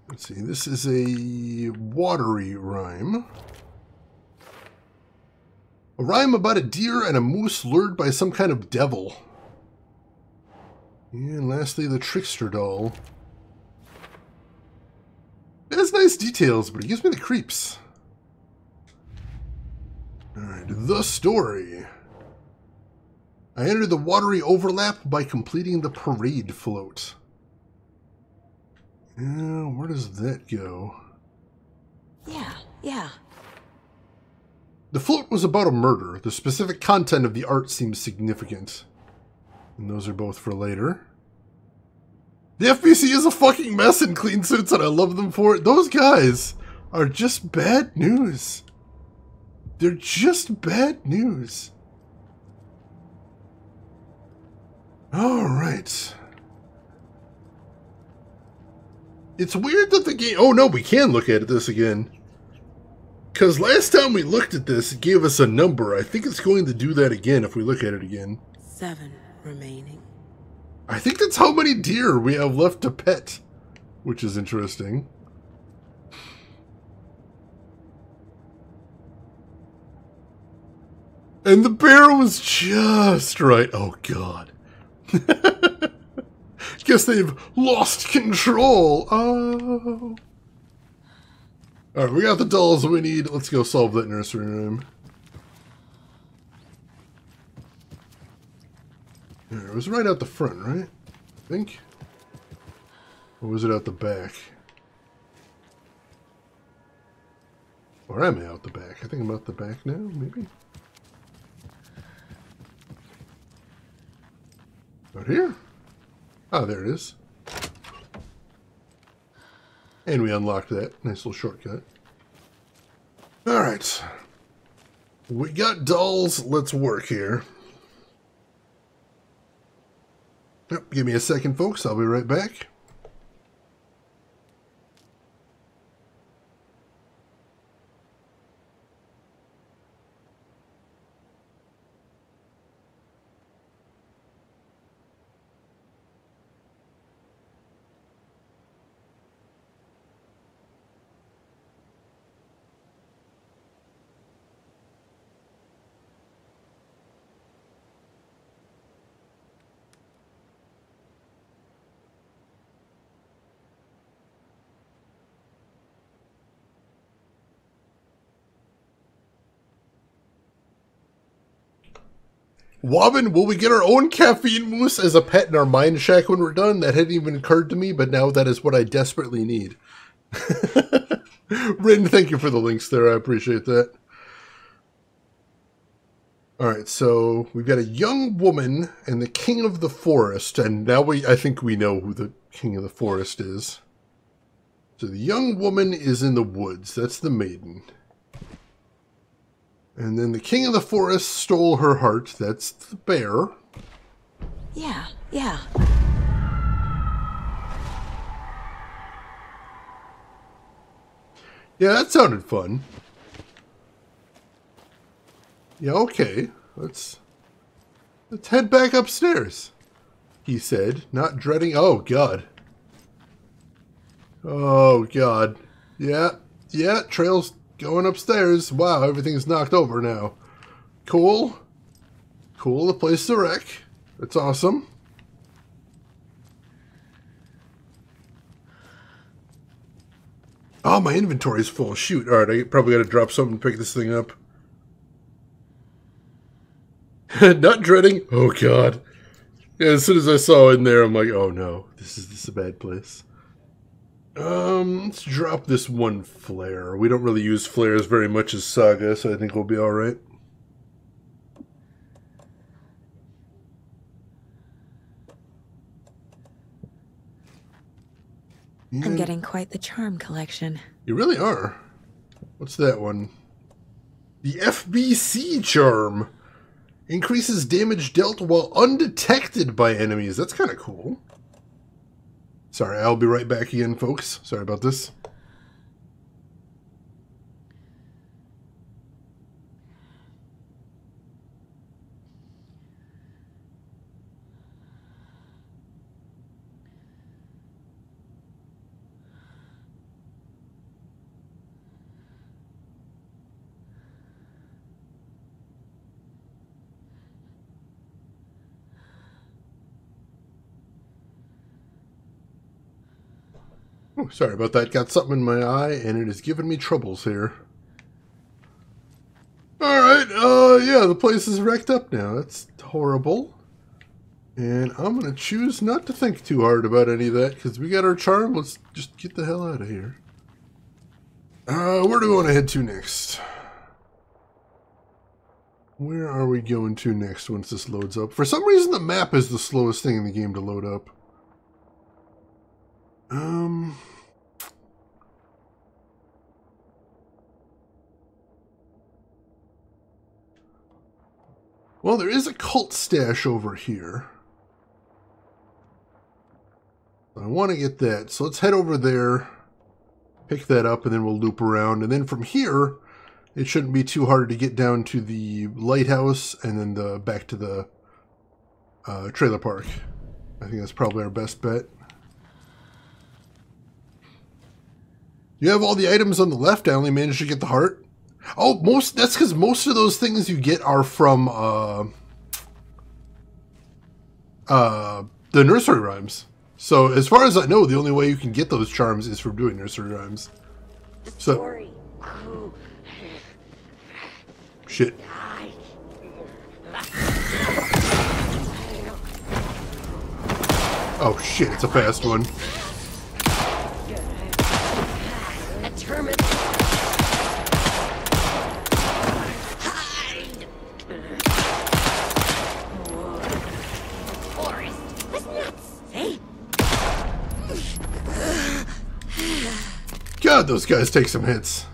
Let's see, this is a watery rhyme. A rhyme about a deer and a moose lured by some kind of devil. And lastly, the trickster doll. It has nice details, but it gives me the creeps. Alright, the story. I entered the watery overlap by completing the parade float. Where does that go? Yeah. The float was about a murder. The specific content of the art seems significant. And those are both for later. The FBC is a fucking mess in clean suits, and I love them for it. Those guys are just bad news. They're just bad news. Alright. It's weird that the game... Oh no, we can look at this again. Because last time we looked at this, it gave us a number. I think it's going to do that again if we look at it again. 7 remaining. I think that's how many deer we have left to pet, which is interesting. And the bear was just right. Oh, God. Guess they've lost control. Oh. Alright, we got the dolls we need. Let's go solve that nursery room. It was right out the front, right? I think. Or was it out the back? Or am I out the back? I think I'm out the back now, maybe? Out here? Ah, there it is. And we unlocked that. Nice little shortcut. Alright. We got dolls. Let's work here. Yep, give me a second, folks. I'll be right back. Wobbin, will we get our own caffeine moose as a pet in our mine shack when we're done? That hadn't even occurred to me, but now that is what I desperately need. Rin, thank you for the links there. I appreciate that. Alright, so we've got a young woman and the king of the forest, and now I think we know who the king of the forest is. So the young woman is in the woods. That's the maiden. And then the king of the forest stole her heart. That's the bear. Yeah. Yeah, that sounded fun. Yeah, okay. Let's head back upstairs, he said, not dreading... Oh, God. Oh, God. Yeah, trail's going upstairs. Wow, everything's knocked over now. Cool. The place to wreck. That's awesome. Oh, my inventory's full. Shoot. Alright, I probably got to drop something to pick this thing up. Not dreading. Oh, God. Yeah, as soon as I saw it in there, I'm like, oh, no. This is a bad place. Let's drop this one flare. We don't really use flares very much as Saga, so I think we'll be alright. I'm getting quite the charm collection. You really are. What's that one? The FBC charm. Increases damage dealt while undetected by enemies. That's kind of cool. Sorry, I'll be right back again, folks. Sorry about this. Oh, sorry about that. Got something in my eye, and it is giving me troubles here. Alright, yeah, the place is wrecked up now. That's horrible. And I'm going to choose not to think too hard about any of that, because we got our charm. Let's just get the hell out of here. Where do we want to head to next? Where are we going to next once this loads up? For some reason, the map is the slowest thing in the game to load up. Well, there is a cult stash over here. I want to get that, so let's head over there, pick that up, and then we'll loop around. And then from here, it shouldn't be too hard to get down to the lighthouse and then back to the trailer park. I think that's probably our best bet. You have all the items on the left. I only managed to get the heart. Oh, that's because most of those things you get are from the nursery rhymes. So as far as I know, the only way you can get those charms is from doing nursery rhymes. So shit. Oh shit, it's a fast one. God, those guys take some hits.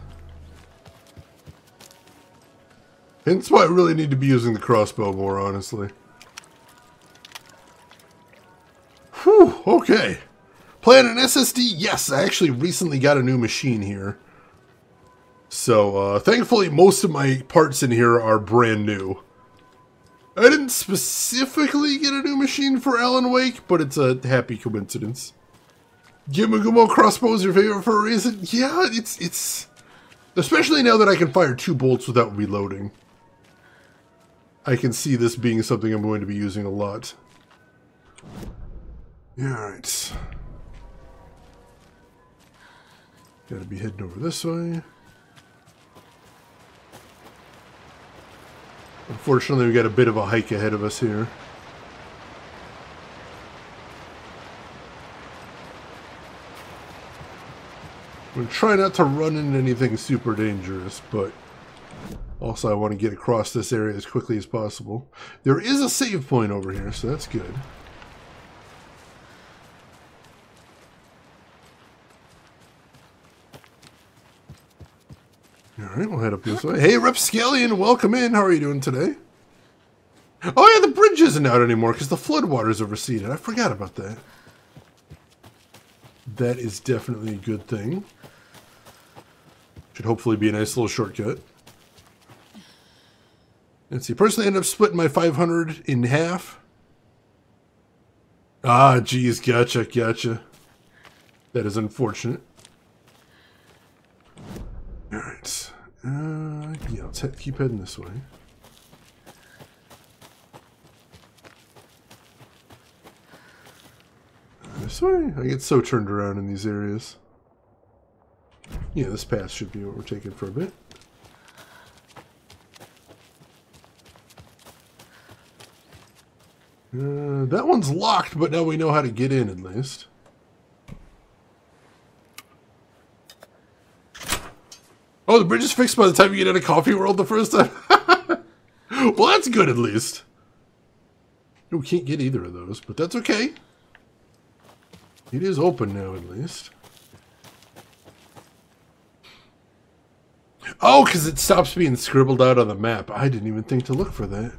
Hence why I really need to be using the crossbow more, honestly. Whew, okay. Playing an SSD? Yes, I actually recently got a new machine here. So, thankfully, most of my parts in here are brand new. I didn't specifically get a new machine for Alan Wake, but it's a happy coincidence. Gimagumo crossbow is your favorite for a reason? Yeah, it's... Especially now that I can fire 2 bolts without reloading. I can see this being something I'm going to be using a lot. Alright. Gotta be heading over this way. Unfortunately, we got a bit of a hike ahead of us here. I'm going to try not to run into anything super dangerous, but also I want to get across this area as quickly as possible. There is a save point over here, so that's good. Alright, we'll head up this way. Hey, Repscallion, welcome in. How are you doing today? Oh yeah, the bridge isn't out anymore because the floodwaters have receded. I forgot about that. That is definitely a good thing. Should hopefully be a nice little shortcut. Let's see. Personally, I ended up splitting my 500 in half. Ah, geez. Gotcha. That is unfortunate. Alright. Yeah, let's keep heading this way. This way? I get so turned around in these areas. Yeah, this path should be what we're taking for a bit. That one's locked, but now we know how to get in at least. Oh, the bridge is fixed by the time you get out of Coffee World the first time? Well, that's good at least. We can't get either of those, but that's okay. It is open now at least. Oh, because it stops being scribbled out on the map. I didn't even think to look for that.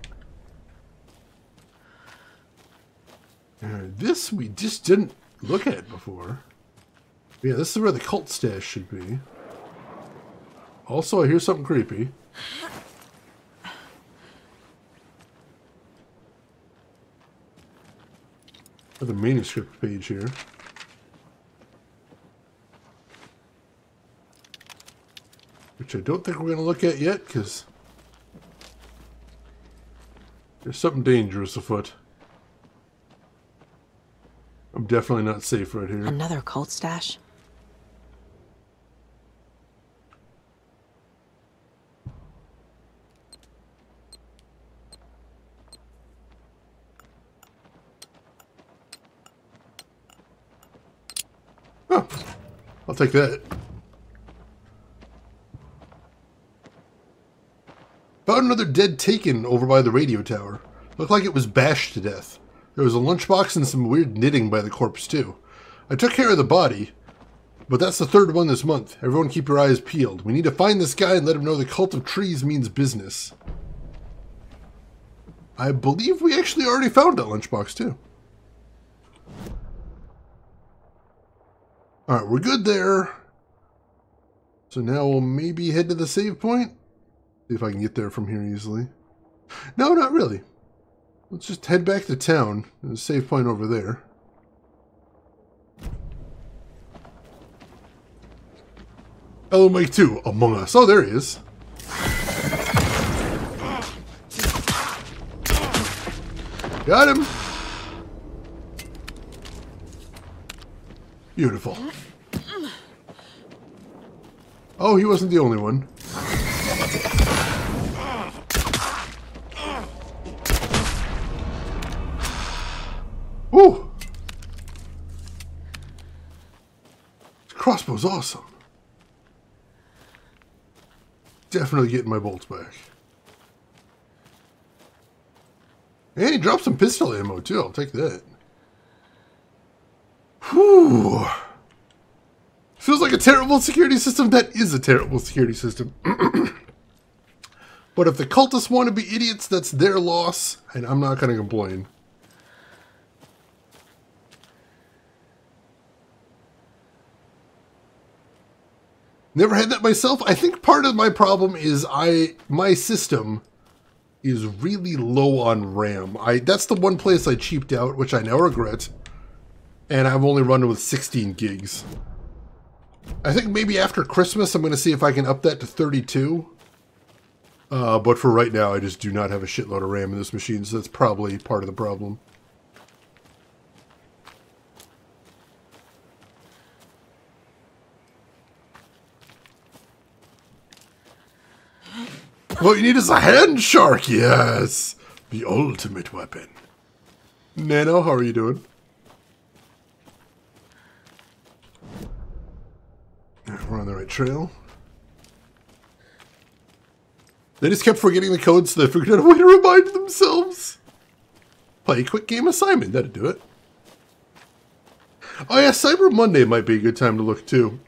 This we just didn't look at before. Yeah, this is where the cult stash should be. Also, I hear something creepy. The manuscript page here. Which I don't think we're going to look at yet, because there's something dangerous afoot. I'm definitely not safe right here. Another cult stash? I'll take that. Found another dead Taken over by the radio tower. Looked like it was bashed to death. There was a lunchbox and some weird knitting by the corpse too. I took care of the body, but that's the third one this month. Everyone keep your eyes peeled. We need to find this guy and let him know the Cult of Trees means business. I believe we actually already found that lunchbox too. Alright, we're good there. So now we'll maybe head to the save point. See if I can get there from here easily. No, not really. Let's just head back to town. There's a save point over there. Alan Wake 2, Among Us. Oh, there he is. Got him. Beautiful. Oh, he wasn't the only one. Woo! This crossbow's awesome. Definitely getting my bolts back. And he dropped some pistol ammo too, I'll take that. Whew. Feels like a terrible security system. That is a terrible security system. But if the cultists want to be idiots, that's their loss, and I'm not going to complain. Never had that myself. I think part of my problem is my system is really low on RAM. That's the one place I cheaped out, which I now regret. And I've only run with 16 gigs. I think maybe after Christmas I'm going to see if I can up that to 32. But for right now I just do not have a shitload of RAM in this machine, so that's probably part of the problem. What you need is a hand shark, yes! The ultimate weapon. Nano, how are you doing? We're on the right trail. They just kept forgetting the code, so they figured out a way to remind themselves. Play a quick game of Simon, that'd do it. Oh yeah, Cyber Monday might be a good time to look too.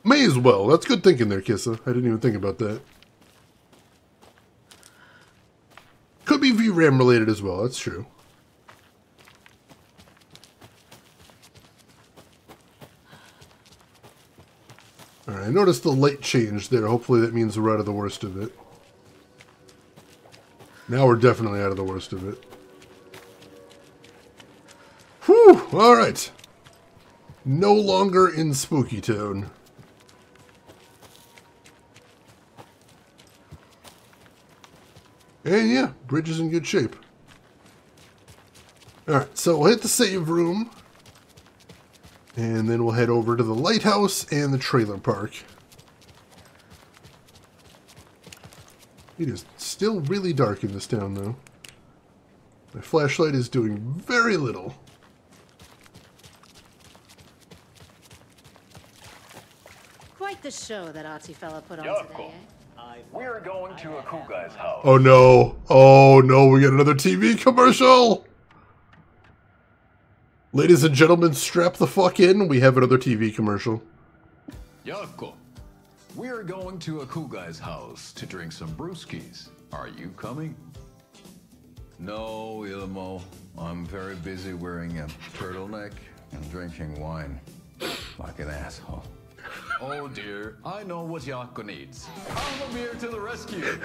May as well. That's good thinking there, Kissa. I didn't even think about that. Could be VRAM related as well, that's true. Alright, I noticed the light change there. Hopefully that means we're out of the worst of it. Now we're definitely out of the worst of it. Whew! Alright. No longer in Spooky Town. And yeah, bridge is in good shape. Alright, so we'll hit the save room. And then we'll head over to the lighthouse and the trailer park. It is still really dark in this town, though. My flashlight is doing very little. Quite the show that artsy fella put on today, eh? We're going to a cool guy's house. Oh no. Oh no, we got another TV commercial! Ladies and gentlemen, strap the fuck in. We have another TV commercial. Yoko, we're going to a cool guy's house to drink some brewskis. Are you coming? No, Ilmo. I'm very busy wearing a turtleneck and drinking wine. Like an asshole. Oh dear, I know what Yako needs. Almamir to the rescue!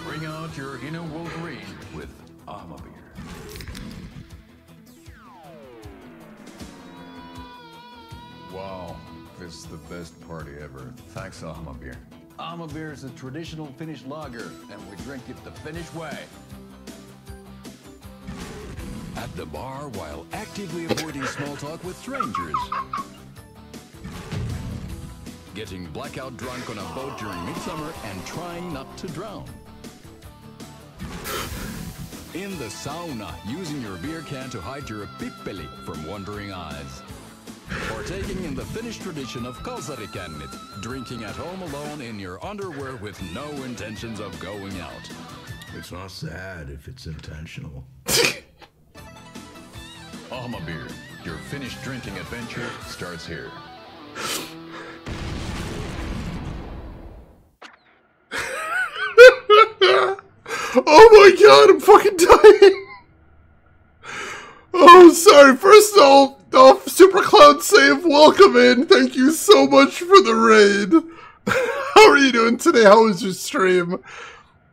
Bring out your inner Wolverine with Almamir. Wow, this is the best party ever. Thanks, Almamir. Almamir is a traditional Finnish lager, and we drink it the Finnish way. At the bar while actively avoiding small talk with strangers. Getting blackout drunk on a boat during midsummer and trying not to drown. In the sauna, using your beer can to hide your pippeli from wandering eyes. Partaking in the Finnish tradition of kalsarikännit, drinking at home alone in your underwear with no intentions of going out. It's not sad if it's intentional. Ahma beer, your Finnish drinking adventure starts here. Oh my god, I'm fucking dying! Oh, sorry. First of all, Super Cloud Save, welcome in. Thank you so much for the raid. How are you doing today? How was your stream?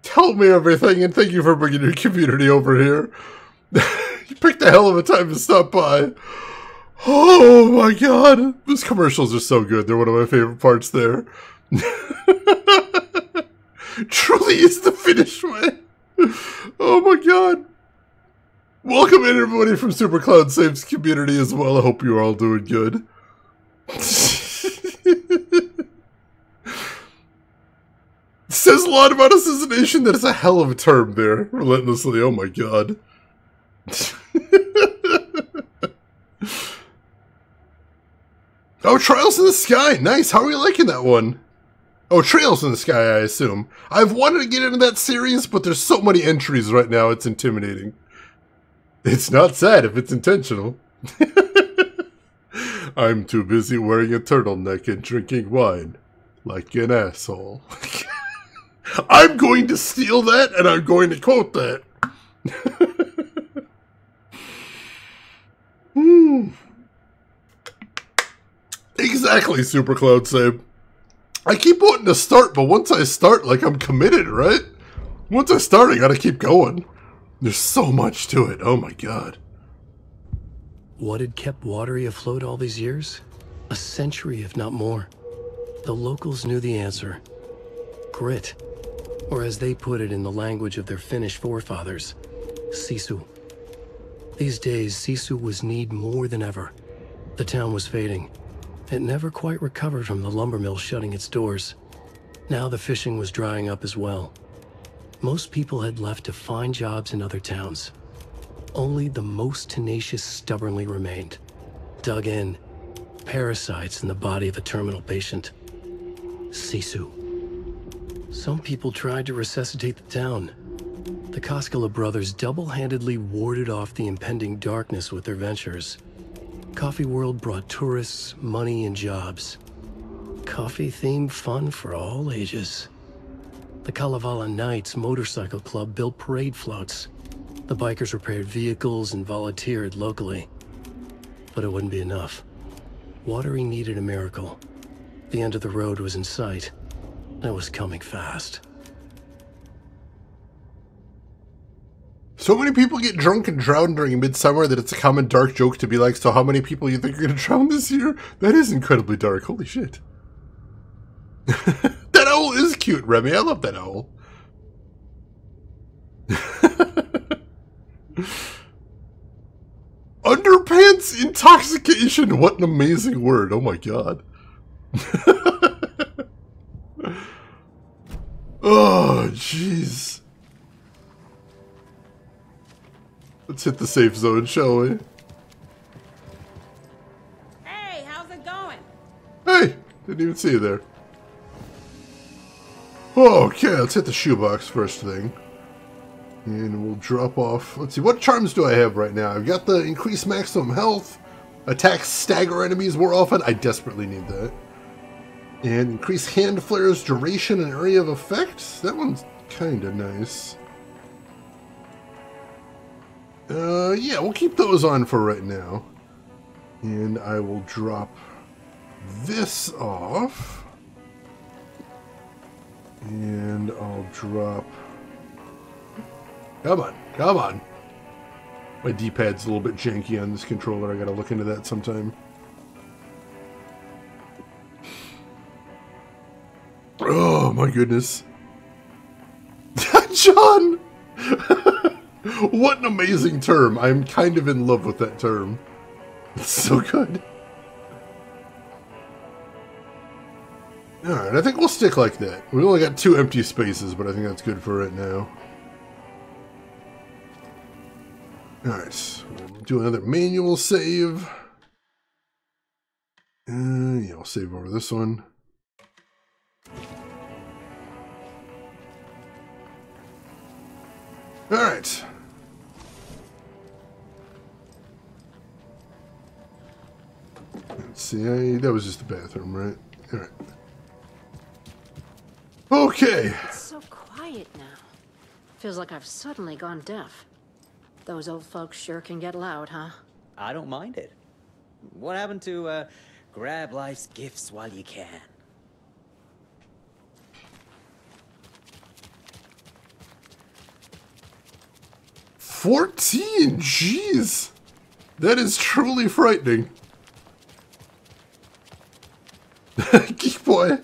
Tell me everything, and thank you for bringing your community over here. You picked a hell of a time to stop by. Oh my god. Those commercials are so good. They're one of my favorite parts there. Truly is the Finnish way. Oh my god. Welcome in everybody from Super Cloud Save's community as well. I hope you're all doing good. Says a lot about us as a nation. That is a hell of a term there. Relentlessly. Oh my god. Oh, Trials in the Sky. Nice. How are you liking that one? Oh, Trails in the Sky, I assume. I've wanted to get into that series, but there's so many entries right now, it's intimidating. It's not sad if it's intentional. I'm too busy wearing a turtleneck and drinking wine. Like an asshole. I'm going to steal that, and I'm going to quote that. Exactly, Super Cloud Save. I keep wanting to start, but once I start, like, I'm committed, right? Once I start, I gotta keep going. There's so much to it. Oh my god. What had kept Watery afloat all these years? A century, if not more. The locals knew the answer. Grit. Or as they put it in the language of their Finnish forefathers, sisu. These days, sisu was needed more than ever. The town was fading. It never quite recovered from the lumber mill shutting its doors. Now the fishing was drying up as well. Most people had left to find jobs in other towns. Only the most tenacious stubbornly remained. Dug in. Parasites in the body of a terminal patient. Sisu. Some people tried to resuscitate the town. The Koskela brothers double-handedly warded off the impending darkness with their ventures. Coffee World brought tourists, money, and jobs. Coffee-themed fun for all ages. The Kalevala Knights Motorcycle Club built parade floats. The bikers repaired vehicles and volunteered locally. But it wouldn't be enough. Watery needed a miracle. The end of the road was in sight, and it was coming fast. So many people get drunk and drown during midsummer that it's a common dark joke to be like, so how many people you think are going to drown this year? That is incredibly dark. Holy shit. That owl is cute, Remy. I love that owl. Underpants intoxication. What an amazing word. Oh my god. Oh, jeez. Let's hit the safe zone, shall we? Hey, how's it going? Hey, didn't even see you there. Okay, let's hit the shoebox first thing. And we'll drop off. Let's see, what charms do I have right now? I've got the increased maximum health. Attacks stagger enemies more often. I desperately need that. And increase hand flares, duration, and area of effect. That one's kind of nice. Yeah, we'll keep those on for right now. And I will drop this off. And I'll drop... Come on, come on. My D-pad's a little bit janky on this controller. I gotta look into that sometime. Oh my goodness. John! What an amazing term. I'm kind of in love with that term. It's so good. Alright, I think we'll stick like that. We only got 2 empty spaces, but I think that's good for right now. Alright, we'll do another manual save. Yeah, I'll save over this one. Alright. Let's see, that was just the bathroom, right? Alright. Okay. It's so quiet now. Feels like I've suddenly gone deaf. Those old folks sure can get loud, huh? I don't mind it. What happened to, grab life's gifts while you can? $14, jeez. That is truly frightening. Geek boy.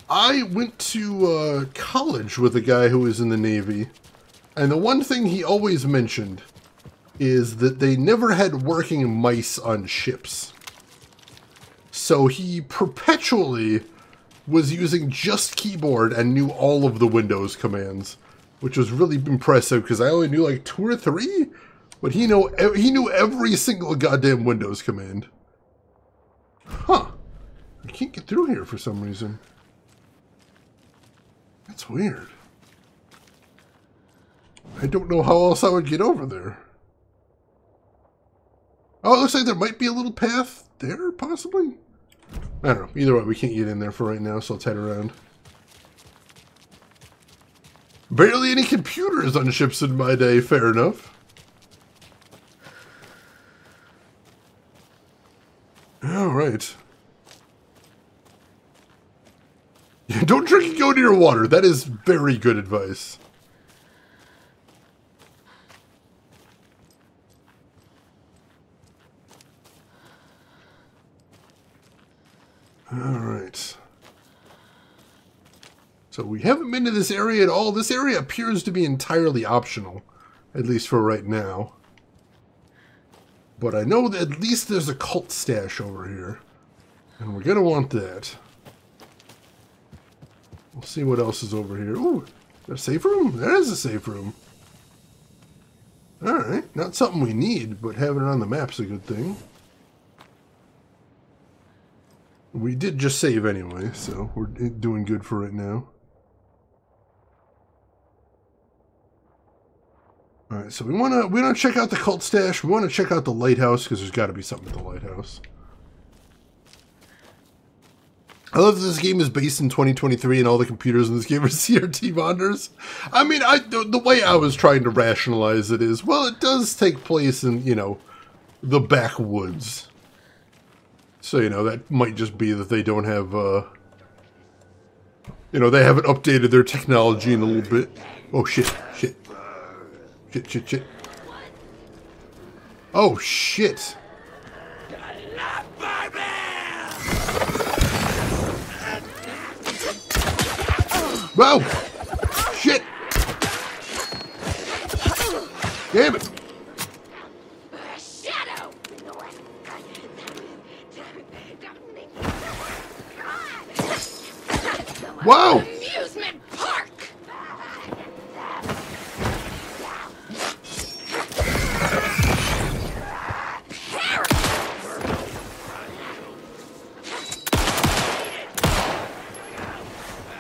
I went to college with a guy who was in the Navy, and the one thing he always mentioned is that they never had working mice on ships. So he perpetually was using just keyboard and knew all of the Windows commands, which was really impressive because I only knew like 2 or 3, but he knew every single goddamn Windows command. Huh. I can't get through here for some reason. That's weird. I don't know how else I would get over there. Oh, it looks like there might be a little path there, possibly? I don't know. Either way, we can't get in there for right now, so let's head around. Barely any computers on ships in my day, fair enough. Alright. Don't drink and go near water. That is very good advice. Alright. So we haven't been to this area at all. This area appears to be entirely optional, at least for right now. But I know that at least there's a cult stash over here. And we're going to want that. We'll see what else is over here. Ooh, there's a safe room? There is a safe room. Alright, not something we need, but having it on the map's a good thing. We did just save anyway, so we're doing good for right now. Alright, so we wanna check out the cult stash. We want to check out the lighthouse, because there's got to be something at the lighthouse. I love that this game is based in 2023 and all the computers in this game are CRT monitors. I mean, the way I was trying to rationalize it is, well, it does take place in, you know, the backwoods. So, you know, that might just be that they don't have, you know, they haven't updated their technology in a little bit. Oh, shit, shit. Shit, shit, shit. Oh, shit. Whoa! Shit! Damn it! Shadow! Wow! Amusement park!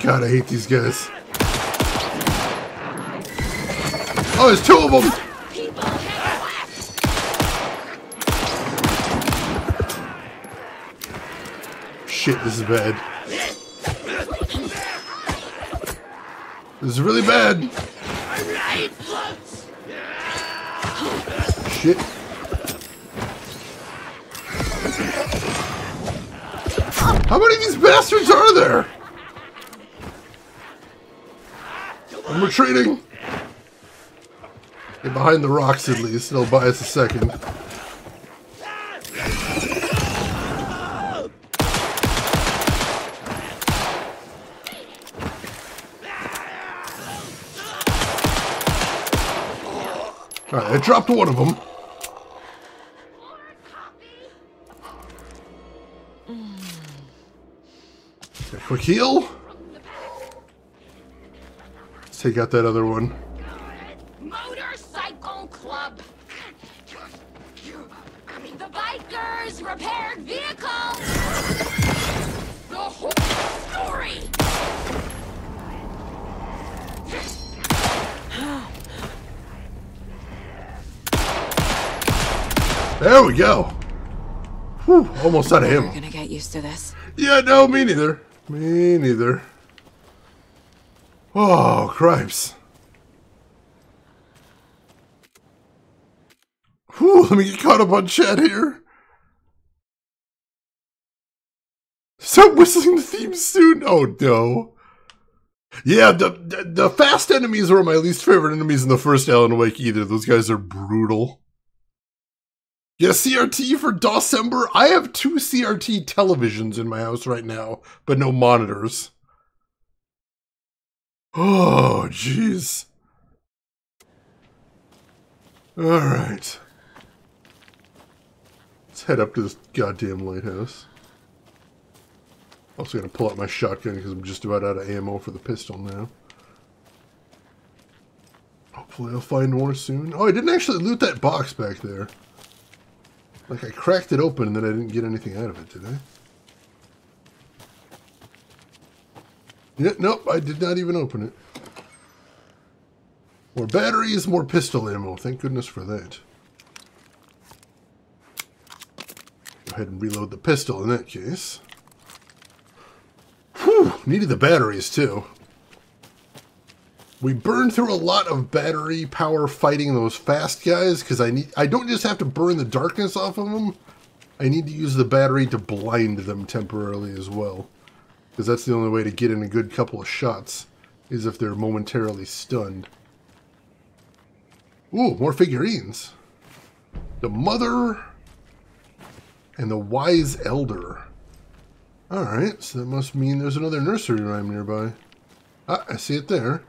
God, I hate these guys. Oh, there's 2 of them! Shit, this is bad. This is really bad. Shit. How many of these bastards are there? I'm retreating. Get behind the rocks at least. It'll buy us a second. Alright, I dropped one of them. Okay, quick heal. Let's take out that other one. Motor There we go. Whew, almost out of We're ammo. gonna get used to this. Yeah, no, me neither. Me neither. Oh, cripes. Whew, let me get caught up on chat here. Start whistling the theme soon. Oh, no. Yeah, the fast enemies were my least favorite enemies in the first Alan Wake either. Those guys are brutal. Yeah, CRT for Dawsember. I have 2 CRT televisions in my house right now, but no monitors. Oh, jeez. Alright. Let's head up to this goddamn lighthouse. Also gonna pull out my shotgun because I'm just about out of ammo for the pistol now. Hopefully I'll find more soon. Oh, I didn't actually loot that box back there. Like I cracked it open and then I didn't get anything out of it, did I? Yeah, nope, I did not even open it. More batteries, more pistol ammo. Thank goodness for that. Go ahead and reload the pistol in that case. Whew, needed the batteries too. We burned through a lot of battery power fighting those fast guys because I don't just have to burn the darkness off of them. I need to use the battery to blind them temporarily as well. Because that's the only way to get in a good couple of shots, is if they're momentarily stunned. Ooh, more figurines. The Mother and the Wise Elder. Alright, so that must mean there's another nursery rhyme nearby. Ah, I see it there.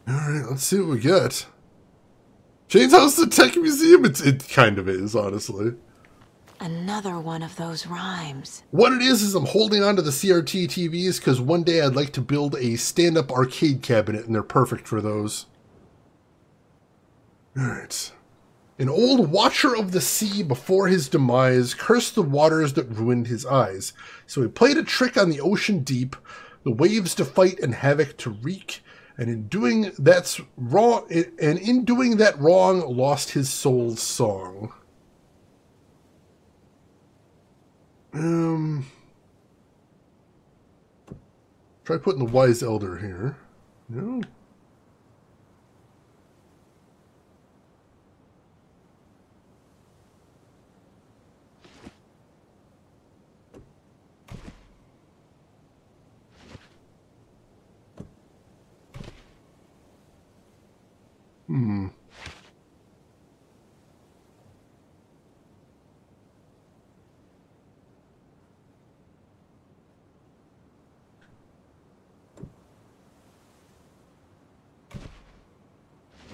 Alright, let's see what we got. Shane's House the Tech Museum? It kind of is, honestly. Another one of those rhymes. What it is I'm holding on to the CRT TVs because one day I'd like to build a stand-up arcade cabinet and they're perfect for those. Alright. An old watcher of the sea before his demise cursed the waters that ruined his eyes. So he played a trick on the ocean deep, the waves to fight and havoc to wreak, and in doing that wrong, lost his soul's song. Try putting the Wise Elder here. No.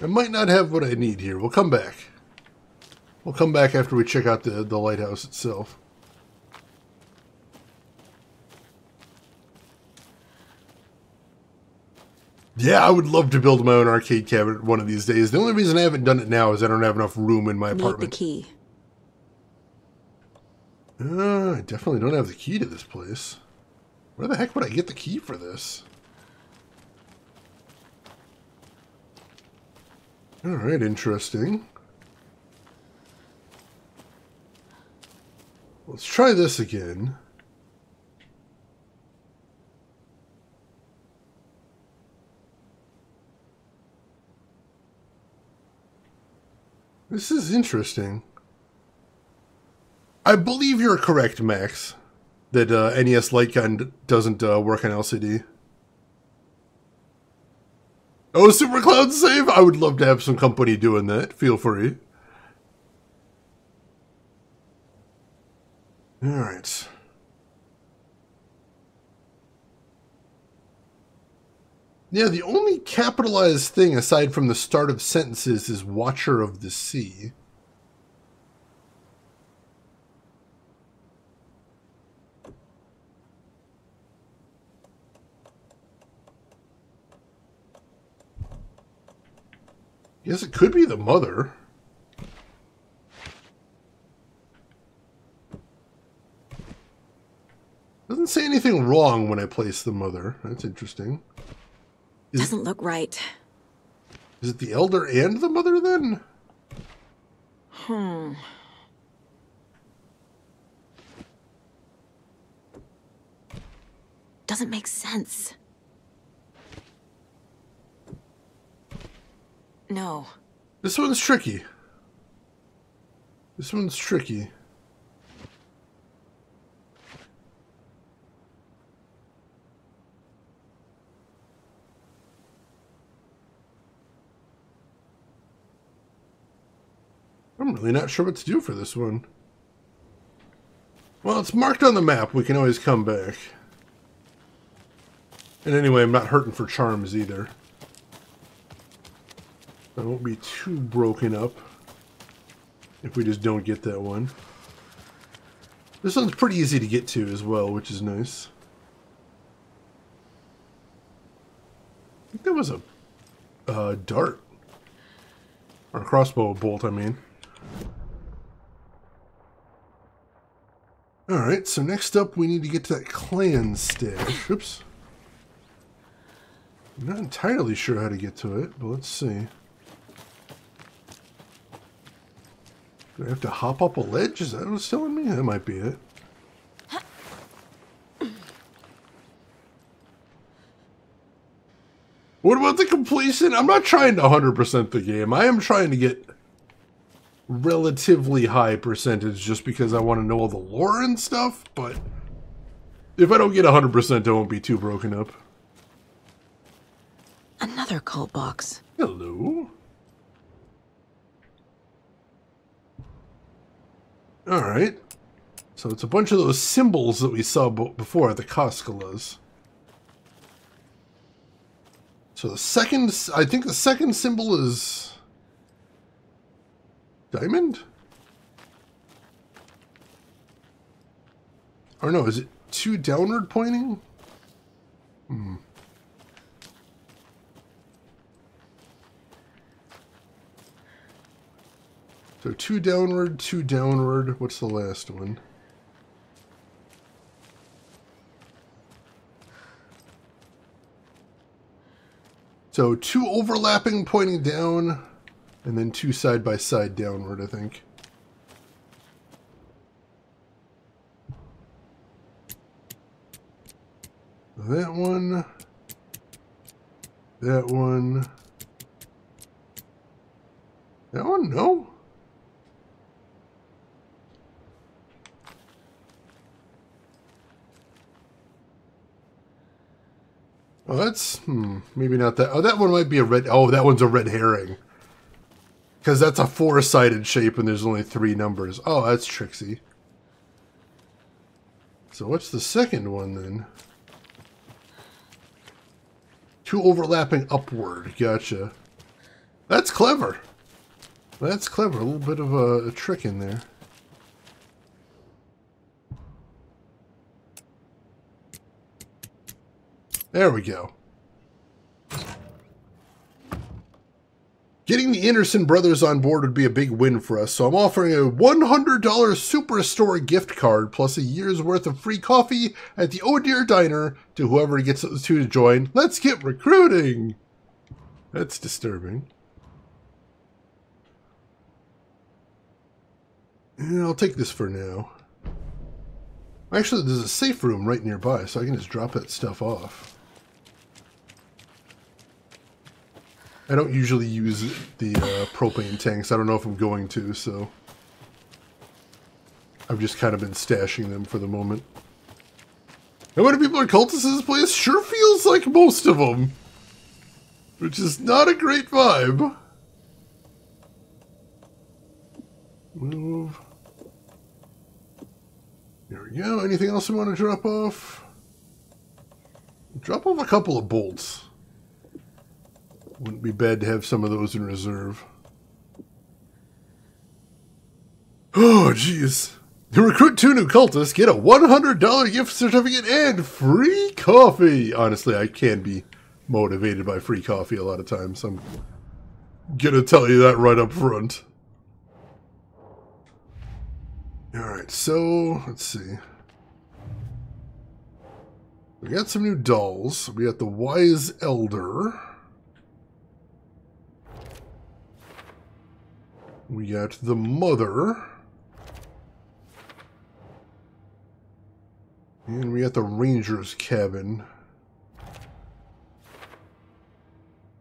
I might not have what I need here. We'll come back. We'll come back after we check out the lighthouse itself. Yeah, I would love to build my own arcade cabinet one of these days. The only reason I haven't done it now is I don't have enough room in my apartment. Need the key. I definitely don't have the key to this place. Where the heck would I get the key for this? Alright, interesting. Let's try this again. This is interesting. I believe you're correct, Max, that NES Light Gun doesn't work on LCD. Oh, Super Cloud Save? I would love to have some company doing that. Feel free. Alright. Yeah, the only capitalized thing aside from the start of sentences is Watcher of the Sea. Yes, it could be the Mother. Doesn't say anything wrong when I place the Mother. That's interesting. Doesn't look right. Is it the elder and the mother then? Doesn't make sense. No. This one's tricky. This one's tricky. I'm really not sure what to do for this one. Well, it's marked on the map. We can always come back. And anyway, I'm not hurting for charms either. I won't be too broken up if we just don't get that one. This one's pretty easy to get to as well, which is nice. I think that was a dart. Or a crossbow bolt, I mean. Alright, so next up we need to get to that clan stash. Oops. I'm not entirely sure how to get to it, but let's see. Do I have to hop up a ledge? Is that what it's telling me? That might be it. What about the completion? I'm not trying to 100% the game. I am trying to get relatively high percentage just because I want to know all the lore and stuff, but if I don't get 100%, I won't be too broken up. Another cult box. Hello. Alright. So it's a bunch of those symbols that we saw before at the Koskalas. So the second, I think the second symbol is diamond? Or no, is it two downward pointing? So two downward. What's the last one? So two overlapping pointing down, and then two side by side downward, I think. That one. That one. That one? No? Oh, that's, maybe not that. Oh, that one might be a red, oh, that one's a red herring. Because that's a four-sided shape and there's only 3 numbers. Oh, that's tricksy. So what's the second one then? Two overlapping upward, gotcha. That's clever. That's clever, a little bit of a trick in there. There we go. Getting the Anderson brothers on board would be a big win for us, so I'm offering a $100 Superstore gift card plus a year's worth of free coffee at the Oh Dear Diner to whoever gets those two to join. Let's get recruiting! That's disturbing. Yeah, I'll take this for now. Actually, there's a safe room right nearby, so I can just drop that stuff off. I don't usually use the propane tanks. I don't know if I'm going to, so I've just kind of been stashing them for the moment. How many people are cultists in this place? Sure feels like most of them. Which is not a great vibe. Move. There we go. Anything else we want to drop off? Drop off a couple of bolts. Wouldn't be bad to have some of those in reserve. Oh, jeez. To recruit 2 new cultists, get a $100 gift certificate and free coffee. Honestly, I can be motivated by free coffee a lot of times. I'm gonna tell you that right up front. Alright, so, let's see. We got some new dolls. We got the Wise Elder. we got the mother. And we got the ranger's cabin. A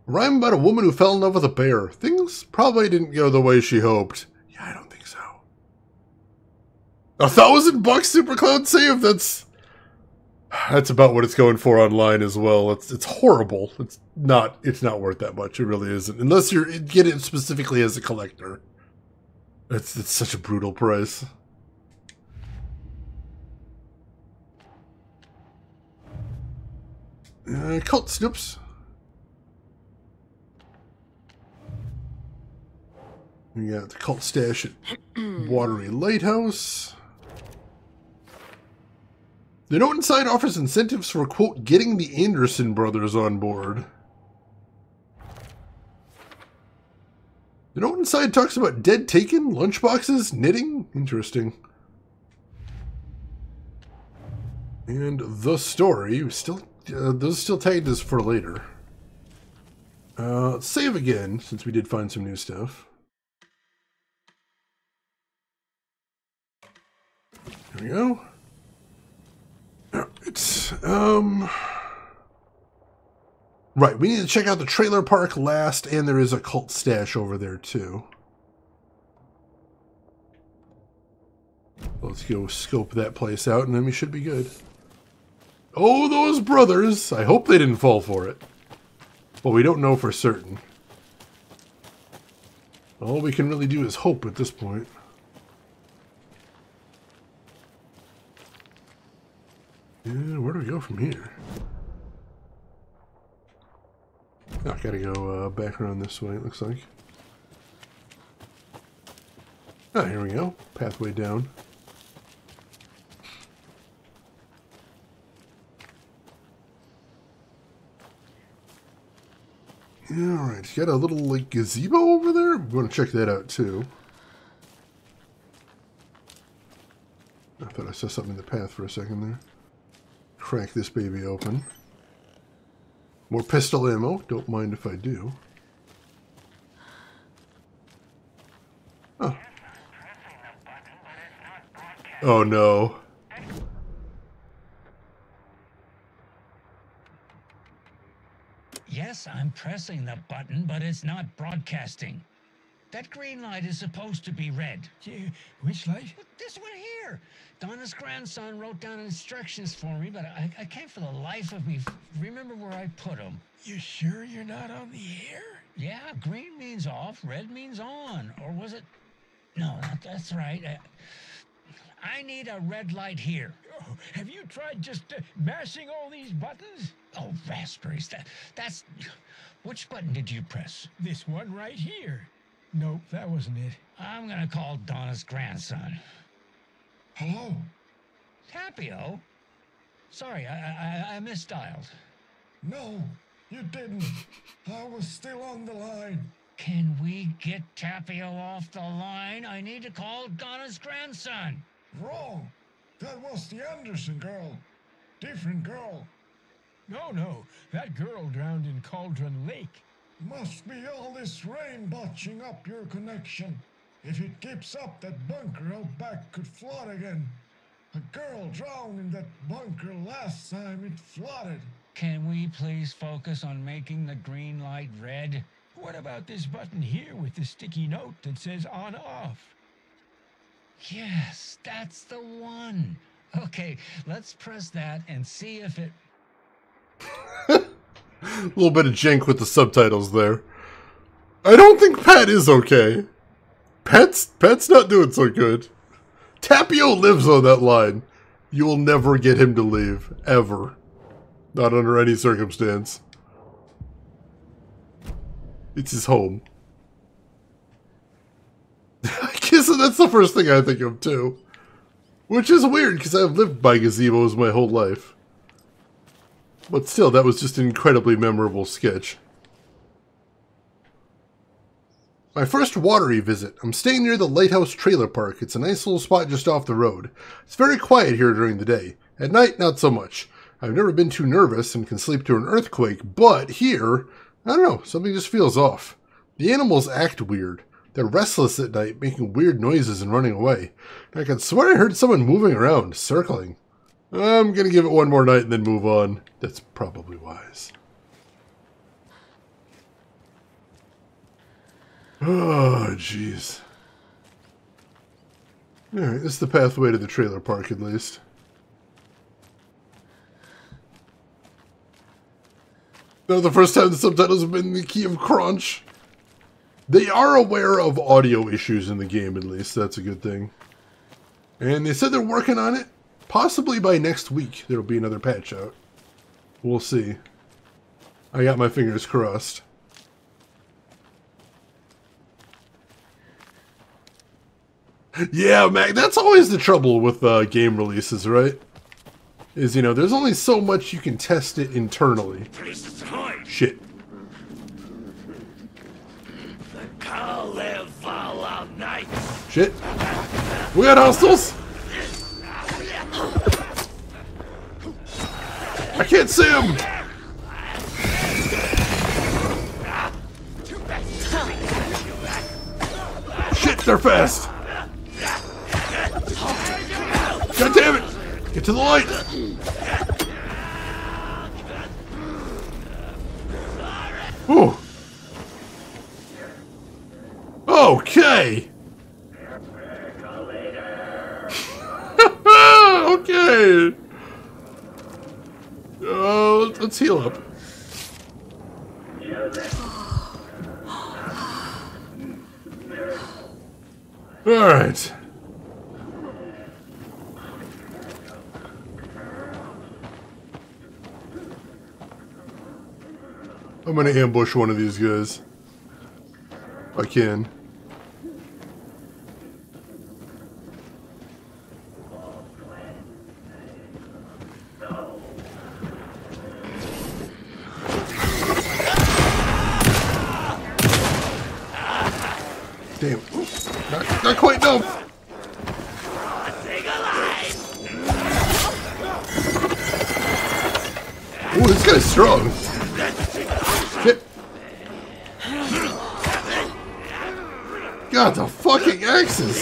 rhyme about a woman who fell in love with a bear. Things probably didn't go the way she hoped. Yeah, I don't think so. $1,000 Super Cloud save? That's about what it's going for online as well. It's horrible. It's not worth that much. It really isn't. Unless you get it specifically as a collector. It's such a brutal price. Cult Snoops. We got the cult stash at Watery Lighthouse. The note inside offers incentives for, quote, getting the Anderson brothers on board. The note inside talks about dead taken, lunchboxes, knitting. Interesting. And the story, still, those still tagged as for later. Let's save again, since we did find some new stuff. There we go. Right, we need to check out the trailer park last, and there is a cult stash over there too. Let's go scope that place out, and then we should be good. Oh, those brothers! I hope they didn't fall for it. Well, we don't know for certain. All we can really do is hope at this point. Yeah, where do we go from here? Oh, I gotta go back around this way, it looks like. Ah, here we go. Pathway down. Alright, you got a little, like, gazebo over there? We want to check that out, too. I thought I saw something in the path for a second there. Crack this baby open. More pistol ammo. Don't mind if I do. Oh. Oh no. Yes, I'm pressing the button, but it's not broadcasting. That green light is supposed to be red. Yeah, which light? This one here. Donna's grandson wrote down instructions for me, but I can't for the life of me remember where I put them. You sure you're not on the air? Yeah, green means off, red means on. Or was it? No, that's right. I need a red light here. Oh, have you tried just mashing all these buttons? Oh, raspberries. That's... Which button did you press? This one right here. Nope, that wasn't it. I'm gonna call Donna's grandson. Hello? Tapio? Sorry, I misdialed. No, you didn't. I was still on the line. Can we get Tapio off the line? I need to call Donna's grandson. Wrong. That was the Anderson girl. Different girl. No. That girl drowned in Cauldron Lake. Must be all this rain botching up your connection. If it keeps up, that bunker out back could flood again. A girl drowned in that bunker last time it flooded. Can we please focus on making the green light red? What about this button here with the sticky note that says on/off? Yes, that's the one. Okay, let's press that and see if it... A little bit of jank with the subtitles there. I don't think Pat is okay. Pat's not doing so good. Tapio lives on that line. You will never get him to leave. Ever. Not under any circumstance. It's his home. I guess that's the first thing I think of, too. Which is weird, because I've lived by gazebos my whole life. But still, that was just an incredibly memorable sketch. My first watery visit. I'm staying near the Lighthouse Trailer Park. It's a nice little spot just off the road. It's very quiet here during the day. At night, not so much. I've never been too nervous and can sleep through an earthquake, but here, I don't know, something just feels off. The animals act weird. They're restless at night, making weird noises and running away. I could swear I heard someone moving around, circling. I'm gonna give it one more night and then move on. That's probably wise. Oh, jeez. Alright, this is the pathway to the trailer park at least. Not the first time the subtitles have been the key of crunch. They are aware of audio issues in the game, at least. That's a good thing. And they said they're working on it. Possibly by next week, there'll be another patch out. We'll see. I got my fingers crossed. Yeah, Mac, that's always the trouble with game releases, right? Is, you know, there's only so much you can test it internally. Shit. Shit. We got hostiles! I can't see him! Shit, they're fast! God damn it! Get to the light! Ooh. Okay! Okay! Let's heal up. Alright. I'm gonna ambush one of these guys. If I can. Damn. Not quite enough. Ooh, this guy's strong. Shit. God, the fucking axes.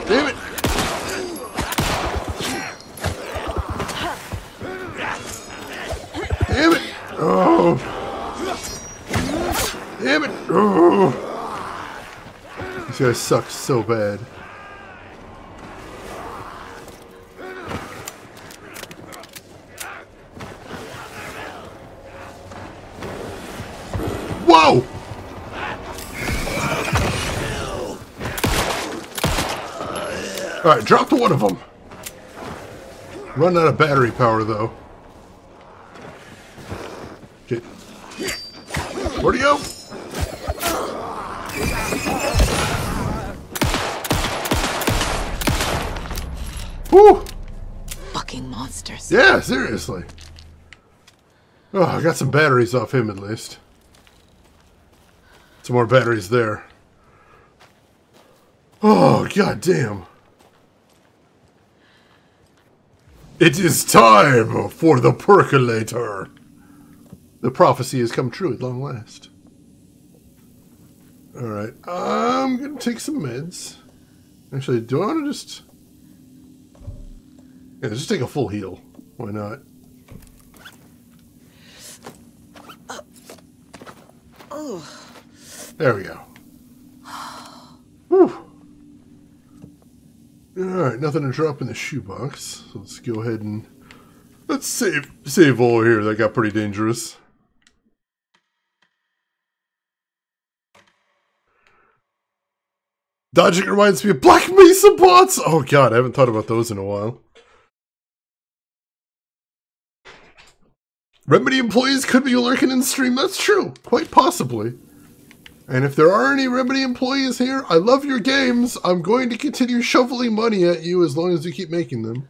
Damn it. Damn it! Oh! Damn it! Oh! This guy sucks so bad. Whoa! Alright, drop to one of them. Run out of battery power though. Okay. Where'd he go? Woo! Fucking monsters. Yeah, seriously. Oh, I got some batteries off him at least. Some more batteries there. Oh, god damn. It is time for the percolator. The prophecy has come true at long last. Alright, I'm gonna take some meds. Actually, do I want to just... Yeah, just take a full heal. Why not? There we go. Whew. Alright, nothing to drop in the shoebox. So let's go ahead and... Let's save all here. That got pretty dangerous. Dodging reminds me of Black Mesa bots! Oh god, I haven't thought about those in a while. Remedy employees could be lurking in stream. That's true. Quite possibly. And if there are any Remedy employees here, I love your games. I'm going to continue shoveling money at you as long as you keep making them.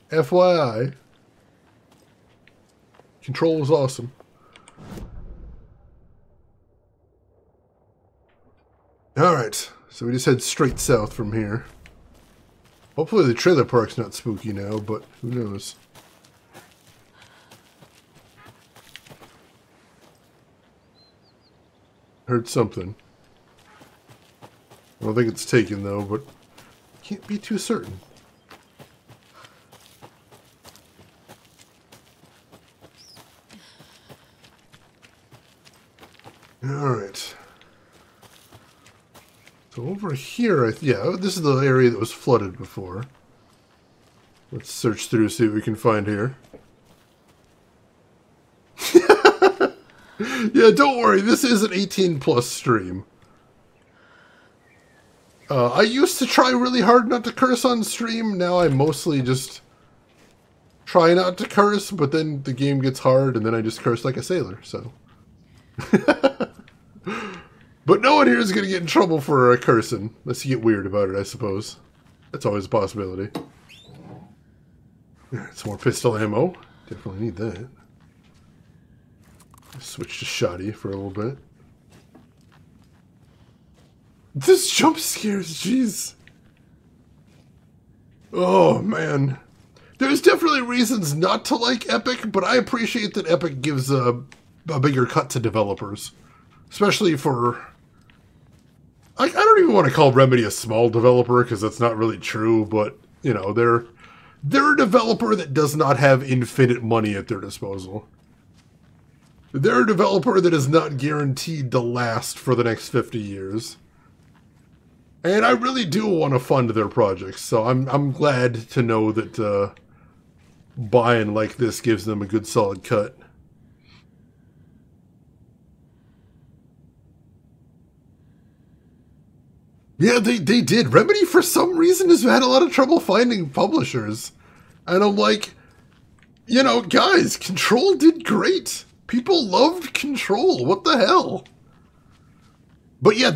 FYI. Control was awesome. Alright, so we just head straight south from here. Hopefully the trailer park's not spooky now, but who knows. Heard something. I don't think it's taken, though, but can't be too certain. Alright. So over here, yeah, this is the area that was flooded before. Let's search through, see what we can find here. Yeah, don't worry, this is an 18+ stream. I used to try really hard not to curse on stream, now I mostly just try not to curse, but then the game gets hard and then I just curse like a sailor, so. But no one here is going to get in trouble for cursing, unless you get weird about it, I suppose. That's always a possibility. Alright, some more pistol ammo. Definitely need that. Switch to shoddy for a little bit. This jump scares, jeez. Oh, man. There's definitely reasons not to like Epic, but I appreciate that Epic gives a bigger cut to developers. Especially for... I don't even want to call Remedy a small developer, because that's not really true, but, you know, they're a developer that does not have infinite money at their disposal. They're a developer that is not guaranteed to last for the next 50 years. And I really do want to fund their projects, so I'm glad to know that buying like this gives them a good solid cut. Yeah, they did. Remedy, for some reason, has had a lot of trouble finding publishers. And I'm like, you know, guys, Control did great. People loved Control. What the hell? But yeah,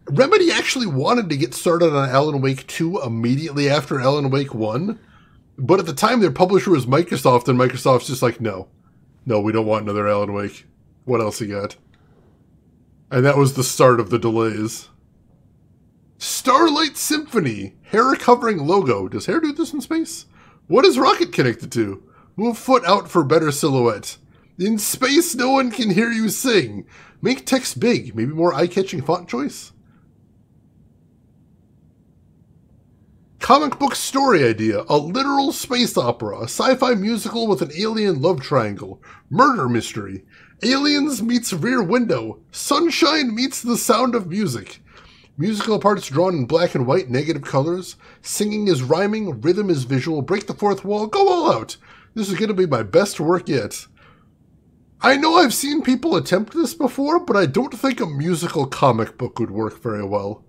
Remedy actually wanted to get started on Alan Wake 2 immediately after Alan Wake 1. But at the time, their publisher was Microsoft, and Microsoft's just like, no. No, we don't want another Alan Wake. What else you got? And that was the start of the delays. Starlight Symphony. Hair covering logo. Does hair do this in space? What is rocket connected to? Move foot out for better silhouette. In space, no one can hear you sing. Make text big. Maybe more eye-catching font choice? Comic book story idea. A literal space opera. A sci-fi musical with an alien love triangle. Murder mystery. Aliens meets Rear Window. Sunshine meets The Sound of Music. Musical parts drawn in black and white, negative colors. Singing is rhyming, rhythm is visual. Break the fourth wall, go all out. This is going to be my best work yet. I know I've seen people attempt this before, but I don't think a musical comic book would work very well.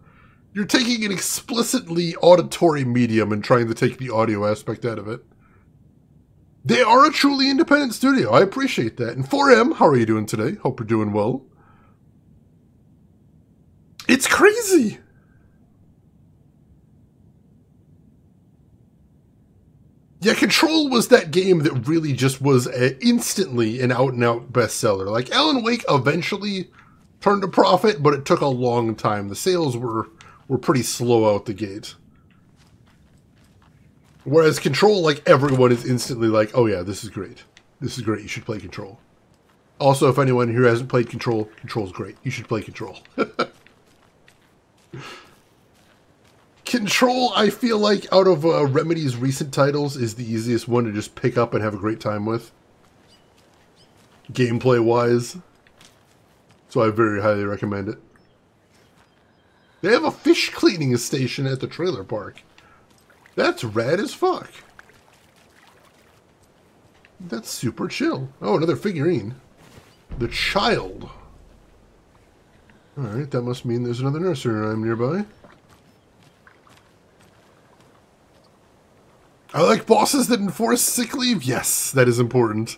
You're taking an explicitly auditory medium and trying to take the audio aspect out of it. They are a truly independent studio. I appreciate that. And 4M, how are you doing today? Hope you're doing well. It's crazy. Yeah, Control was that game that really just was instantly an out-and-out bestseller. Like, Alan Wake eventually turned a profit, but it took a long time. The sales were pretty slow out the gate. Whereas Control, like, everyone is instantly like, oh yeah, this is great. This is great, you should play Control. Also, if anyone here hasn't played Control, Control's great. You should play Control. Control, I feel like, out of Remedy's recent titles, is the easiest one to just pick up and have a great time with. Gameplay-wise. So I very highly recommend it. They have a fish cleaning station at the trailer park. That's rad as fuck. That's super chill. Oh, another figurine. The Child. Alright, that must mean there's another nursery rhyme nearby. I like bosses that enforce sick leave. Yes, that is important.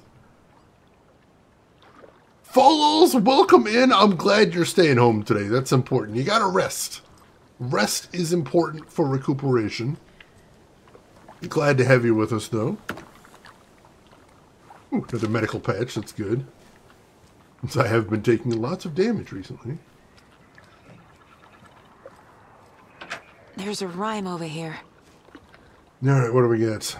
Follows, welcome in. I'm glad you're staying home today. That's important. You gotta rest. Rest is important for recuperation. Glad to have you with us, though. Ooh, another medical patch. That's good. Since I have been taking lots of damage recently. There's a rhyme over here. Alright, what do we get?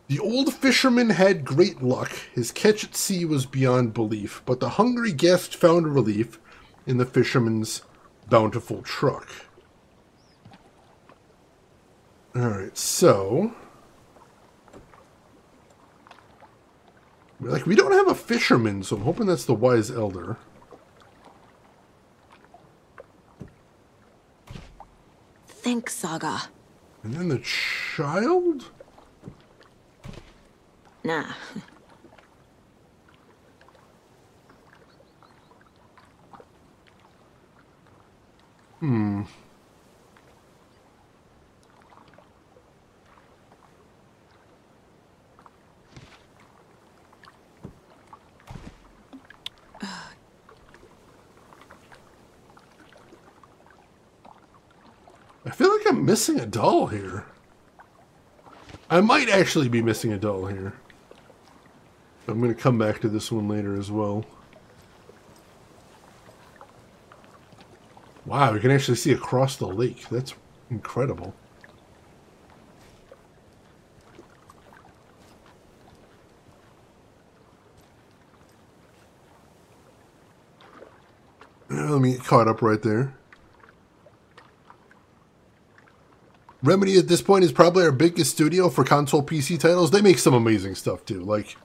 The old fisherman had great luck. His catch at sea was beyond belief, but the hungry guest found relief in the fisherman's bountiful truck. Alright, so... like, we don't have a fisherman, so I'm hoping that's the Wise Elder. Think, Saga. And then the child? Nah. I feel like I'm missing a doll here. I might actually be missing a doll here. I'm going to come back to this one later as well. Wow, we can actually see across the lake. That's incredible. Let me get caught up right there. Remedy at this point is probably our biggest studio for console PC titles. They make some amazing stuff too. Like,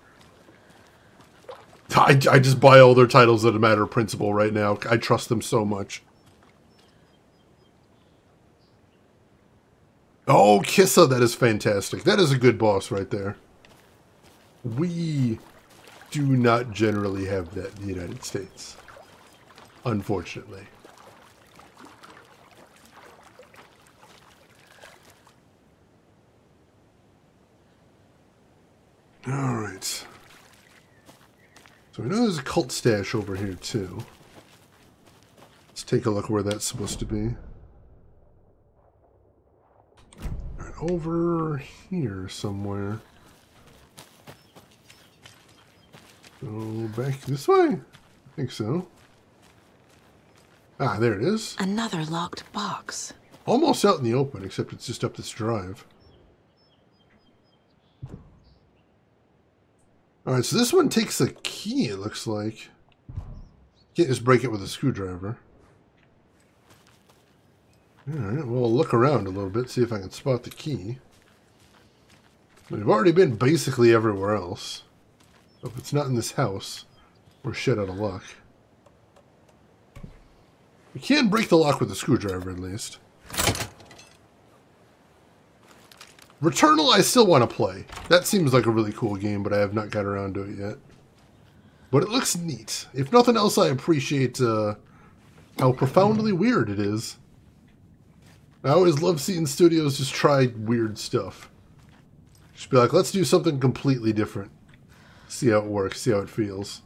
I just buy all their titles as a matter of principle right now. I trust them so much. Oh, Kissa, that is fantastic. That is a good boss right there. We do not generally have that in the United States, unfortunately. Alright. So we know there's a cult stash over here too. Let's take a look where that's supposed to be. Right, over here somewhere. Go back this way? I think so. Ah, there it is. Another locked box. Almost out in the open, except it's just up this drive. Alright, so this one takes a key, it looks like. Can't just break it with a screwdriver. Alright, well, I'll look around a little bit, see if I can spot the key. We've already been basically everywhere else. So if it's not in this house, we're shit out of luck. We can break the lock with a screwdriver, at least. Returnal I still want to play. That seems like a really cool game, but I have not got around to it yet. But it looks neat. If nothing else, I appreciate how profoundly weird it is. I always love seeing studios just try weird stuff. Just be like, let's do something completely different. See how it works, see how it feels.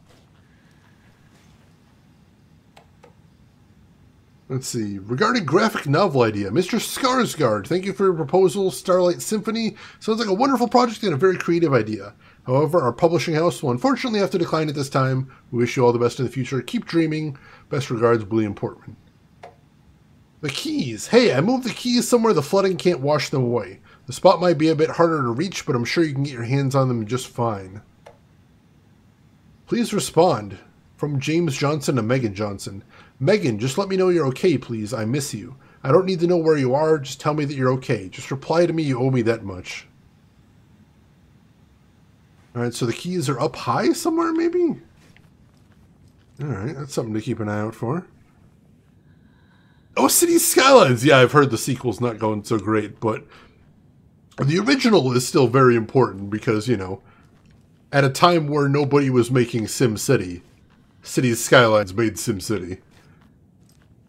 Let's see. Regarding graphic novel idea, Mr. Skarsgård, thank you for your proposal. Starlight Symphony sounds like a wonderful project and a very creative idea. However, our publishing house will unfortunately have to decline at this time. We wish you all the best in the future. Keep dreaming. Best regards, William Portman. The keys. Hey, I moved the keys somewhere the flooding can't wash them away. The spot might be a bit harder to reach, but I'm sure you can get your hands on them just fine. Please respond. From James Johnson to Megan Johnson. Megan, just let me know you're okay, please. I miss you. I don't need to know where you are. Just tell me that you're okay. Just reply to me. You owe me that much. Alright, so the keys are up high somewhere, maybe? Alright, that's something to keep an eye out for. Oh, Cities Skylines! Yeah, I've heard the sequel's not going so great, but the original is still very important because, you know, at a time where nobody was making SimCity, Cities Skylines made SimCity.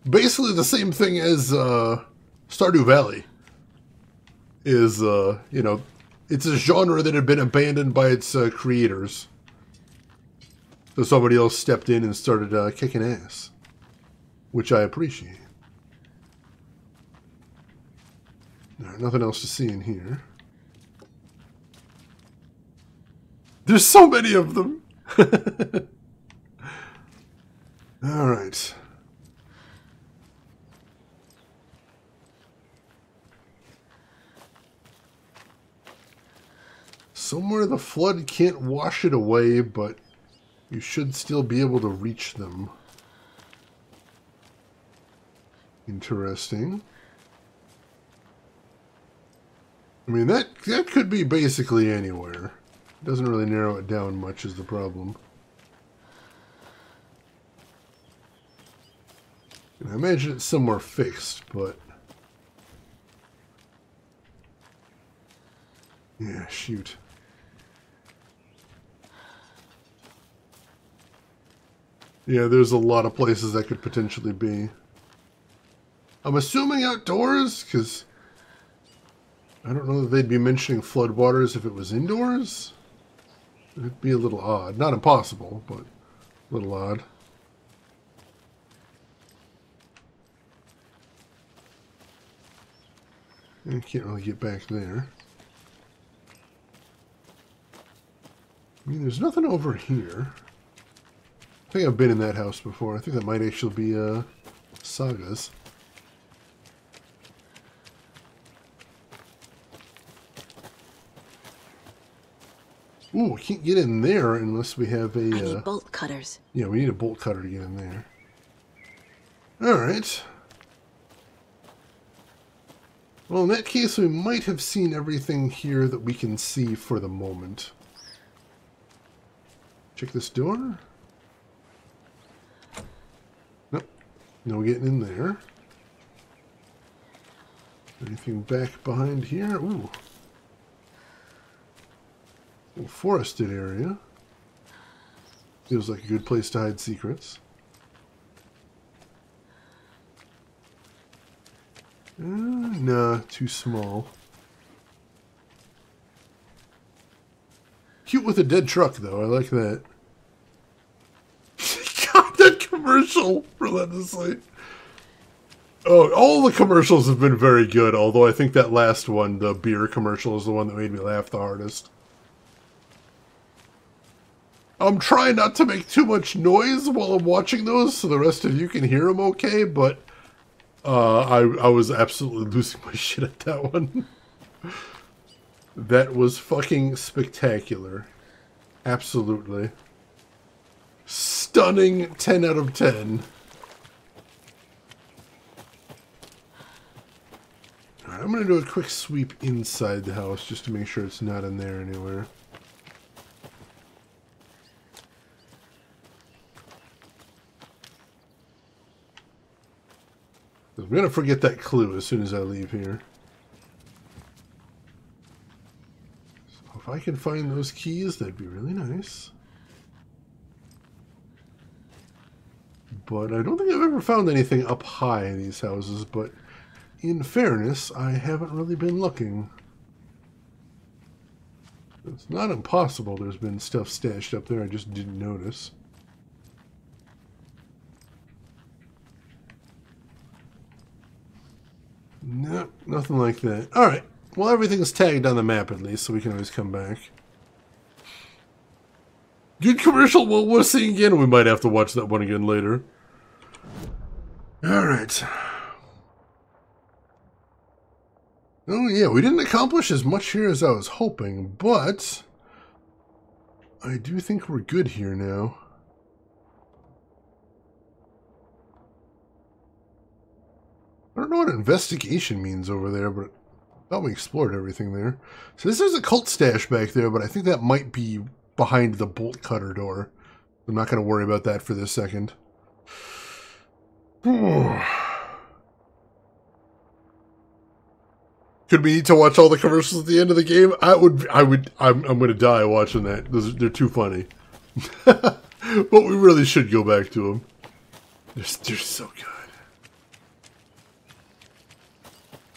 Basically the same thing as Stardew Valley is, you know, it's a genre that had been abandoned by its creators. So somebody else stepped in and started kicking ass, which I appreciate. Alright, nothing else to see in here. There's so many of them! Alright. Somewhere the flood can't wash it away, but you should still be able to reach them. Interesting. I mean, that could be basically anywhere. It doesn't really narrow it down much is the problem. And I imagine it's somewhere fixed, but... yeah, shoot. Yeah, there's a lot of places that could potentially be. I'm assuming outdoors, because I don't know that they'd be mentioning floodwaters if it was indoors. It'd be a little odd. Not impossible, but a little odd. I can't really get back there. I mean, there's nothing over here. I think I've been in that house before. I think that might actually be Saga's. Ooh, we can't get in there unless we have a... I need bolt cutters. Yeah, we need a bolt cutter to get in there. Alright. Well, in that case, we might have seen everything here that we can see for the moment. Check this door. Nope. No getting in there. Anything back behind here? Ooh. Little forested area. Feels like a good place to hide secrets. Nah, too small. Cute with a dead truck, though. I like that. God, that commercial, relentlessly. Oh, all the commercials have been very good, although I think that last one, the beer commercial, is the one that made me laugh the hardest. I'm trying not to make too much noise while I'm watching those so the rest of you can hear them okay, but I was absolutely losing my shit at that one. That was fucking spectacular. Absolutely. Stunning 10 out of 10. Alright, I'm going to do a quick sweep inside the house just to make sure it's not in there anywhere. I'm going to forget that clue as soon as I leave here. So if I can find those keys, that'd be really nice. But I don't think I've ever found anything up high in these houses, but in fairness, I haven't really been looking. It's not impossible there's been stuff stashed up there, I just didn't notice. Nope, nothing like that. Alright, well everything's tagged on the map at least, so we can always come back. Good commercial, well we'll see again. We might have to watch that one again later. Alright. Oh yeah, we didn't accomplish as much here as I was hoping, but I do think we're good here now. I don't know what investigation means over there, but I thought we explored everything there. So this is a cult stash back there, but I think that might be behind the bolt cutter door. I'm not going to worry about that for this second. Could we need to watch all the commercials at the end of the game? I'm going to die watching that. They're too funny. But we really should go back to them. They're so good.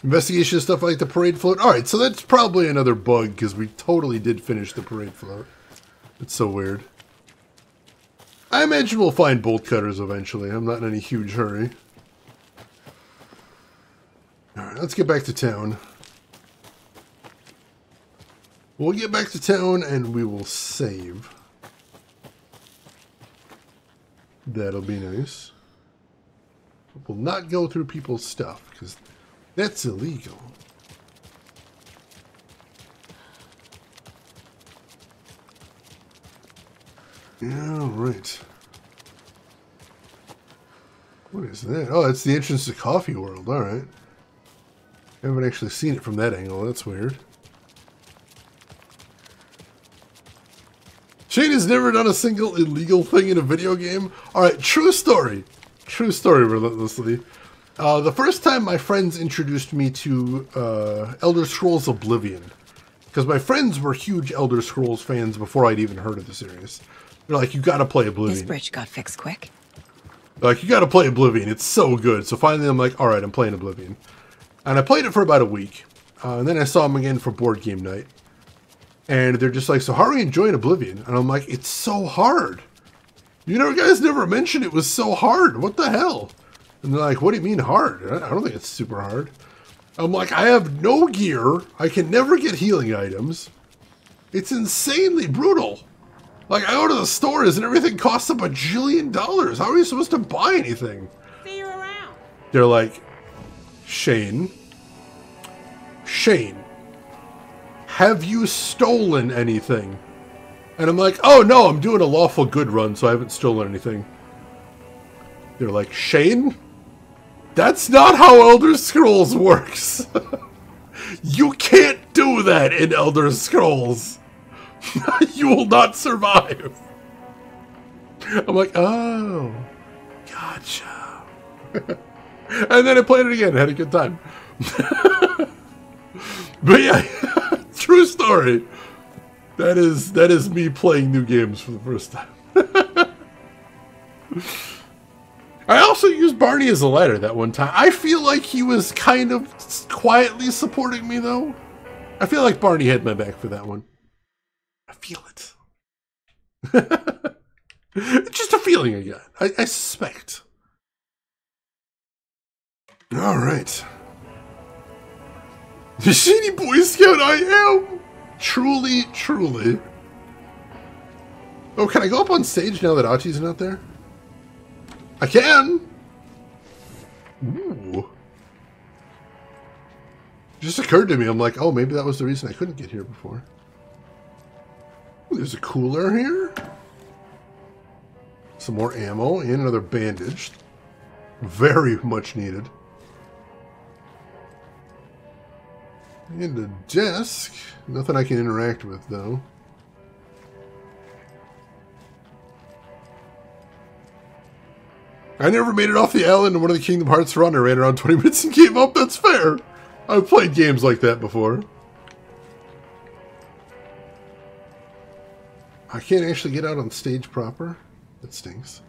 Investigation stuff like the parade float. Alright, so that's probably another bug, because we totally did finish the parade float. It's so weird. I imagine we'll find bolt cutters eventually. I'm not in any huge hurry. Alright, let's get back to town. We'll get back to town and we will save. That'll be nice. We'll not go through people's stuff, because that's illegal. Yeah, right. What is that? Oh, it's the entrance to Coffee World. All right. I haven't actually seen it from that angle. That's weird. Shane has never done a single illegal thing in a video game. All right, true story. True story, relentlessly. The first time my friends introduced me to Elder Scrolls Oblivion, because my friends were huge Elder Scrolls fans before I'd even heard of the series. They're like, you gotta play Oblivion. This bridge got fixed quick. They're like, you gotta play Oblivion. It's so good. So finally I'm like, all right, I'm playing Oblivion. And I played it for about a week. And then I saw them again for board game night. And they're just like, so how are you enjoying Oblivion? And I'm like, it's so hard. You know, guys never mentioned it was so hard. What the hell? And they're like, what do you mean hard? I don't think it's super hard. I'm like, I have no gear. I can never get healing items. It's insanely brutal. Like, I go to the stores and everything costs a bajillion dollars. How are you supposed to buy anything? See you around. They're like, Shane, have you stolen anything? And I'm like, oh no, I'm doing a lawful good run, so I haven't stolen anything. They're like, Shane, that's not how Elder Scrolls works. You can't do that in Elder Scrolls. You will not survive. I'm like, oh, gotcha. And then I played it again, had a good time. But yeah, true story. That is me playing new games for the first time. I also used Barney as a ladder that one time. I feel like he was kind of quietly supporting me, though. I feel like Barney had my back for that one. I feel it. It's just a feeling I got. I suspect. All right. The shady Boy Scout I am. Truly, truly. Oh, can I go up on stage now that Achi's not there? I can. Ooh. It just occurred to me. I'm like, oh, maybe that was the reason I couldn't get here before. Ooh, there's a cooler here. Some more ammo and another bandage. Very much needed. And a desk. Nothing I can interact with, though. I never made it off the island in one of the Kingdom Hearts run. I ran around 20 minutes and gave up. That's fair. I've played games like that before. I can't actually get out on stage proper. That stinks.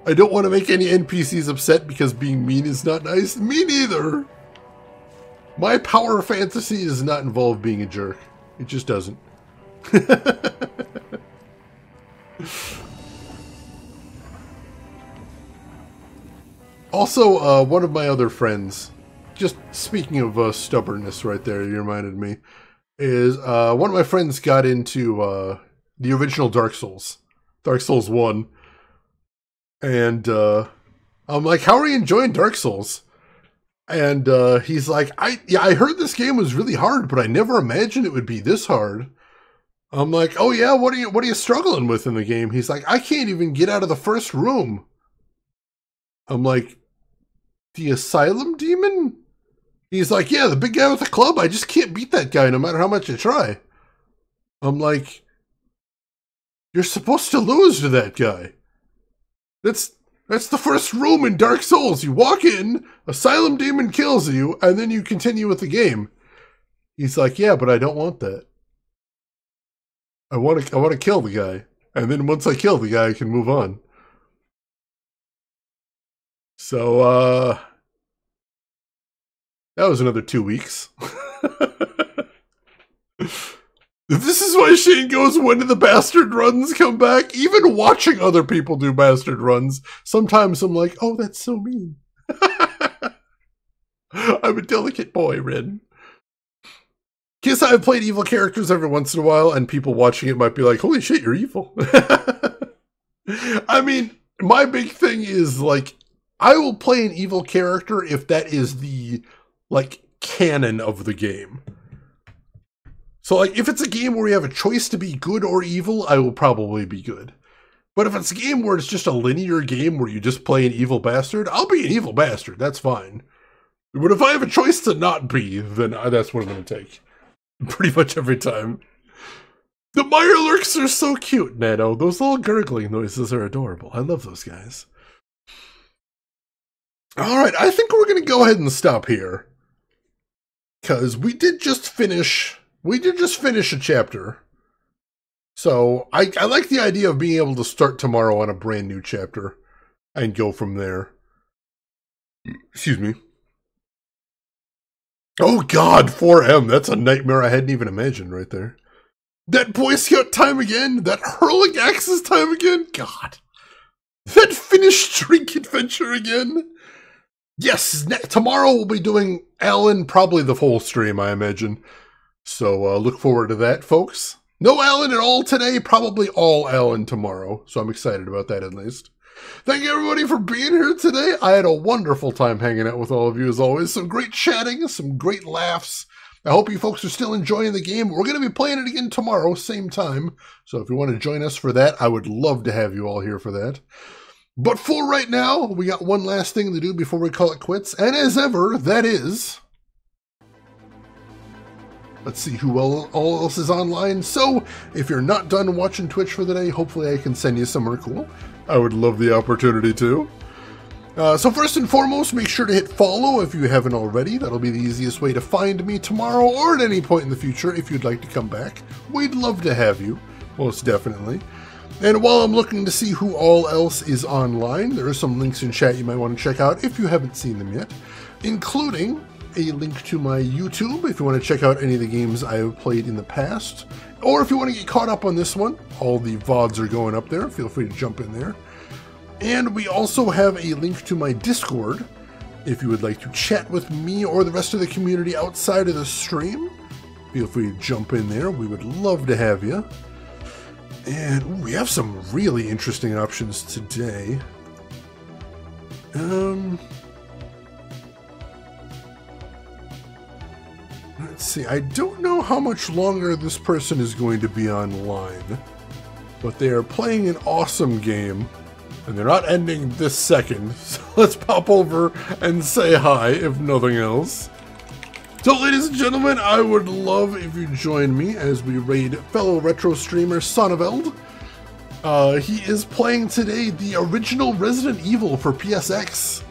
I don't want to make any NPCs upset because being mean is not nice. Me neither. My power fantasy does not involve being a jerk. It just doesn't. Also, one of my other friends, just speaking of stubbornness right there, you reminded me, is one of my friends got into the original Dark Souls. Dark Souls 1. And I'm like, how are you enjoying Dark Souls? And he's like, I heard this game was really hard, but I never imagined it would be this hard. I'm like, oh yeah, what are you struggling with in the game? He's like, I can't even get out of the first room. I'm like, the Asylum Demon? He's like, yeah, the big guy with the club. I just can't beat that guy no matter how much I try. I'm like, you're supposed to lose to that guy. That's the first room in Dark Souls. You walk in, Asylum Demon kills you, and then you continue with the game. He's like, yeah, but I don't want that. I want to kill the guy, and then once I kill the guy, I can move on. So that was another 2 weeks. This is why Shane goes, when do the bastard runs come back? Even watching other people do bastard runs, sometimes I'm like, oh, that's so mean. I'm a delicate boy, Ren. Guess I've played evil characters every once in a while, and people watching it might be like, holy shit, you're evil. I mean, my big thing is, like, I will play an evil character if that is the, like, canon of the game. So, like, if it's a game where you have a choice to be good or evil, I will probably be good. But if it's a game where it's just a linear game where you just play an evil bastard, I'll be an evil bastard. That's fine. But if I have a choice to not be, then that's what I'm going to take. Pretty much every time. The Mirelurks are so cute, Nano. Those little gurgling noises are adorable. I love those guys. Alright, I think we're going to go ahead and stop here. Because we did just finish a chapter. So, I like the idea of being able to start tomorrow on a brand new chapter. And go from there. Excuse me. Oh god, 4M. That's a nightmare I hadn't even imagined right there. That Boy Scout time again? That hurling axes time again? God. That finished drink adventure again? Yes, tomorrow we'll be doing Alan, probably the full stream, I imagine. So look forward to that, folks. No Alan at all today, probably all Alan tomorrow. So I'm excited about that at least. Thank you everybody for being here today. I had a wonderful time hanging out with all of you as always. Some great chatting, some great laughs. I hope you folks are still enjoying the game. We're going to be playing it again tomorrow, same time. So if you want to join us for that, I would love to have you all here for that. But for right now, we got one last thing to do before we call it quits. And as ever, that is... Let's see who all else is online. So, if you're not done watching Twitch for the day, hopefully I can send you somewhere cool. I would love the opportunity to. So first and foremost, make sure to hit follow if you haven't already. That'll be the easiest way to find me tomorrow or at any point in the future if you'd like to come back. We'd love to have you, most definitely. And while I'm looking to see who all else is online, there are some links in chat you might want to check out if you haven't seen them yet, including a link to my YouTube if you want to check out any of the games I have played in the past. Or if you want to get caught up on this one, all the VODs are going up there. Feel free to jump in there. And we also have a link to my Discord if you would like to chat with me or the rest of the community outside of the stream. Feel free to jump in there. We would love to have you. And we have some really interesting options today. Let's see, I don't know how much longer this person is going to be online, but they are playing an awesome game, and they're not ending this second, so let's pop over and say hi, if nothing else. So ladies and gentlemen, I would love if you join me as we raid fellow retro streamer Sonneveld. He is playing today the original Resident Evil for PSX,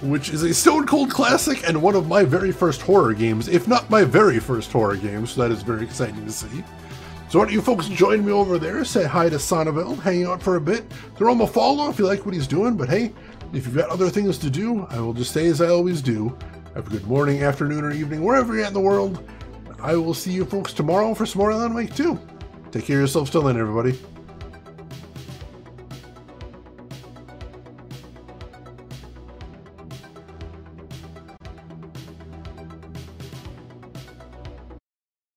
which is a stone cold classic and one of my very first horror games, if not my very first horror game, so that is very exciting to see. So why don't you folks join me over there, say hi to Sonneveld, hang out for a bit, throw him a follow if you like what he's doing, but hey, if you've got other things to do, I will just say as I always do, have a good morning, afternoon, or evening, wherever you're at in the world. I will see you folks tomorrow for some more Alan Wake 2. Take care of yourselves till then, everybody.